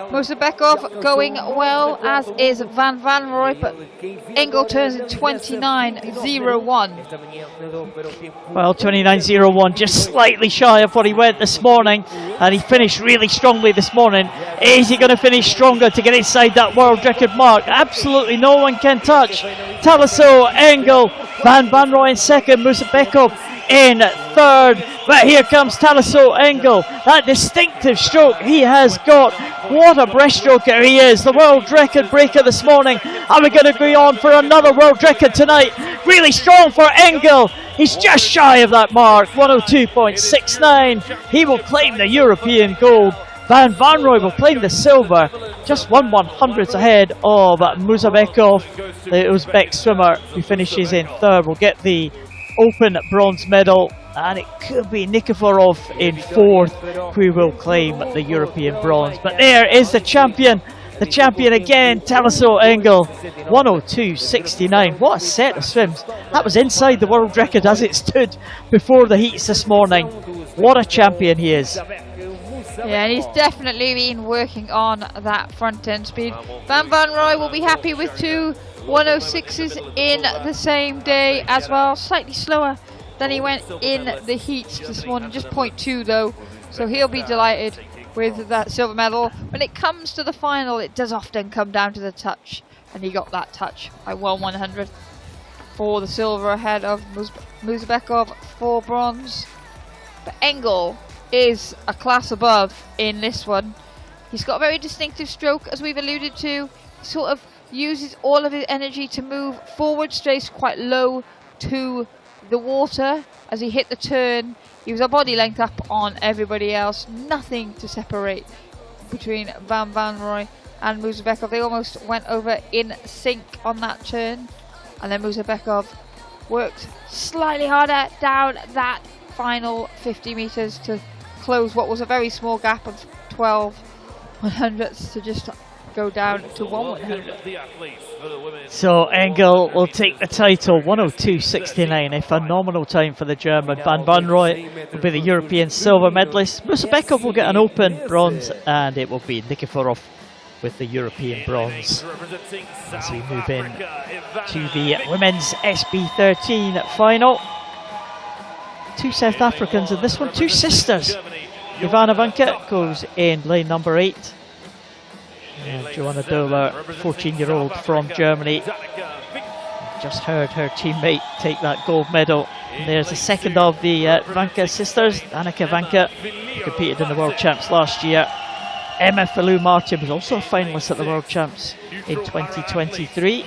Musabekov going well, as is Van Rooij, but Engel turns in 29.01. Well, 29.01, just slightly shy of what he went this morning, and he finished really strongly this morning. Is he going to finish stronger to get inside that world record mark? Absolutely no one can touch Thalasso Engel. Van Rooij in 2nd, Musabekov in 3rd, but here comes Thalasso Engel. That distinctive stroke he has got. What a breaststroker he is, the world record breaker this morning. Are we going to go on for another world record tonight? Really strong for Engel. He's just shy of that mark, 102.69. He will claim the European gold. Van Rooij will claim the silver, just 1/100th ahead of Musabekov, the Uzbek swimmer, who finishes in 3rd. Will get the open bronze medal, and it could be Nikiforov in 4th who will claim the European bronze. But there is the champion again, Thalasso Engel, 102.69. What a set of swims. That was inside the world record as it stood before the heats this morning. What a champion he is. Yeah, and he's definitely been working on that front end speed. Van Rooij will be happy with 2 106s in the same day as well. Slightly slower than he went in the heats this morning, just 0.2 though. So he'll be delighted with that silver medal. When it comes to the final, it does often come down to the touch, and he got that touch by 1/100th for the silver ahead of Musabekov for bronze. But Engel is a class above in this one. He's got a very distinctive stroke, as we've alluded to. He sort of uses all of his energy to move forward, stays quite low to the water as he hit the turn. He was a body length up on everybody else. Nothing to separate between Van Rooij and Muzabekov. They almost went over in sync on that turn, and then Muzabekov worked slightly harder down that final 50 meters to close what was a very small gap of 12 100ths to just go down to 1 100th. So Engel will take the title, 102.69, a phenomenal time for the German. Van Vanrooy will be the European silver medalist. Muzabekov will get an open bronze, and it will be Nikiforov with the European bronze. As we move in to the women's SB13 final. Two South Africans in this one, two sisters. Ivana Vanka goes in lane number 8. And Joanna Dohler, 14-year-old from Germany. Just heard her teammate take that gold medal. And there's the second of the Vanka sisters, Annika Vanka, who competed in the World Champs last year. Emma Falou Martin was also a finalist at the World Champs in 2023.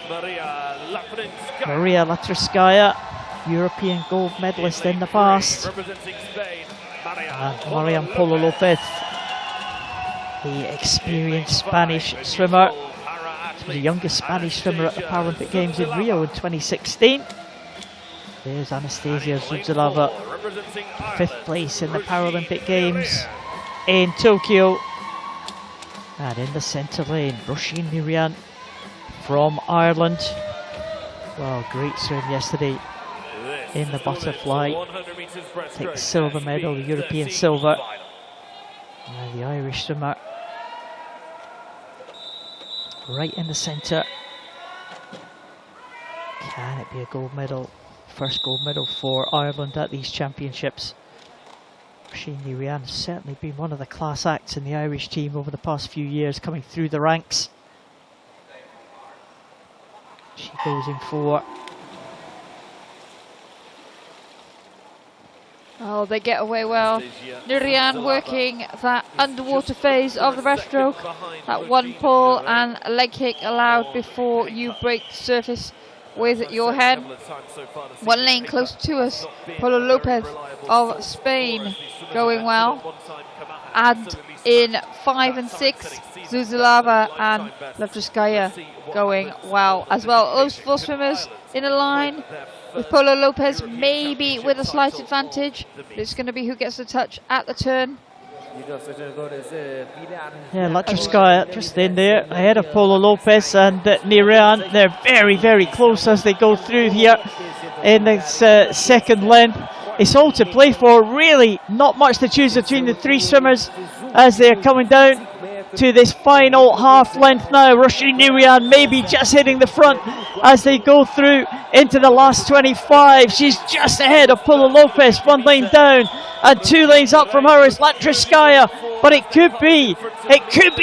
Maria Latriskaya, European gold medalist in the past. And Marian Polo Lopez, the experienced Spanish swimmer, the youngest Spanish swimmer at the Paralympic Games in Rio in 2016. There's Anastasia Zuzalava, 5th place in the Paralympic Games in Tokyo. And in the centre lane, Roisin Nirian from Ireland. Well, great swim yesterday in the butterfly. Takes silver medal, the European silver. And the Irish swimmer right in the centre. Can it be a gold medal? First gold medal for Ireland at these championships. Roisin Nirian has certainly been one of the class acts in the Irish team over the past few years, coming through the ranks. She goes in for. Oh, they get away well. Nirian working that underwater phase of the breaststroke. That one pull and a leg kick allowed before you break the surface with your head. One lane close to us, Polo Lopez of Spain going well. And in 5 and 6, Zuzalava and Latriskaya going well as well. Those 4 swimmers in a line with Polo Lopez maybe with a slight advantage. It's going to be who gets the touch at the turn. Yeah, Latriskaya just in there ahead of Polo Lopez and Nirian. They're very, very close as they go through here in this second length. It's all to play for, really not much to choose between the 3 swimmers as they're coming down to this final half length now. Roisin Nirian maybe just hitting the front as they go through into the last 25. She's just ahead of Polo Lopez, 1 lane down and 2 lanes up from her is Latriskaya, but it could be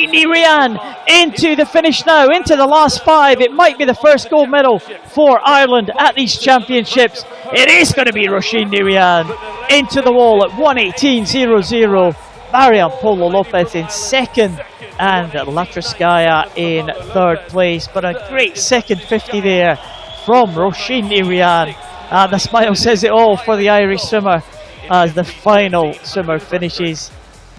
Nirian into the finish now, into the last 5. It might be the first gold medal for Ireland at these championships. It is going to be Roisin Nirian into the wall at 1:18.00. Marian Polo Lopez in second and Latriskaya in 3rd place, but a great second 50 there from Roisin Nirian. And the smile says it all for the Irish swimmer as the final swimmer finishes,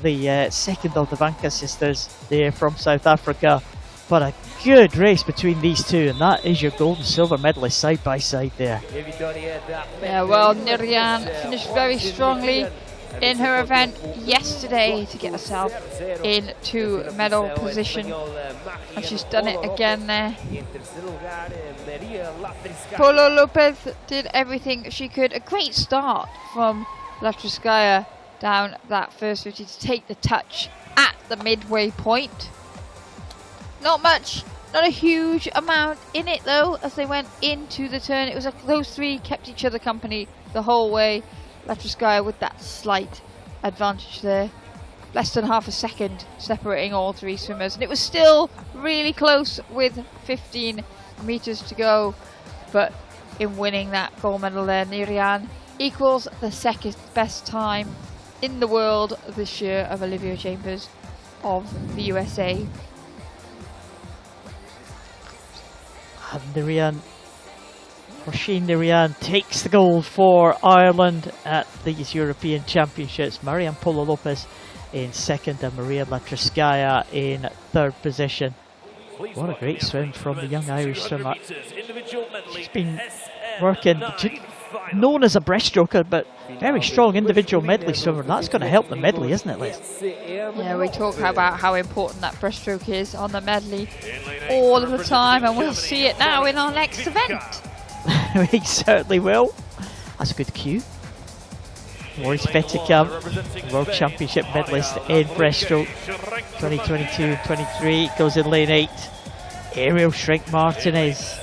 the second of the Vanka sisters there from South Africa. But a good race between these two, and that is your gold and silver medalist side by side there. Yeah, well, Nirian finished very strongly in her event yesterday to get herself into medal position, and she's done it again there. Polo Lopez did everything she could. A great start from Latriskaya down that first 50 to take the touch at the midway point. Not much, not a huge amount in it though as they went into the turn. It was like those 3 kept each other company the whole way. Latriskaya with that slight advantage there. Less than half a second separating all 3 swimmers. And it was still really close with 15 meters to go. But in winning that gold medal there, Nirian equals the 2nd best time in the world this year of Olivia Chambers of the USA. And Roisin Nirian takes the gold for Ireland at these European Championships. Marian Polo Lopez in second and Maria Latriskaya in 3rd position. What a great swim from the young Irish swimmer. She's been working, known as a breaststroker, but very strong individual medley swimmer. That's going to help the medley, isn't it, Liz? Yeah, we talk about how important that breaststroke is on the medley all of the time, and we'll see it now in our next event. We certainly will. That's a good cue. Maurice Betticamp, World Championship medalist in breaststroke 2022-23, goes in lane 8. Ariel Shrink Martinez,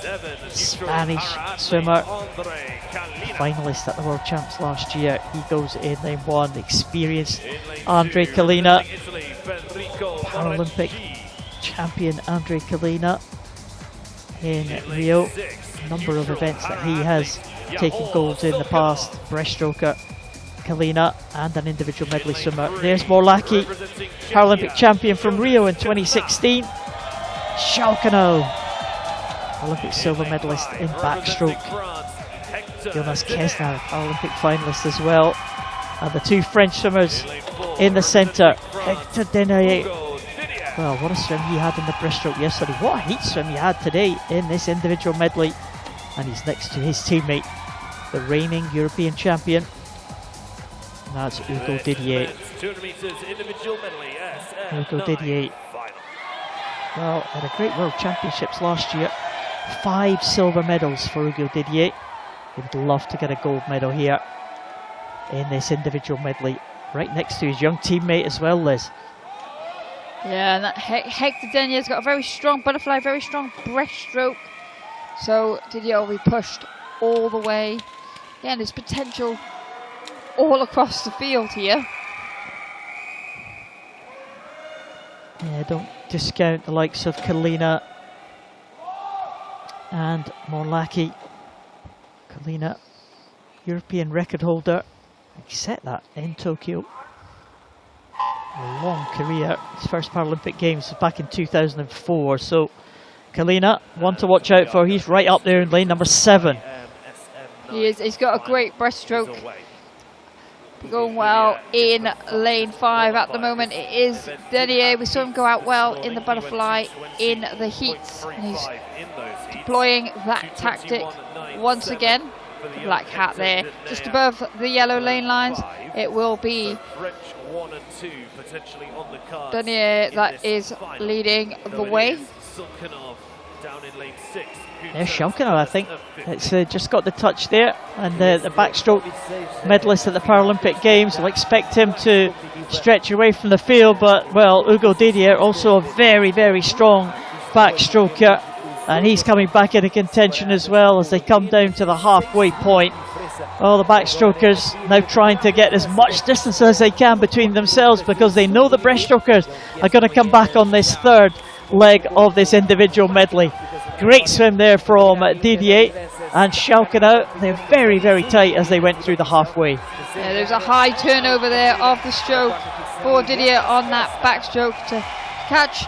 Spanish swimmer, finalist at the World Champs last year. He goes in lane 1. Experienced Andre Kalina, Paralympic champion Andre Kalina in Rio. A number of events that he has taken golds in the past. Breaststroker Kalina and an individual medley swimmer. There's Morlaki, Paralympic champion from Rio in 2016. Shalkano, Olympic silver medalist in backstroke. Jonas Kesner, Paralympic finalist as well. And the two French swimmers in the centre. Hector Denaye. Well, what a swim he had in the breaststroke yesterday. What a heat swim he had today in this individual medley. And he's next to his teammate, the reigning European champion. And that's Hugo Didier. Hugo Didier. Well, had a great World Championships last year. 5 silver medals for Hugo Didier. He would love to get a gold medal here in this individual medley, right next to his young teammate as well, Liz. Yeah, and that Hector Denier's got a very strong butterfly, very strong breaststroke. So Didier will be pushed all the way. Again, there's potential all across the field here. Yeah, don't discount the likes of Kalina and Morlaki. Kalina, European record holder. He set that in Tokyo. A long career. His first Paralympic Games was back in 2004. So Kalina, one to watch out for. He's right up there in lane number 7. He is. He's got a great breaststroke. Going well in lane 5 at the moment. It is Denier. We saw him go out well in the butterfly in the heats. And he's deploying that tactic once again. The black hat there, just above the yellow lane lines. It will be Denier that is leading the way. Yeah, Shalkano, I think. It's just got the touch there. And the backstroke medalist at the Paralympic Games, will expect him to stretch away from the field. But, well, Hugo Didier, also a very, very strong backstroker. And he's coming back into contention as well as they come down to the halfway point. Well, the backstrokers now trying to get as much distance as they can between themselves because they know the breaststrokers are going to come back on this third leg of this individual medley. Great swim there from Didier and Shalkano. They're very, very tight as they went through the halfway. Yeah, there's a high turnover there of the stroke for Didier on that backstroke to catch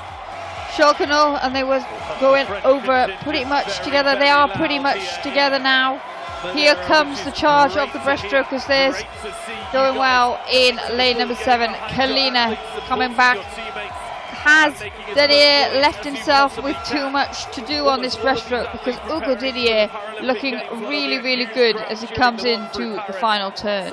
Shalkano, and they were going over pretty much together. They are pretty much together now. Here comes the charge of the breaststrokers. There's going well in lane number 7. Kalina coming back. Has Didier left himself with too much to do on this breaststroke because Hugo Didier looking really, really good as he comes into the final turn.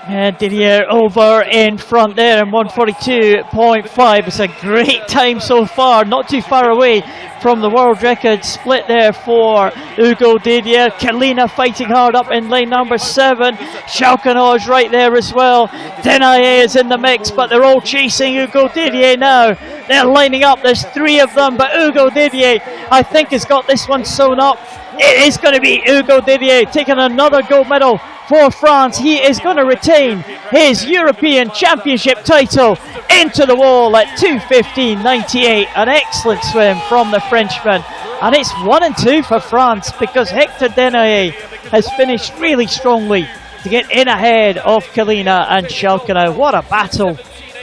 And Didier over in front there in 142.5. It's a great time so far, not too far away from the world record split there for Hugo Didier. Kalina fighting hard up in lane number 7. Shalkano is right there as well. Denaye is in the mix, but they're all chasing Hugo Didier now. They're lining up, there's 3 of them, but Hugo Didier, I think, has got this one sewn up. It is going to be Hugo Didier taking another gold medal for France. He is going to retain his European Championship title into the wall at 2:15.98. An excellent swim from the Frenchman. And it's 1 and 2 for France because Hector Denaye has finished really strongly to get in ahead of Kalina and Shalkano. What a battle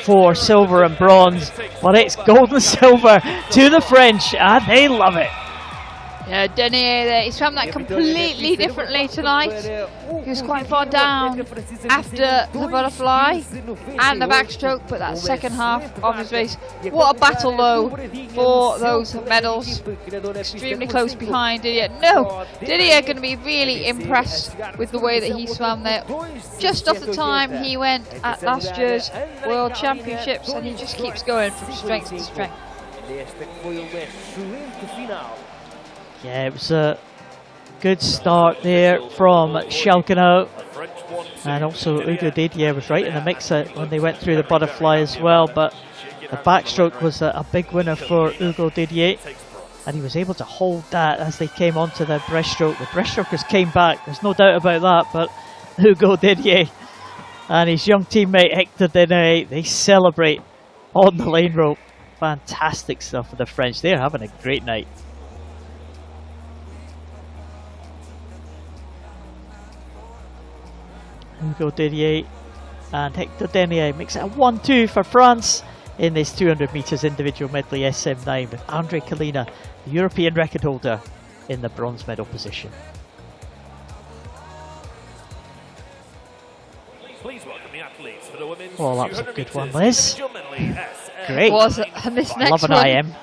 for silver and bronze. But it's gold and silver to the French, and they love it. Yeah, Denier there, he swam that completely differently tonight. He was quite far down after the butterfly and the backstroke, but that second half of his race, what a battle though for those medals. Extremely close behind Didier. No, Didier going to be really impressed with the way that he swam there. Just off the time he went at last year's World Championships, and he just keeps going from strength to strength. Yeah, it was a good start there from Schalkenau, and also Hugo Didier was right in the mix when they went through the butterfly as well, but the backstroke was a big winner for Hugo Didier, and he was able to hold that as they came onto the breaststroke. The breaststrokers came back, there's no doubt about that, but Hugo Didier and his young teammate Hector Denier, they celebrate on the lane rope. Fantastic stuff for the French, they're having a great night. Hugo Didier and Hector Denier makes it a 1-2 for France in this 200 metres individual medley SM9, with Andre Kalina, the European record holder, in the bronze medal position. Please welcome the athletes for the women's Well, that was a 200 good one, metres Liz. individual medley SM. Great. Was it? And this next Love an one, IM.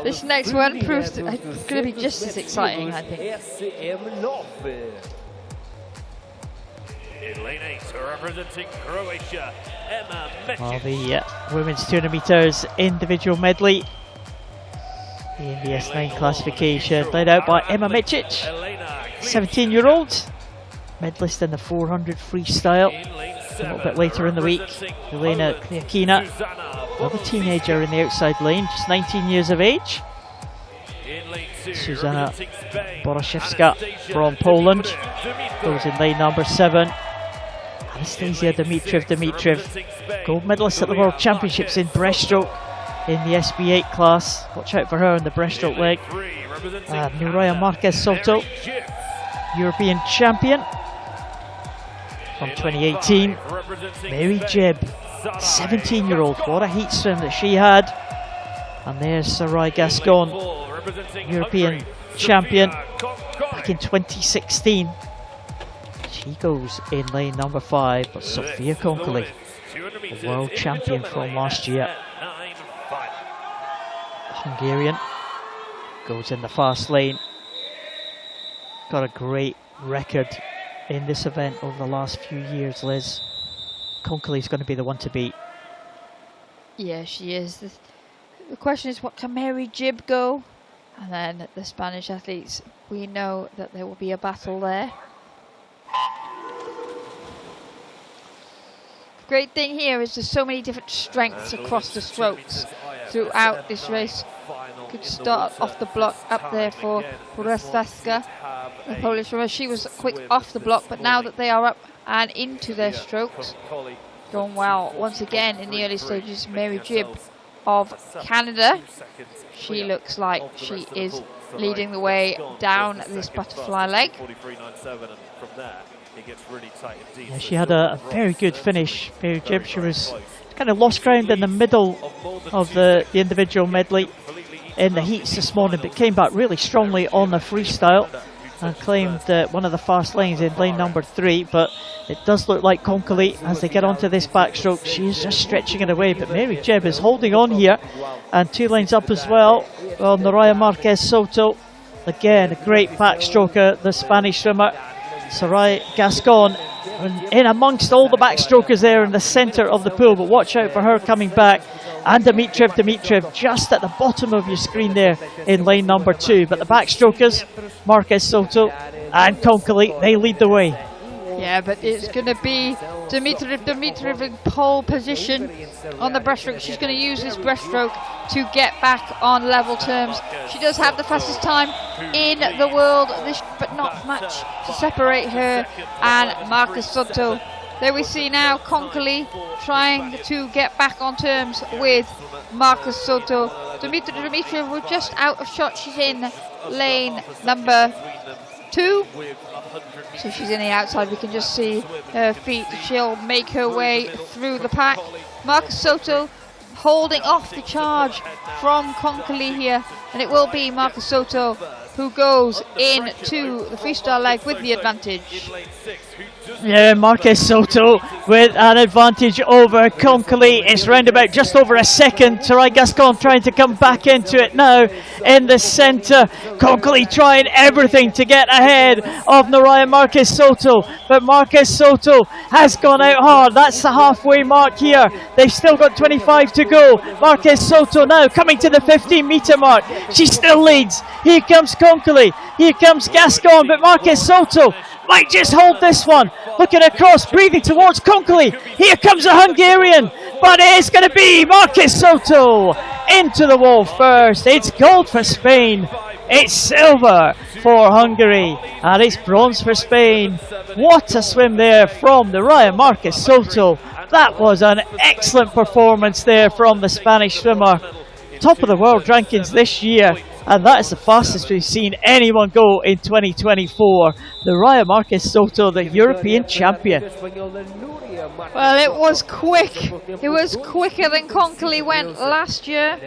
this next one proves that it's going to be just as exciting, I think. In lane 8, representing Croatia, Emma Well, Mecic. the women's 200 metres individual medley in the S9 classification, led out by Emma Mecic, 17-year-old, medalist in the 400 freestyle. A little bit later in the week, Elena Kwiatkina, another teenager in the outside lane, just 19 years of age. Zuzana Boraszewska from Poland goes in lane number 7. Anastasia Dimitriv, gold medalist at the World Championships in breaststroke in the SB8 class. Watch out for her in the breaststroke leg. Nuria Marquez Soto, European champion from 2018. Mary Jebb, 17-year-old, what a heat swim that she had. And there's Sarai Gascon, European champion back in 2016. She goes in lane number 5, but Sophia Konkoly, the world champion from last year, Hungarian, goes in the fast lane. Got a great record in this event over the last few years, Liz. Konkoly's going to be the one to beat. Yeah, she is. The question is, what can Mary Jebb go? And then the Spanish athletes, we know that there will be a battle there. The great thing here is there's so many different strengths across the strokes throughout this race. Good start off the block up there for Breaststroke, the Polish runner. She was quick off the block, but now that they are up and into their strokes, going well once again in the early stages. Mary Jebb of Canada, she looks like she is leading the way down this butterfly leg. Yeah, she had a very good finish, Mary Jebb. She was kind of lost ground in the middle of the individual medley in the heats this morning, but came back really strongly on the freestyle and claimed one of the fast lanes in lane number 3. But it does look like Konkoly, as they get onto this backstroke, she's just stretching it away, but Mary Jebb is holding on here, and 2 lanes up as well. Well, Nuria Marquez Soto, again a great backstroker, the Spanish swimmer. Sarai Gascon in amongst all the backstrokers there in the centre of the pool, but watch out for her coming back. And Dimitriv just at the bottom of your screen there in lane number 2. But the backstrokers, Marquez Soto and Konkoly, they lead the way. Yeah, but it's going to be Dimitriv in pole position on the breaststroke. She's going to use this breaststroke to get back on level terms. She does have the fastest time in the world, but not much to separate her and Marquez Soto. There we see now Konkoly trying to get back on terms with Marquez Soto. Dimitriv was just out of shot. She's in lane number 2. So she's in the outside. We can just see her feet. She'll make her way through the pack. Marquez Soto holding off the charge from Konkoly here. And it will be Marquez Soto who goes into the freestyle leg with the advantage. Yeah, Marcus Soto with an advantage over Conkley. It's round about just over a second. Tarai Gascon trying to come back into it now in the centre. Conkley trying everything to get ahead of Naraya Marcus Soto, but Marcus Soto has gone out hard. That's the halfway mark here. They've still got 25 to go. Marcus Soto now coming to the 15-metre mark. She still leads. Here comes Conkley. Here comes Gascon, but Marcus Soto might just hold this one. Looking across, breathing towards Conkley. Here comes a Hungarian, but it's going to be Marcus Soto into the wall first. It's gold for Spain. It's silver for Hungary, and it's bronze for Spain. What a swim there from the Raya Marcus Soto. That was an excellent performance there from the Spanish swimmer. Top of the world rankings this year, and that is the fastest we've seen anyone go in 2024. The Raya Marcus Soto, the European champion. Well, it was quick. It was quicker than Conkley went last year.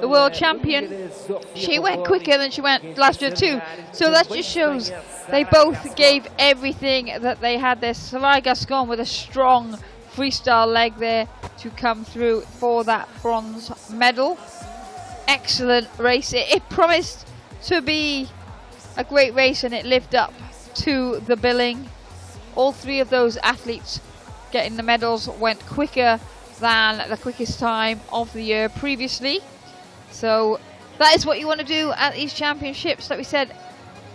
The world champion. She went quicker than she went last year too. So that just shows they both gave everything that they had there. Sarai Gascon with a strong freestyle leg there to come through for that bronze medal. Excellent race. It promised to be a great race, and it lived up to the billing. All three of those athletes getting the medals went quicker than the quickest time of the year previously. So that is what you want to do at these championships. Like we said,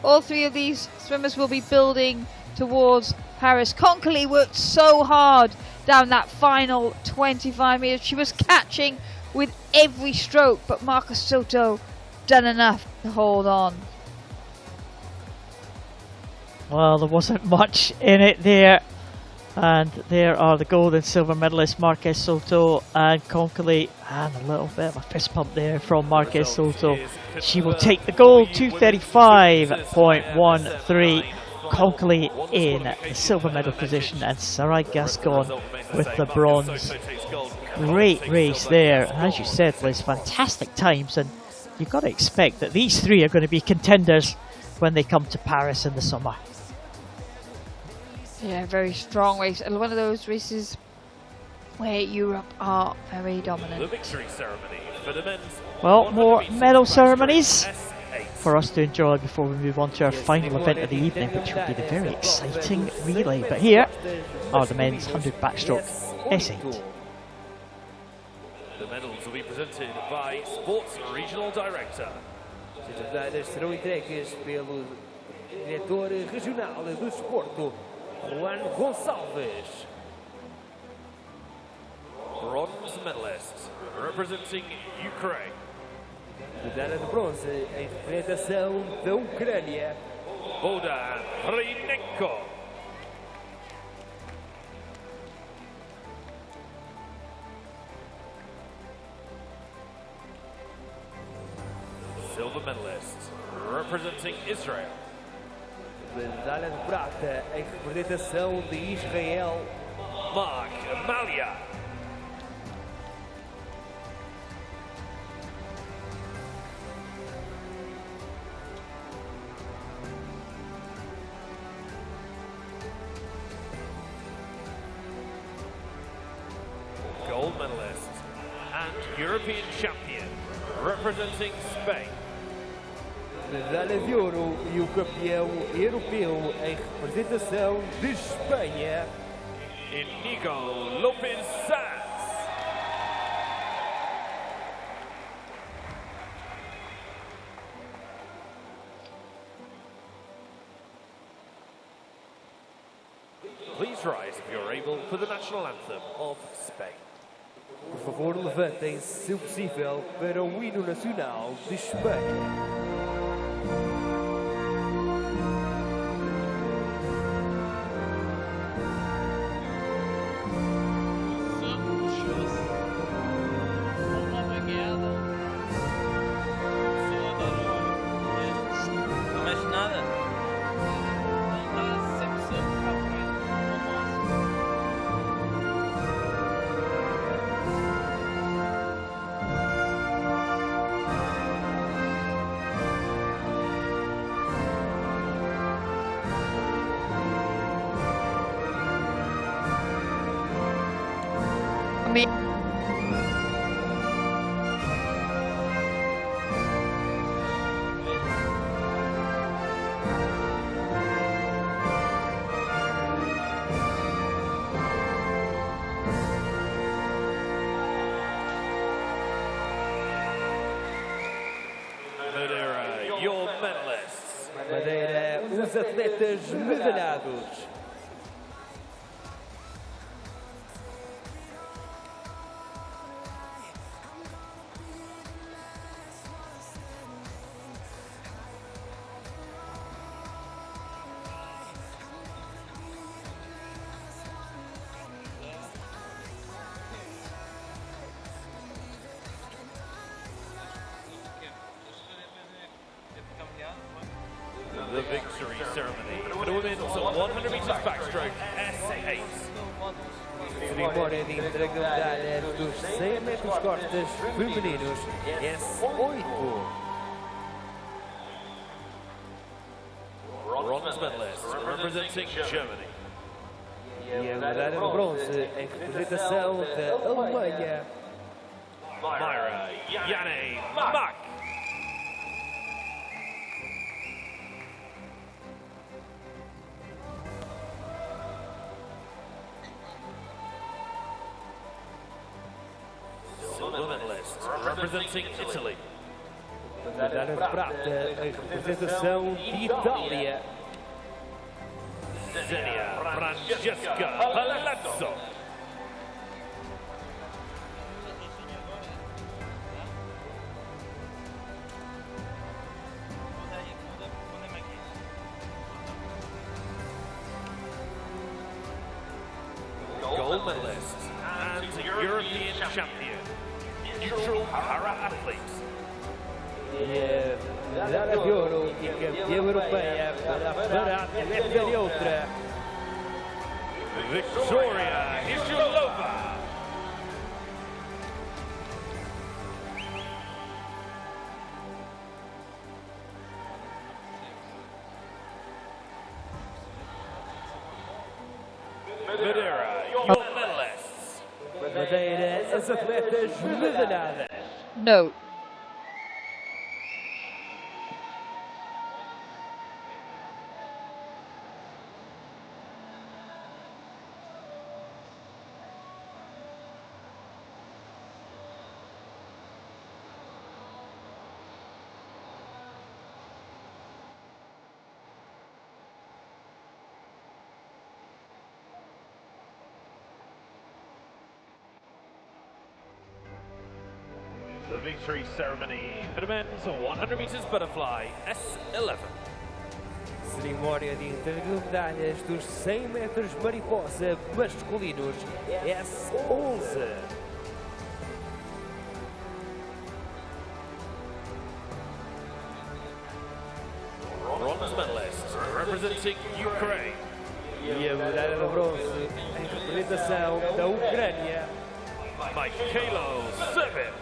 all three of these swimmers will be building towards Paris. Conkley worked so hard down that final 25 meters. She was catching with every stroke, but Marcus Soto done enough to hold on. Well, there wasn't much in it there, and there are the gold and silver medalists, Marcus Soto and Conkley, and a little bit of a fist pump there from Marcus Soto. She will take the gold, 235.13. Conkley in the silver medal position, and Sarai Gascon with the bronze. Great race there, as you said, Liz, fantastic times, and you've got to expect that these three are going to be contenders when they come to Paris in the summer. Yeah, very strong race, and one of those races where Europe are very dominant. The victory ceremony for the men's. Well, more medal ceremonies for us to enjoy before we move on to our final event of the evening, which will be the very exciting relay. But here are the men's 100 backstroke S8. The medals will be presented by Sports Regional Director. As medalhas serão entregues pelo diretor regional do desporto, Juan Gonçalves. Bronze medalist representing Ukraine. Medalha de bronze em representação da Ucrânia, Bogdan Rynenko. Silver medalist representing Israel. medalha de prata em representação de Israel, Mark Malia. Gold medalist and European champion representing Spain. medalha de ouro e o campeão europeu em representação de Espanha, Inigo Lopez Sanz. Please rise if you're able for the national anthem of Spain. Por favor, levantem-se, se possível, para o hino nacional de Espanha. me. Madeira, your medalists. Madeira, os atletas medalhados. The victory ceremony for the women's 100 meters backstroke S8. Cerimónia de entrega de medalhas dos 100 metros costas femininos S8. Bronze medalist representing Germany. E a medalha de bronze em representação da Alemanha. Madeira, Yanni Mack. Silver medalist representing Italy. Medalha de prata em representação de Itália. Xenia Francesca Palazzo. Gold medalist and European champion, neutral para-athlete. E a medalha de ouro e campeã europeia para a para-atleta de outra. Victoria Ishalova. Madeira, your medalists. Madeira, as atletas medalhadas. No. The victory ceremony for the men's 100 meters butterfly S11. Cerimónia de entrega de medalhas dos 100 metros mariposa masculinos S11. Bronze medalist representing Ukraine. E a medalha de bronze em representação da Ucrânia. Mikhailo Sevin.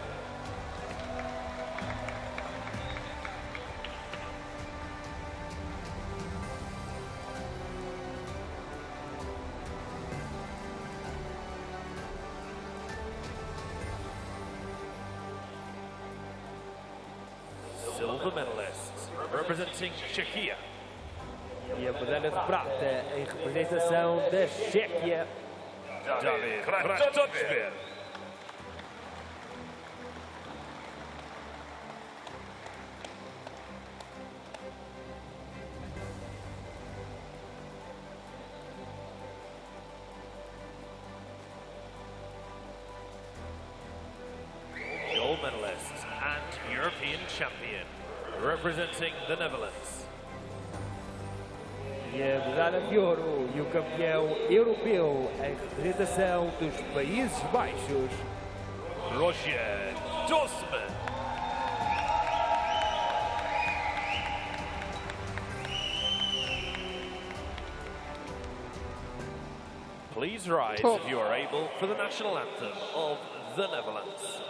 Silver medalist representing Czechia. E a medalha de prata em representação da Chequia. David Kratochvil. Gold medalist and European champion, representing the Netherlands. E a medalha de ouro e o campeão europeu em representação dos Países Baixos. Roger Dossman. Please rise if you are able for the national anthem of the Netherlands.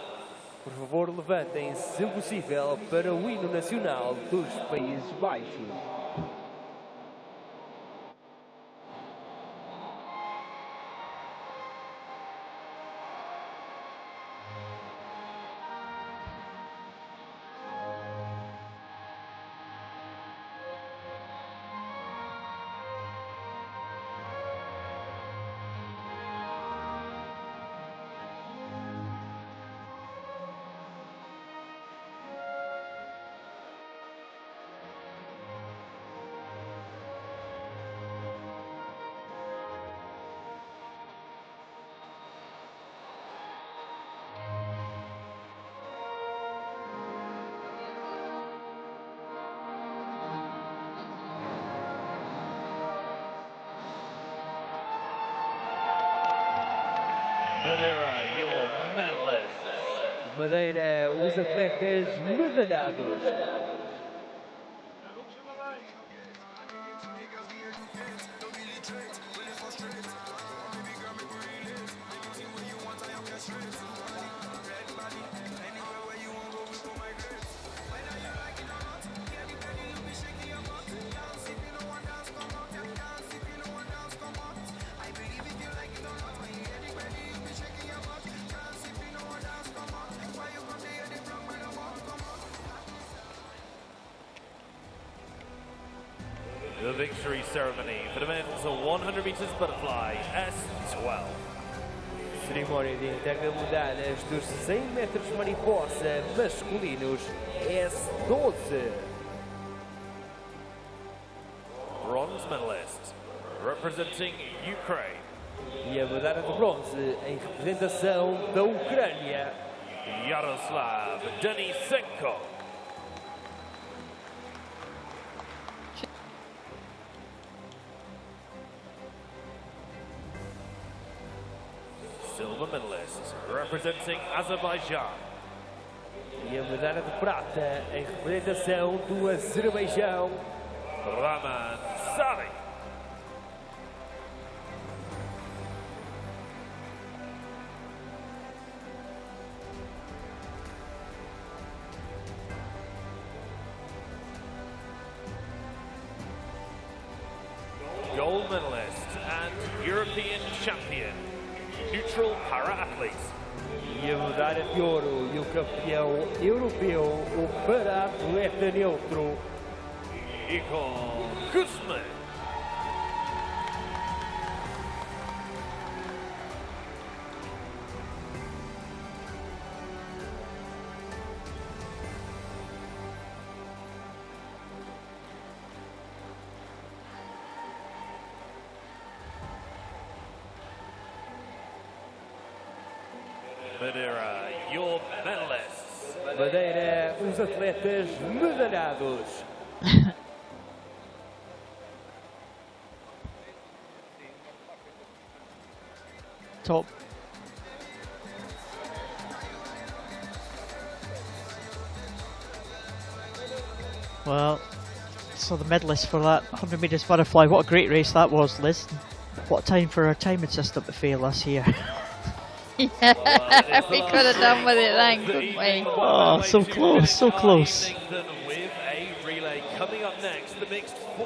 Por favor, levantem, se possível, para o hino nacional dos Países Baixos. Madeira, your medalists. Madeira, os atletas medalhados. The victory ceremony for the men's 100 meters butterfly S12. Cerimónia de entrega de medalhas dos 100 metros mariposa masculinos S12. Bronze medalist representing Ukraine. E a medalha de bronze em representação da Ucrânia. Yaroslav Denisenko. Silver medalist representing Azerbaijan. E a medalha de prata em representação do Azerbaijão. Raman Sari. Gold medalist and European champion, neutral para-athlete. E a medalha de ouro e o campeão europeu, o para-atleta neutro. Igor Guzman. Madeira, your medalists. Madeira, os atletas medalhados. Top. Well, so the medalist for that 100 metres butterfly, what a great race that was, Liz. What a time for our timing system to fail us here. Yeah, we could have done with it then, couldn't we? Oh, so close, so close.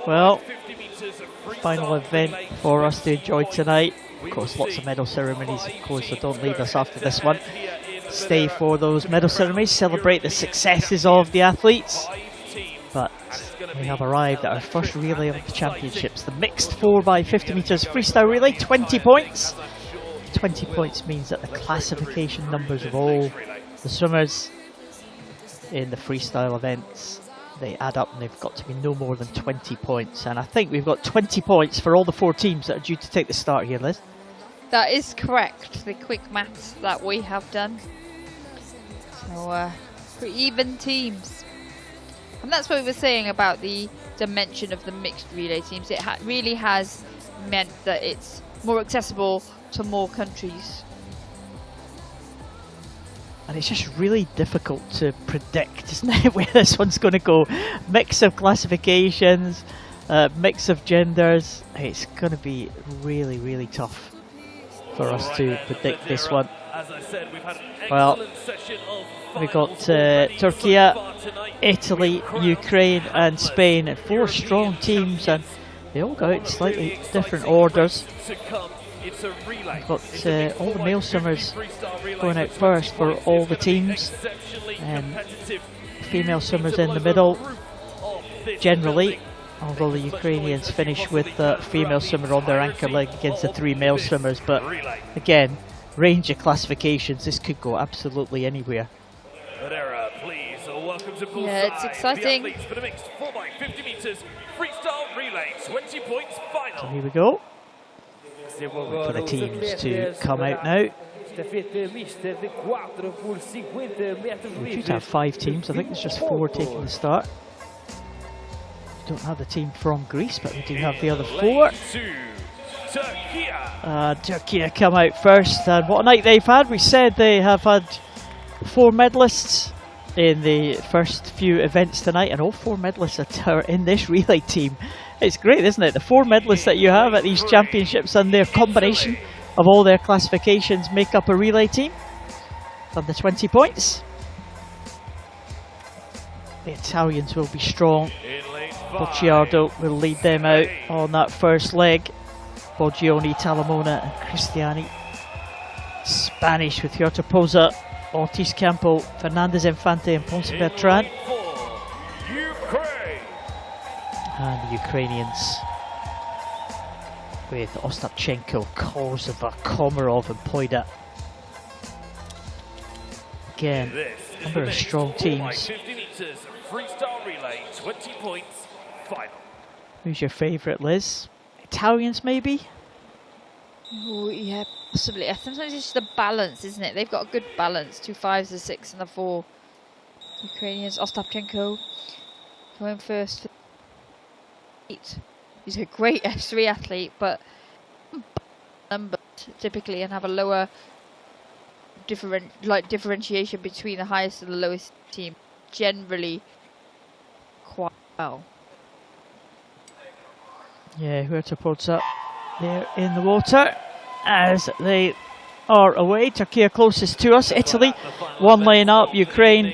Well, final event for us to enjoy tonight. Of course, lots of medal ceremonies, of course, so don't leave us after this one. Stay for those medal ceremonies, celebrate the successes of the athletes. But we have arrived at our first relay of the championships. The mixed 4x50 metres freestyle relay, 20 points. 20 points means that the classification numbers of all the swimmers in the freestyle events, they add up and they've got to be no more than 20 points. And I think we've got 20 points for all the 4 teams that are due to take the start here, Liz. That is correct, the quick maths that we have done. So, pretty even teams. And that's what we were saying about the dimension of the mixed relay teams. It really has meant that it's more accessible to more countries. And it's just really difficult to predict, isn't it, where this one's going to go. Mix of classifications, mix of genders. It's going to be really, really tough for us to predict this one. Well, we've got Turkey, Italy, Ukraine and Spain, 4 strong teams, and they all go out in slightly different orders. We've got all the male swimmers going out first for all the teams, and female swimmers in the middle generally, although the Ukrainians finish with the female swimmer on their anchor leg against the 3 male swimmers. But again, range of classifications, this could go absolutely anywhere. Yeah, it's exciting. So here we go. For the teams to come out now. We should have 5 teams. I think there's just 4 taking the start. We don't have the team from Greece, but we do have the other 4. Turkey come out first, and what a night they've had. We said they have had 4 medalists in the first few events tonight, and all 4 medalists are in this relay team. It's great, isn't it? The 4 medalists that you have at these championships and their combination of all their classifications make up a relay team. Under 20 points. The Italians will be strong. Bocciardo will lead them out on that first leg. Boggioni, Talamona and Cristiani. Spanish with Hurtapoza, Ortiz Campo, Fernandez Infante and Ponce Bertrand. And the Ukrainians with Ostapchenko, Korsava, Komarov and Poida. Again, number of strong teams. 50 meters freestyle relay, 20 points, final. Who's your favourite, Liz? Italians, maybe? Oh, yeah, possibly. I think it's just the balance, isn't it? They've got a good balance. 2 5s, a 6 and a 4. Ukrainians, Ostapchenko going first. He's a great S3 athlete, but numbers typically and have a lower differentiation between the highest and the lowest team. Generally, quite well. Yeah, Hurtapoza there in the water as they are away. Turkey are closest to us. Italy, 1 lane up. Ukraine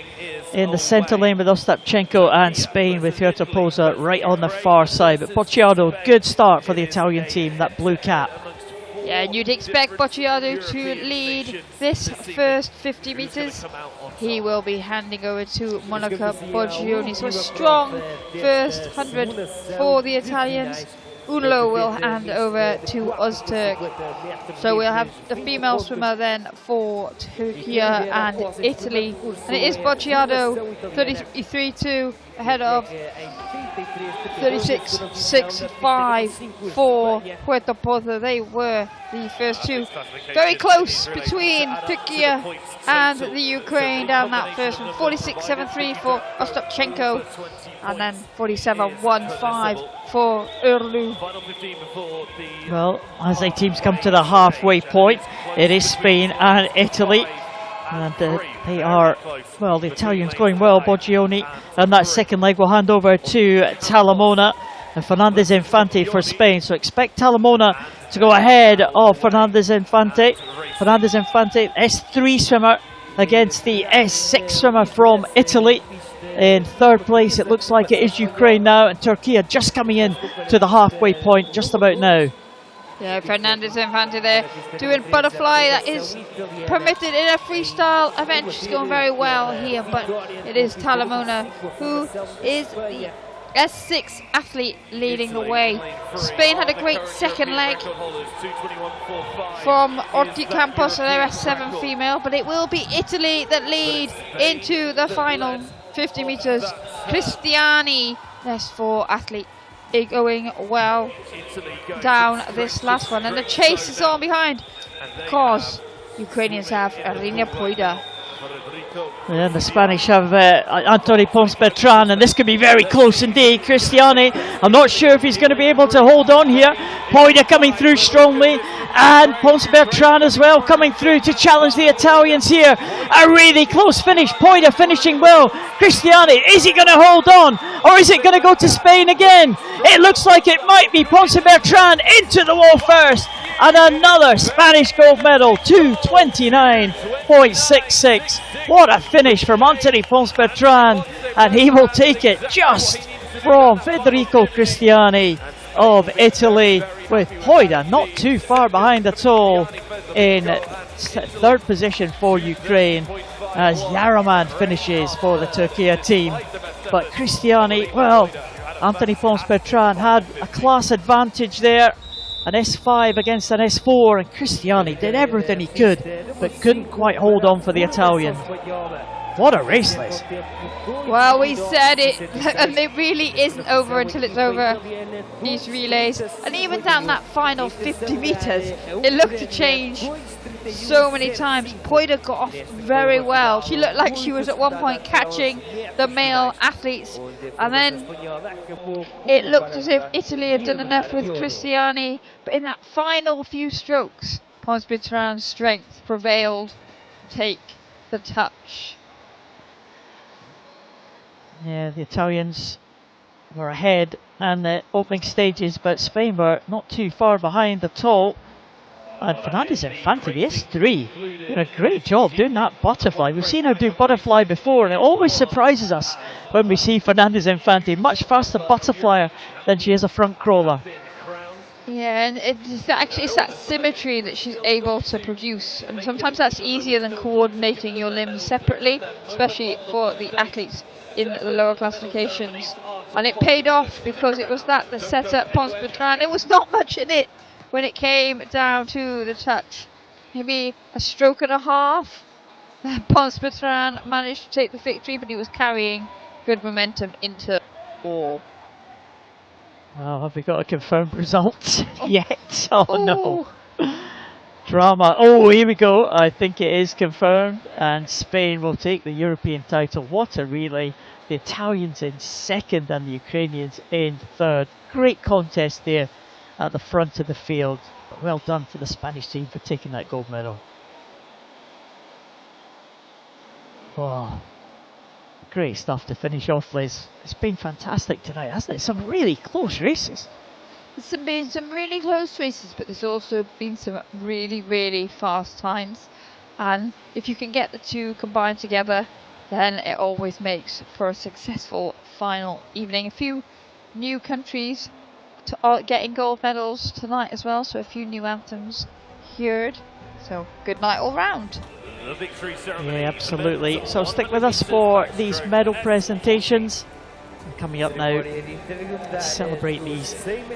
in the centre lane with Ostapchenko, and Spain with Hurtapoza right on the far side. But Bocciardo, good start for the Italian team, that blue cap. Yeah, and you'd expect Bocciardo to lead this first 50 metres. He will be handing over to Monica Boggioni. So a strong first 100 for the Italians. Unlo will hand over to Ozturk. So we'll have the female swimmer then for Turkey and Italy. And it is Bocciardo, 33.2 ahead of 36.65 for Hurtapoza. They were the first 2. Very close between Turkey and the Ukraine down that first one. 46.73 for Ostapchenko and then 47.15 for Urlu. Well, as the teams come to the halfway point, it is Spain and Italy. And they are, well, the Italians going well. Boggioni, and that second leg will hand over to Talamona and Fernandez Infante for Spain. So expect Talamona to go ahead of Fernandez Infante. Fernandez Infante, S3 swimmer against the S6 swimmer from Italy. In third place, it looks like it is Ukraine now, and Turkey are just coming in to the halfway point just about now. Yeah, Fernandez Infante there doing butterfly. That is permitted in a freestyle event. She's going very well here, but it is Talamona who is the S6 athlete leading the way. Spain had a great second leg from Ortiz Campos, and their S7 female, but it will be Italy that lead into the final 50 metres. Cristiani, S4 athlete, going well down this last one, and the chase is on behind because Ukrainians have Irina Poida. And the Spanish have Antoni Ponce Bertrand, and this could be very close indeed. Cristiani, I'm not sure if he's going to be able to hold on here. Poida coming through strongly, and Ponce Bertrand as well coming through to challenge the Italians here. A really close finish. Poida finishing well. Cristiani, is he going to hold on, or is it going to go to Spain again? It looks like it might be Ponce Bertrand into the wall first, and another Spanish gold medal, 2:29.66. What a finish from Antoni Ponce Bertrand, and he will take it just from Federico Cristiani of Italy, with Poida not too far behind at all in third position for Ukraine, as Yaraman finishes for the Turkey team. But Cristiani, well, Antoni Ponce Bertrand had a class advantage there. An S5 against an S4, and Cristiani did everything he could, but couldn't quite hold on for the Italian. What a race, Liz. Well, we said it, and it really isn't over until it's over, these relays. And even down that final 50 meters, it looked to change so many times. Poida got off very well. She looked like she was at one point catching the male athletes, and then it looked as if Italy had done enough with Cristiani, but in that final few strokes, Pons Bitran's strength prevailed to take the touch. Yeah, the Italians were ahead in the opening stages, but Spain were not too far behind at all. And Fernandez Infante, the S3, did a great job doing that butterfly. We've seen her do butterfly before, and it always surprises us when we see Fernandez Infante, much faster butterflyer than she is a front crawler. Yeah, and it's that symmetry that she's able to produce, and sometimes that's easier than coordinating your limbs separately, especially for the athletes in the lower classifications. And it paid off, because it was that set up Pons Bitran. There was not much in it when it came down to the touch. Maybe a stroke and a half. Pons Bitran managed to take the victory, but he was carrying good momentum into all. Well, have we got a confirmed result yet? Oh no. Drama. Oh, here we go. I think it is confirmed, and Spain will take the European title. What a relay. The Italians in second and the Ukrainians in third. Great contest there at the front of the field. But well done to the Spanish team for taking that gold medal. Oh, great stuff to finish off, Liz. It's been fantastic tonight, hasn't it? Some really close races. There's been some really close races, but there's also been some really, really fast times. And if you can get the two combined together, then it always makes for a successful final evening. A few new countries getting gold medals tonight as well, so a few new anthems heard. So good night all round. Yeah, absolutely. So stick with us for these medal presentations. And coming up now, celebrate these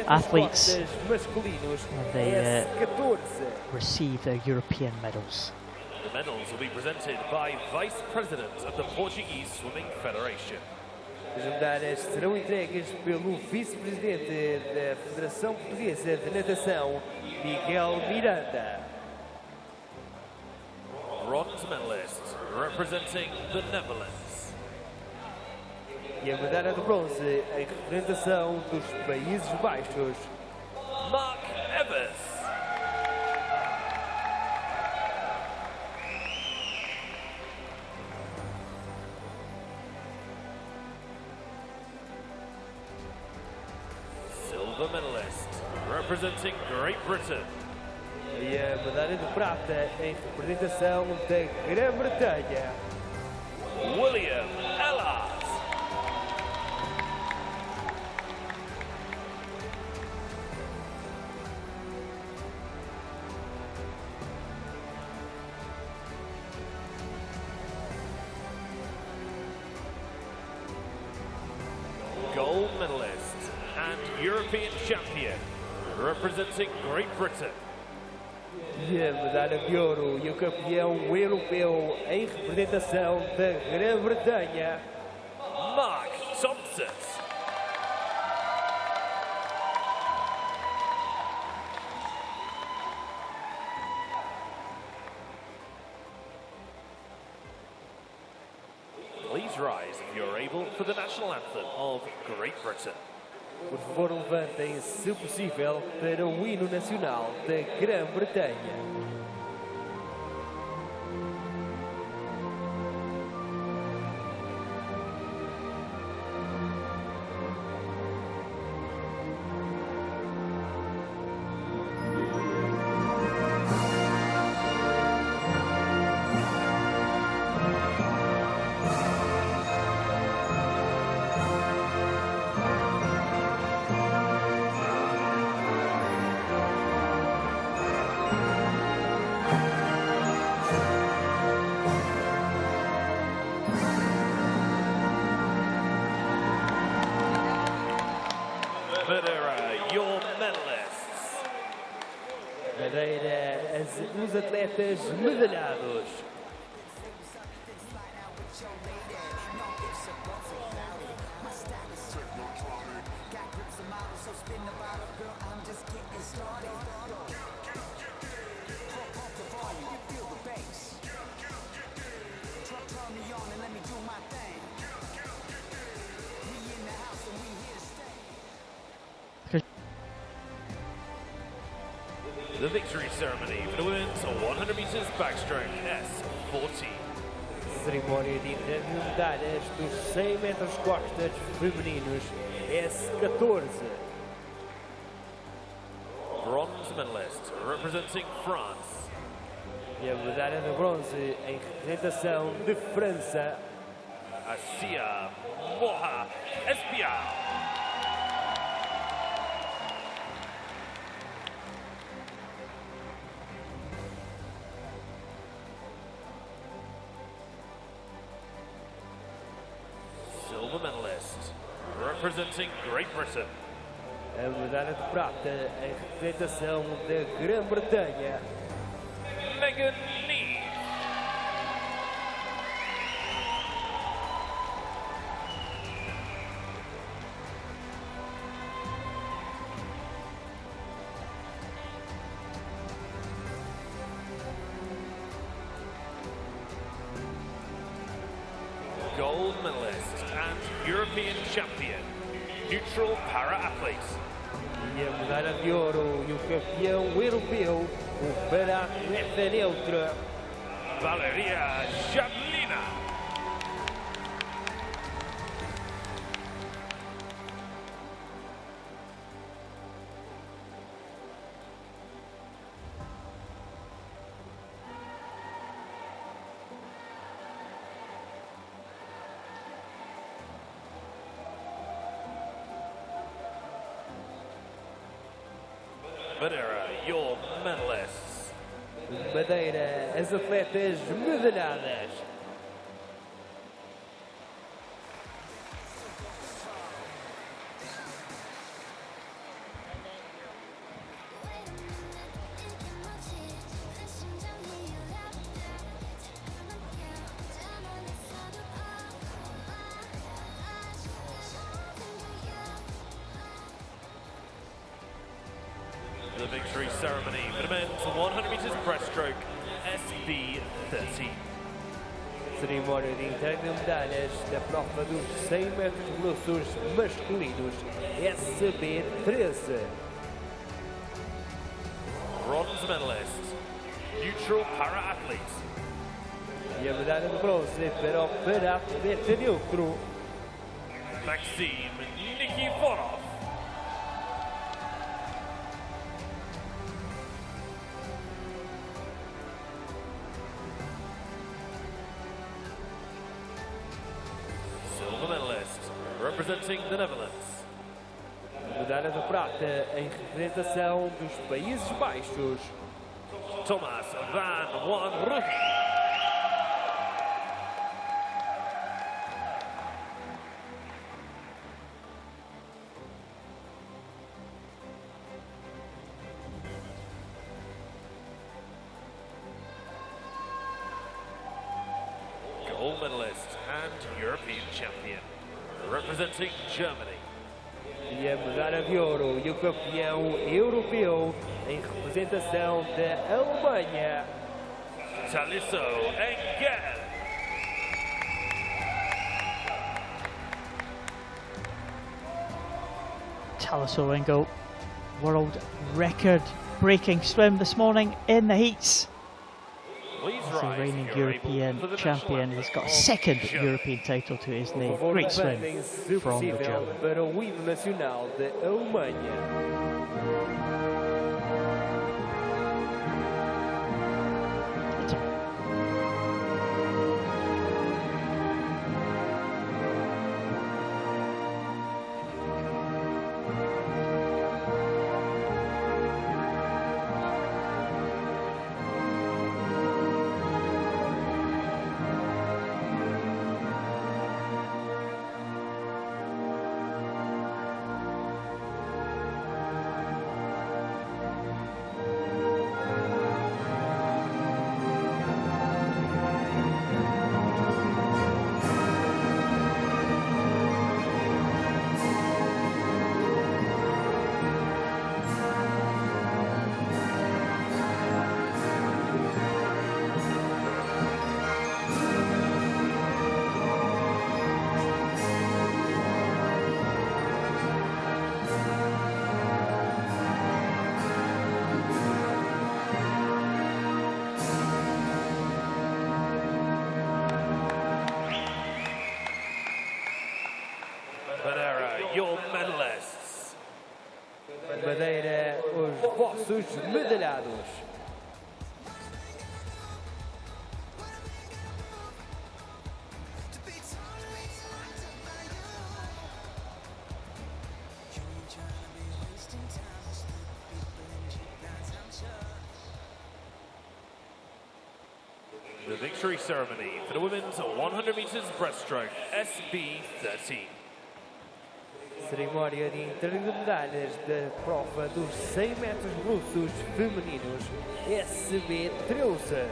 athletes when they receive their European medals. The medals will be presented by Vice President of the Portuguese Swimming Federation. As medalhas serão entregues pelo Vice-Presidente da Federação Portuguesa de Natação, Miguel Miranda. Bronze medalist representing the Netherlands. E a medalha de bronze em representação dos Países Baixos. Mark Evers. Silver medalist representing Great Britain. E a medalha de prata em representação da Grã-Bretanha. William Ellard. Gold medalist and European champion representing Great Britain. E a medalha de ouro e o campeão europeu em representação da Grã-Bretanha. Mark Thompson. Please rise if you're able for the national anthem of Great Britain. Por favor, levantem, se possível, para o hino nacional da Grã-Bretanha. Madeira, your medalists. Madeira, os atletas medalhados. The victory ceremony for the women's 100 meters backstroke S14. Cerimónia de entrega de medalhas dos 100 metros costas femininos S14. Bronze medalist representing France. E a medalha de bronze em representação de França. Asia Moha Espia. Silver medalist representing Great Britain. A medalha de prata em representação da Grã-Bretanha. Megan Lee. Gold medalist and European champion, neutral para-athlete. E a medalha de ouro e o campeão europeu, o para-atleta neutra. Valeria Jablina. Madeira, your medalists. Madeira, as atletas medalhadas. The victory ceremony for the men's 100 meters breaststroke SB13. Cerimónia de entrega de medalhas na prova dos 100 metros russos masculinos SB13. Bronze medalist, neutral para-athlete. E a medalha de bronze para o para-atleta neutro. Maxime Nikiforov. Silver medalist, representing the Netherlands. Medalha de prata em representação dos Países Baixos. Thomas van Wanrooy. Gold medalist and European champion, representing Germany. E a medalha de ouro e o campeão europeu em representação da Alemanha. Taliso Engel. Taliso Engel, world record breaking swim this morning in the heats. Please He's the rise reigning if you're able European for the champion. national He's got a anthem second of Germany. European title to his name. Por favor, Great swim levantem, se from the possível, German. para o hino nacional da Alemanha. Madeira, os vossos medalhados. The victory ceremony for the women's 100 meters breaststroke SB13. Cerimónia de entrega de medalhas da prova dos 100 metros russos femininos SB13.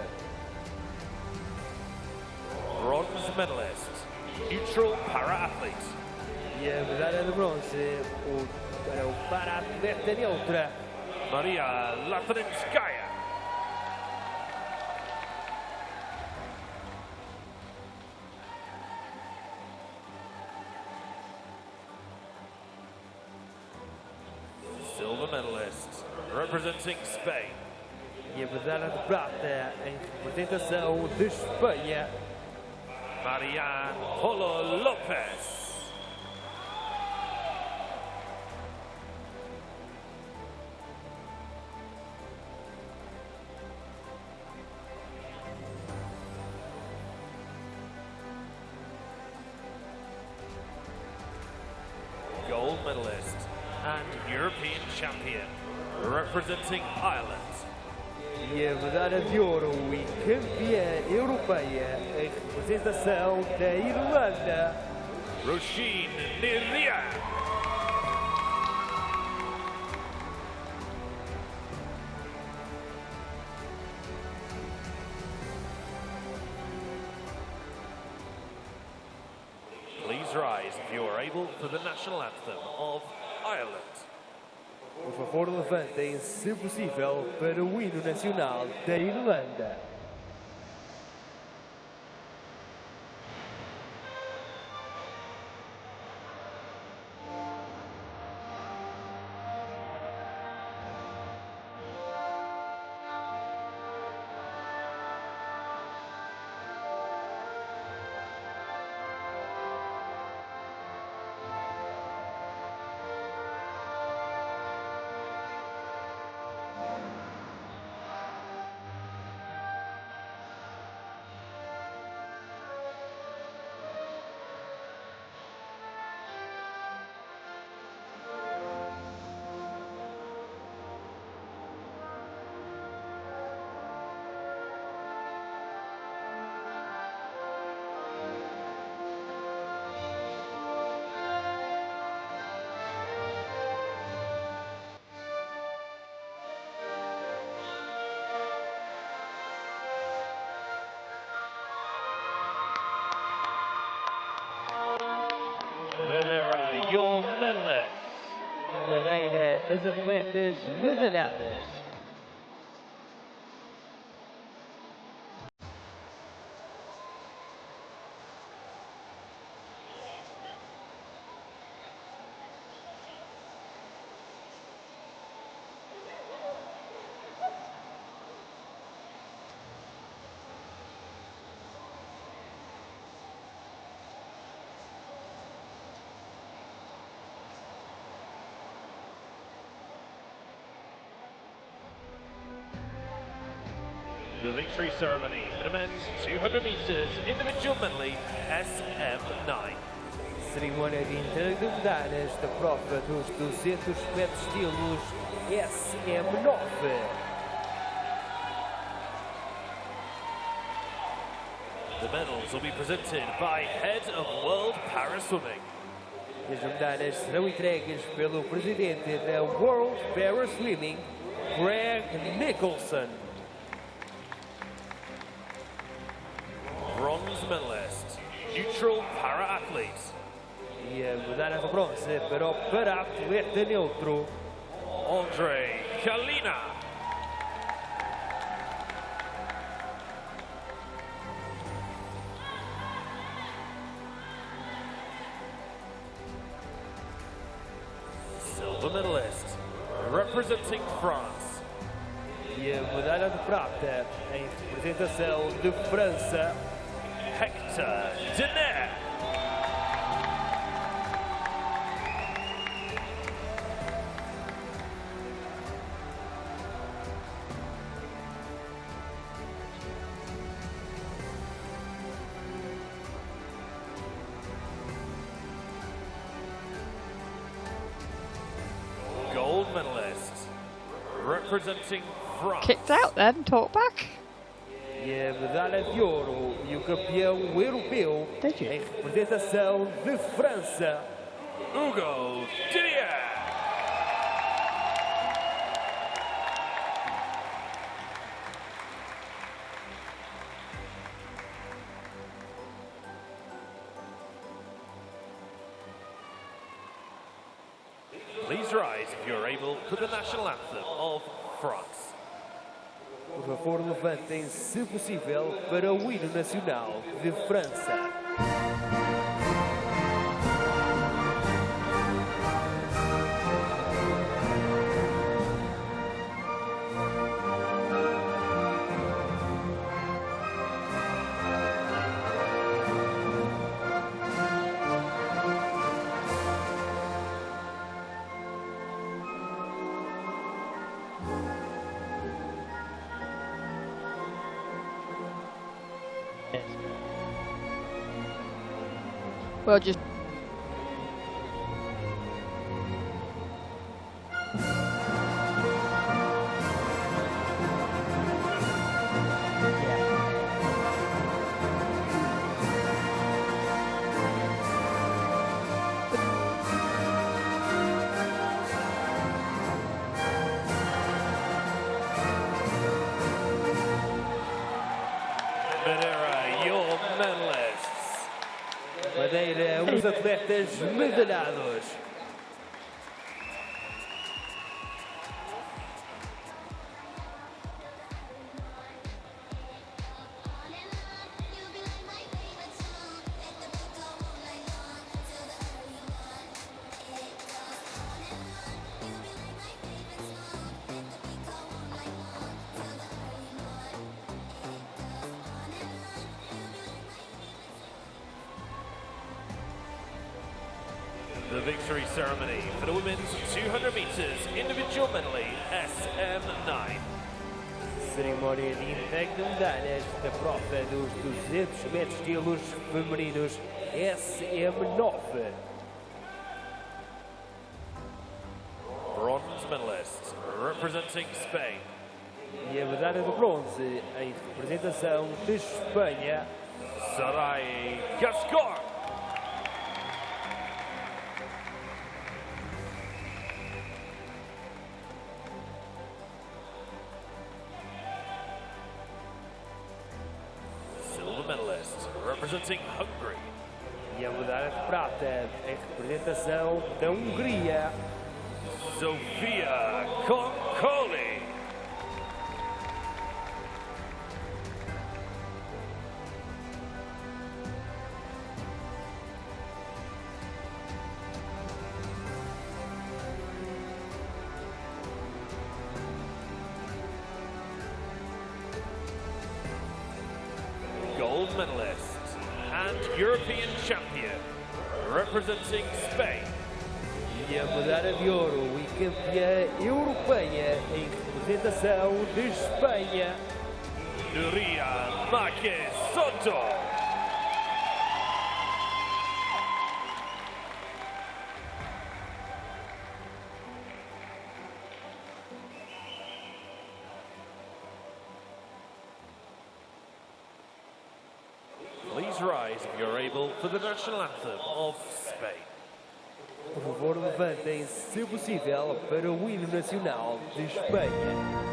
Bronze medalist, neutral para-athlete. E a medalha de bronze para o para-atleta neutra. Maria Latrinskaya. Silver medalist, representing Spain. E a medalha de prata em representação de Espanha. Marianne Polo Lopez. Gold medalist and European champion, representing Ireland. E a medalha de ouro e campeã europeia em representação da Irlanda. Roisin Niria. Please rise if you are able for the national anthem of Ireland. Por favor, levantem, se possível, para o hino nacional da Irlanda. Your medalist. Madeira is a women's medalist. The victory ceremony for the men's 200 meters individual medley SM9. Cerimónia de entrega de medalhas da prova dos 200 metros estilos SM9. The medals will be presented by Head of World Para Swimming. As medalhas serão entregues pelo presidente da World Para Swimming, Greg Nicholson. Bronze medalist, neutral para-athlete. E a medalha de bronze para o para-atleta neutro, Andrei Kalina. Silver medalist, representing France. E a medalha de prata em representação de França, Hector Denaire. representing France. Kicked out then, talk back. E a medalha de ouro e o campeão europeu Did you? em representação de França. Hugo Didier. Please rise if you're able for the national anthem of France. Por favor, levantem-se, se possível, para o hino nacional de França. Well, just Madeira, your medalists. Madeira, os atletas medalhados. The victory ceremony for the women's 200 meters individual medley SM9. Cerimónia de entrega de medalhas da prova dos 200 metros de estilos femininos SM9. Bronze medalist representing Spain. E a medalha de bronze em representação de Espanha. Sarai Gascon. Silver medalist representing Hungary. E a medalha de prata em representação da Hungria. Sofia Konkoli. Gold medalist and European champion representing Spain. E a medalha de ouro e campeã europeia em representação de Espanha. Nuria Marques Soto. Please rise if you're able for the national anthem of Spain. Por favor, levantem-se, se possível, para o hino nacional de Espanha.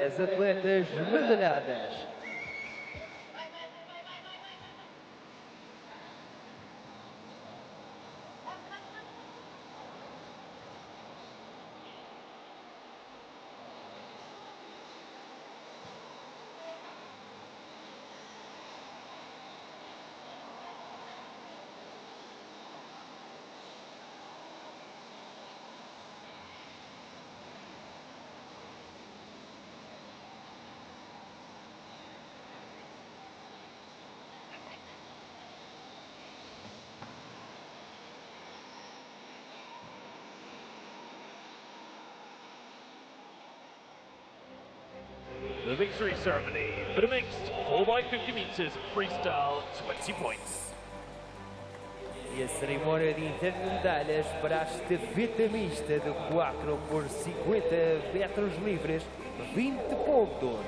as atletas medalhadas. The victory ceremony for the mixed 4x50 meters freestyle 20 points. E a cerimónia de entrega de medalhas para a estafeta mista de 4 por 50 metros livres, 20 pontos.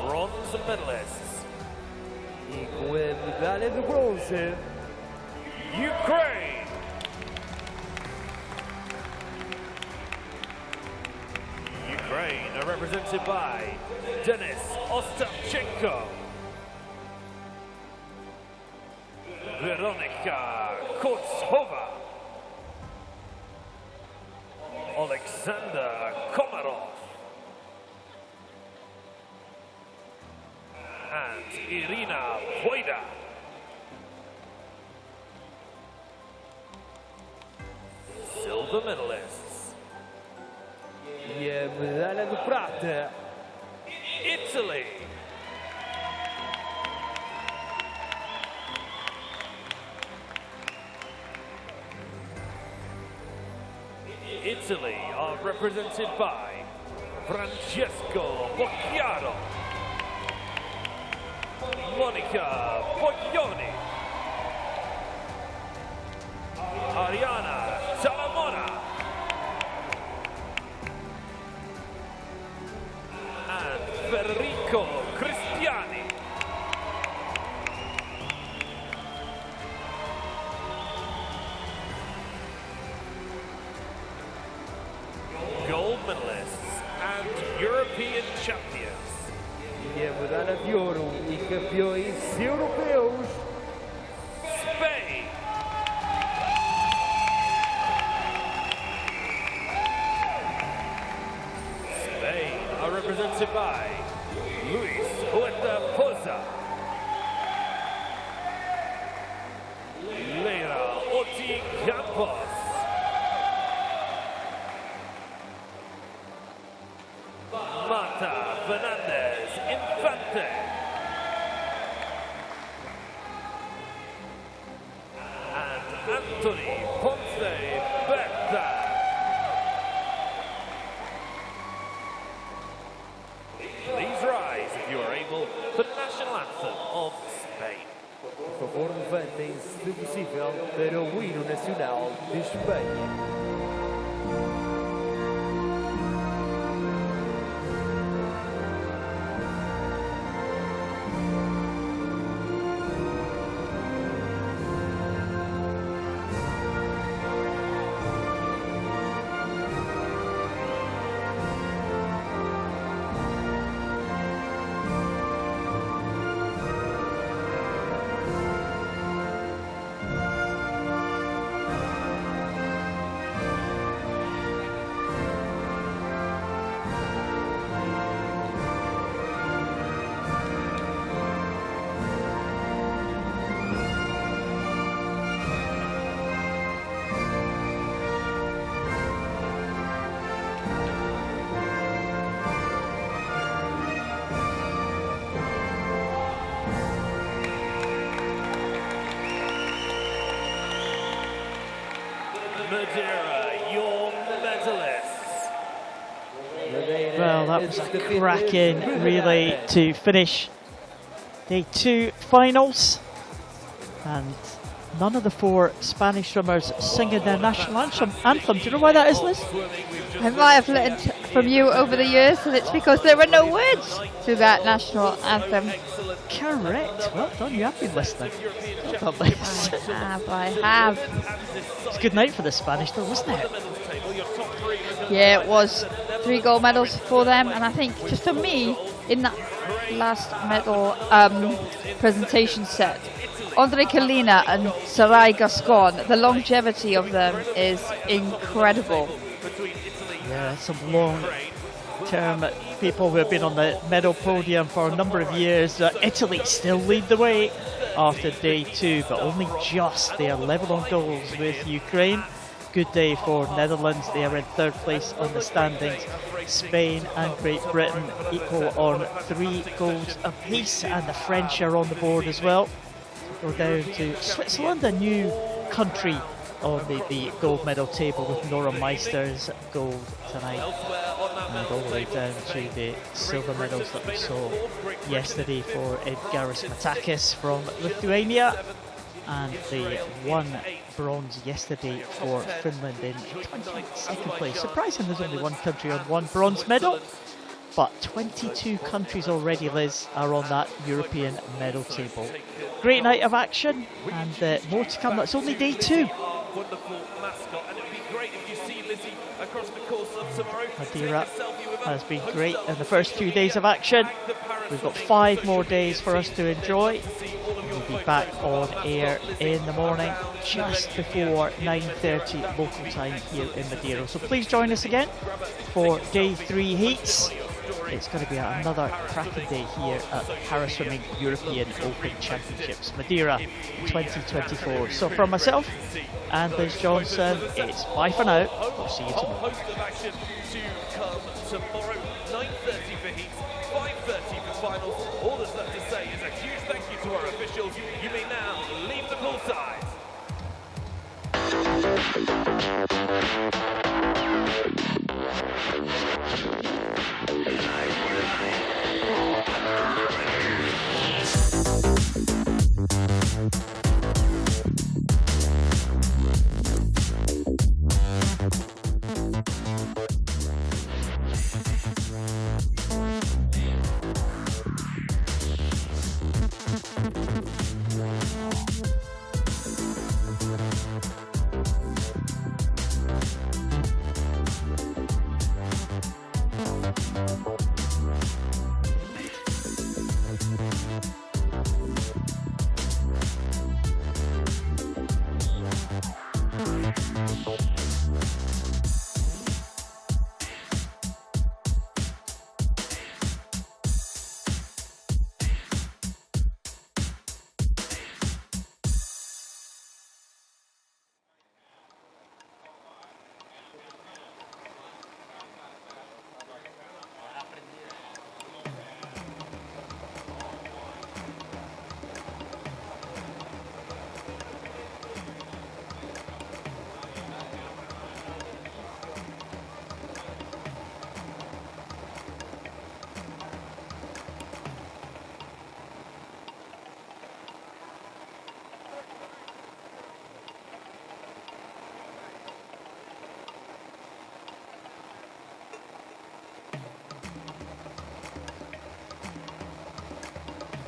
Bronze medalists. E com a medalha de bronze, Ukraine. Ukraine are represented by Denis Ostapchenko, Veronika Kotsova, Alexander Komarov, and Irina Poida. Silver medalists. e a medalha de prata, Italy. Italy are represented by Francesco Bocchiaro, Monica Boglioni, Ariana Salamona, and Federico Cristiani. Gold medalists and European champions. e a medalha de ouro e campeões europeus. Spain. Spain are represented by Luis Huerta Poza, Leira Oti Campos, Marta Fernandez Infante, and Anthony Ponce Berta. Please rise if you are able for the national anthem of Spain. Por favor, levantem-se, se possível, para o hino nacional de Espanha. Madeira, your medalists. Well, that was a cracking relay to finish day 2 finals. And none of the 4 Spanish swimmers singing their national anthem. Do you know why that is, Liz? I might have learned from you over the years that it's because there were no words to that national anthem. Correct. Well done, you have been listening. Well done, Liz. I have. It's a good night for the Spanish though, wasn't it? Yeah, it was. 3 gold medals for them, and I think just for me, in that last medal presentation set, Andre Kalina and Sarai Gascon, the longevity of them is incredible. Yeah, some long-term people who have been on the medal podium for a number of years. Italy still lead the way after day 2, but only just. They are level on goals with Ukraine. Good day for Netherlands. They are in 3rd place on the standings. Spain and Great Britain equal on 3 goals apiece, and the French are on the board as well. Go down to Switzerland, a new country on the gold medal table, with Nora Meister's gold tonight, and all the way down to the silver medals that we saw yesterday for Edgaras Matakis from Lithuania, and the 1 bronze yesterday for Finland in 22nd place. Surprising there's only 1 country on 1 bronze medal, but 22 countries already, Liz, are on that European medal table. Great night of action, and more to come. That's only day 2. Wonderful mascot, and it'd be great if you see Lizzie across the course of tomorrow. Madeira has been great in the first 2 days of action. We've got 5 more days for us to enjoy. We'll be back on air in the morning just before 9:30 local time here in Madeira. So please join us again for day 3 heats. It's going to be another cracking day here at the Paraswimming European Open Championships, Madeira 2024. So from myself and Liz Johnson, it's bye for now. We'll see you tomorrow. Host of action to come tomorrow, 9:30 for heats, 5:30 for finals. All that's left to say is a huge thank you to our officials. You may now leave the poolside.